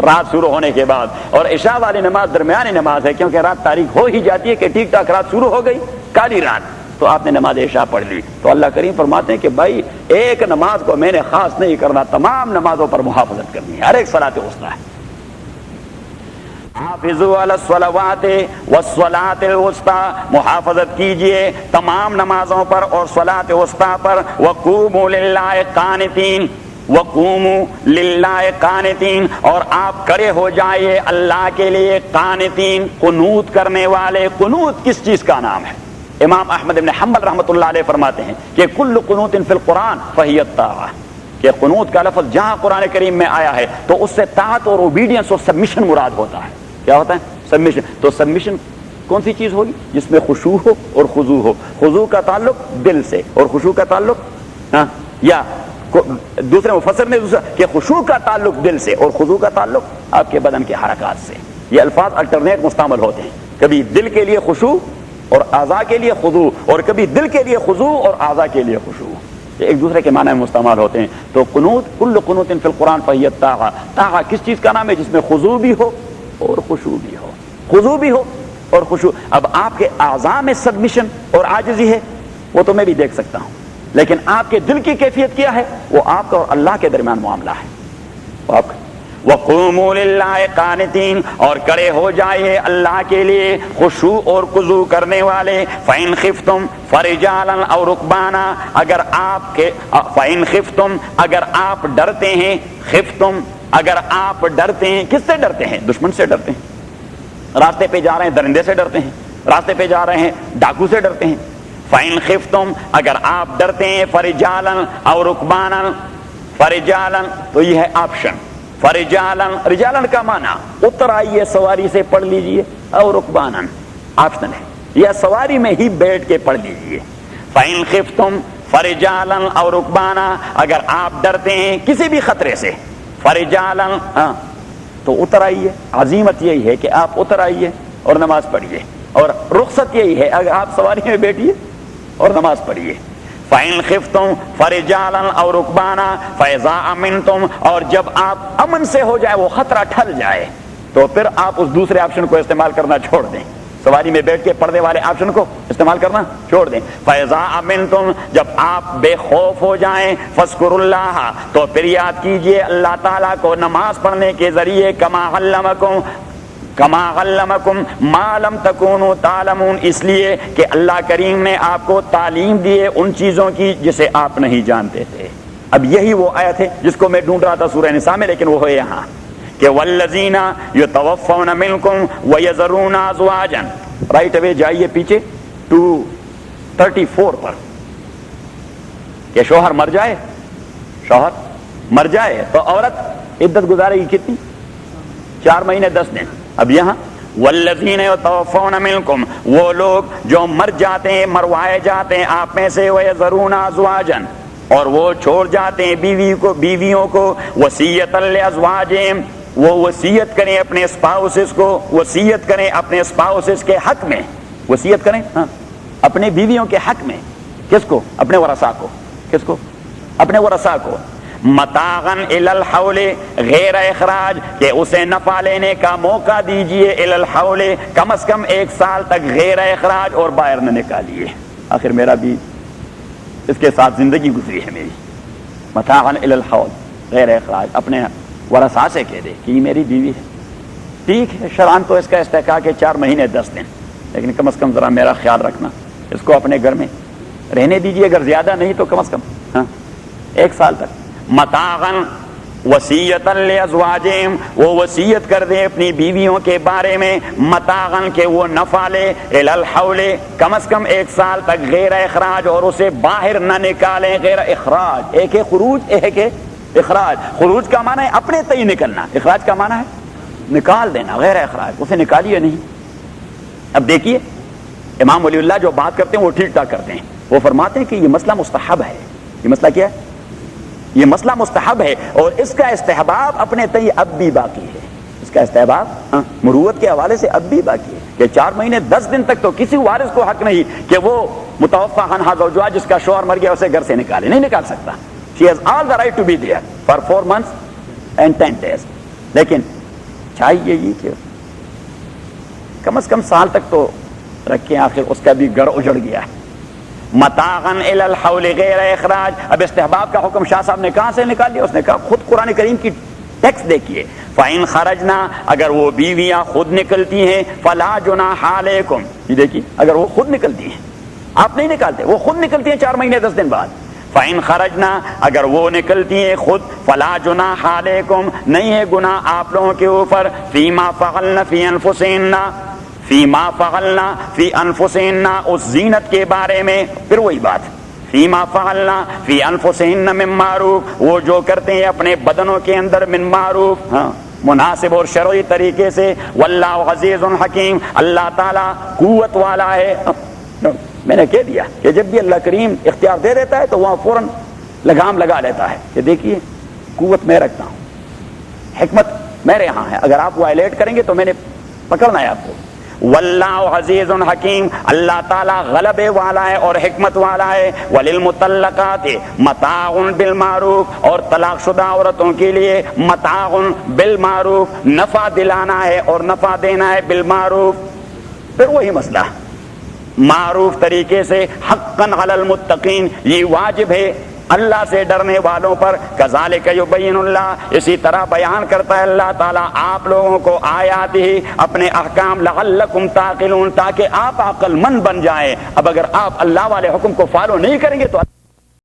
رات شروع ہونے کے بعد. اور عشاء والی نماز درمیانی نماز ہے کیونکہ رات تاریک ہو ہی جاتی ہے کہ ٹھیک ٹھاک رات شروع ہو گئی، کالی رات، تو آپ نے نماز عشاء پڑھ لی. تو اللہ کریم فرماتے ہیں کہ بھائی ایک نماز کو میں نے خاص نہیں کرنا، تمام نمازوں پر محافظت کرنی ہے. ہر ایک صلاۃ وسطیٰ ہے. حافظوا علی الصلوات والصلاۃ الوسطیٰ، محافظت کیجئے تمام نمازوں پر اور صلاۃ وسطیٰ پر. وقوموا للہ قانتین، وقوموا للہ قانتین، اور آپ کھڑے ہو جائیے اللہ کے لیے قانتین، قنوت کرنے والے. قنوت کس چیز کا نام ہے؟ امام احمد بن حنبل رحمۃ اللہ علیہ فرماتے ہیں کہ کل قنوت فی القرآن فہی الطاعہ، کہ قنوت کا لفظ جہاں قرآن کریم میں آیا ہے تو اس سے طاعت اور اوبیڈینس اور سبمیشن مراد ہوتا ہے. کیا ہوتا ہے؟ سبمیشن. تو سبمیشن کون سی چیز ہوگی؟ جس میں خشوع ہو اور خضوع ہو. خضوع کا تعلق دل سے اور خشوع کا تعلق یا دوسرے مفسر نے دوسرا کہ خشوع کا تعلق دل سے اور خضوع کا تعلق آپ کے بدن کے حرکات سے. یہ الفاظ الٹرنیٹ مستعمل ہوتے ہیں، کبھی دل کے لیے خشوع اور اعضاء کے لیے خضوع، اور کبھی دل کے لیے خضوع اور اعضاء کے لیے خشوع. ایک دوسرے کے معنی میں مستعمل ہوتے ہیں. تو قنوت، کل قنوت فی القرآن فہی الطاعہ. طاعہ کس چیز کا نام ہے؟ جس میں خضوع بھی ہو اور خشوع بھی ہو. خضوع بھی ہو اور خشوع. اب آپ کے اعضاء میں سبمیشن اور عاجزی ہے وہ تو میں بھی دیکھ سکتا ہوں، لیکن آپ کے دل کی کیفیت کیا ہے؟ وہ آپ کا اور اللہ کے درمیان معاملہ ہے. وہ آپ کا. وقوموا للہ قانتین، اور کھڑے ہو جائیے اللہ کے لیے خشوع اور خضوع کرنے والے. فإن خفتم فرجالا او رکبانا، اگر آپ کے فإن خفتم، اگر آپ ڈرتے ہیں، خفتم اگر آپ ڈرتے ہیں. کس سے ڈرتے ہیں؟ دشمن سے ڈرتے ہیں. راستے پہ جا رہے ہیں درندے سے ڈرتے ہیں، راستے پہ جا رہے ہیں ڈاکو سے ڈرتے ہیں. فإن خفتم، اگر آپ ڈرتے ہیں، فرجالا او رکبانا. فرجالا تو یہ ہے آپشن. فرجالن، رجالن کا معنی اتر آئیے سواری سے پڑھ لیجئے، اور رکبانن آپشنل ہے، یا سواری میں ہی بیٹھ کے پڑھ لیجئے. فإن خفتم فرجالن اور رکبانا، اگر آپ ڈرتے ہیں کسی بھی خطرے سے، فرجالن تو اتر آئیے. عزیمت یہی ہے کہ آپ اتر آئیے اور نماز پڑھیے، اور رخصت یہی ہے اگر آپ سواری میں بیٹھیے اور نماز پڑھیے. فإن خفتم فرجالا او رکبانا فإذا امنتم، اور جب آپ امن سے ہو جائے، وہ خطرہ ٹھل جائے، تو پھر آپ اس دوسرے آپشن کو استعمال کرنا چھوڑ دیں. سواری میں بیٹھ کے پردے والے آپشن کو استعمال کرنا چھوڑ دیں. فإذا امنتم، جب آپ بے خوف ہو جائیں، فاذکروا اللہ، تو پھر یاد کیجئے اللہ تعالیٰ کو نماز پڑھنے کے ذریعے. کما علمکم ما لم تکونوا تعلمون، اس لیے کہ اللہ کریم نے آپ کو تعلیم دی ہے ان چیزوں کی جسے آپ نہیں جانتے تھے. اب یہی وہ آیت ہے جس کو میں ڈھونڈ رہا تھا سورہ نساء میں، لیکن وہ ہے یہاں کہ والذین یتوفون منکم ویذرون ازواجا. رائٹ اوے جائیے پیچھے 234 پر، کہ شوہر مر جائے، شوہر مر جائے تو عورت عدت گزارے گی کتنی؟ 4 مہینے 10 دن. اب یہاں والذین یتوفون منکم، وہ لوگ جو مر جاتے ہیں، مروائے جاتے ہیں آپ میں سے، ویذرون ازواجا، اور وہ چھوڑ جاتے ہیں بیویوں کو، وصیۃ لازواجہم، وہ وصیت کریں اپنے اسپاؤسز کو، وصیت کریں اپنے اسپاؤسز کے حق میں، وصیت کریں اپنے بیویوں کے حق میں. کس کو؟ اپنے ورثاء کو. کس کو؟ اپنے ورثاء کو. متاعاً الی الحول غیر اخراج، کہ اسے نفع لینے کا موقع دیجئے، الی الحول کم از کم 1 سال تک غیر اخراج، اور باہر نہ نکالیے. آخر میرا بھی اس کے ساتھ زندگی گزری ہے میری. متاعاً الی الحول غیر اخراج، اپنے ورثاء سے کہہ دے کہ یہ میری بیوی ہے. ٹھیک ہے شرعاً تو اس کا استحقاق ہے 4 مہینے 10 دن، لیکن کم از کم ذرا میرا خیال رکھنا، اس کو اپنے گھر میں رہنے دیجئے، اگر زیادہ نہیں تو کم از کم 1 سال تک. متاعاً وصیۃ لازواجہم، وہ وصیت کر دیں اپنی بیویوں کے بارے میں، متاعن کہ وہ نفع لے، الی الحول کم از کم 1 سال تک، غیر اخراج اور اسے باہر نہ نکالیں، غیر اخراج، ایک ہے خروج ایک ہے اخراج۔ خروج کا معنی ہے اپنے تئیں نکلنا، اخراج کا معنی ہے نکال دینا، غیر اخراج اسے نکالیے نہیں۔ اب دیکھیے امام ولی اللہ جو بات کرتے ہیں وہ ٹھیک ٹھاک کرتے ہیں، وہ فرماتے ہیں کہ یہ مسئلہ مستحب ہے۔ یہ مسئلہ کیا ہے؟ یہ مسئلہ مستحب ہے، اور اس کا استحباب اپنے تئیں اب بھی باقی ہے۔ اس کا استحباب مروت کے حوالے سے اب بھی باقی ہے کہ 4 مہینے 10 دن تک تو کسی وارث کو حق نہیں کہ وہ متوفی عنہا زوجہا جس کا شوہر مر گیا اسے گھر سے نکالے، نہیں نکال سکتا۔ She has all the right to be there for 4 months and 10 days۔ لیکن چاہیے یہ کہ کم از کم سال تک تو رکھیں، آخر اس کا بھی گھر اجڑ گیا ہے۔ متاعن الی الحول غیر اخراج، اب استحباب کا حکم شاہ صاحب نے کہاں سے نکال لیا؟ اس نے کہا خود قرآن کریم کی ٹیکسٹ دیکھیے، فَإِنْ خَرَجْنَا، اگر وہ بیویاں خود نکلتی ہیں، فَلَا جُنَاحَ عَلَيْكُمْ، یہ دیکھیے اگر وہ خود نکلتی ہیں، آپ نہیں نکالتے، وہ خود نکلتی ہیں 4 مہینے 10 دن بعد، فَإِنْ خَرَجْنَا، اگر وہ نکلتی ہیں خود، فَلَا جُنَاحَ عَلَيْكُمْ، نہیں ہے گناہ آپ لوگوں کے اوپر، فِيمَا فَعَلْنَ فِي أَنفُسِهِنَّ، فیما فعلنا فی انفسہن، اس زینت کے بارے میں، پھر وہی بات، فیما فعلنا فی انفسہن من معروف، وہ جو کرتے ہیں اپنے بدنوں کے اندر من معروف، ہاں مناسب اور شرعی طریقے سے، واللہ عزیز حکیم، اللہ تعالیٰ قوت والا ہے۔ میں نے کہہ دیا کہ جب بھی اللہ کریم اختیار دے دیتا ہے تو وہاں فوراً لگام لگا لیتا ہے کہ دیکھیے قوت میں رکھتا ہوں، حکمت میرے یہاں ہے، اگر آپ وائلیٹ کریں گے تو میں نے پکڑنا ہے آپ کو۔ واللہ عزیز حکیم، اللہ تعالیٰ غلبے والا ہے اور حکمت والا ہے۔ وللمطلقات متاع بالمعروف، اور طلاق شدہ عورتوں کے لیے متاع بالمعروف، نفع دلانا ہے اور نفع دینا ہے بالمعروف، پھر وہی مسئلہ معروف طریقے سے، حقا علی المتقین، یہ واجب ہے اللہ سے ڈرنے والوں پر۔ کذالک یبین اللہ، اسی طرح بیان کرتا ہے اللہ تعالیٰ آپ لوگوں کو آیات ہی، اپنے احکام، لعلکم تعقلون، تاکہ آپ عقل مند بن جائیں۔ اب اگر آپ اللہ والے حکم کو فالو نہیں کریں گے تو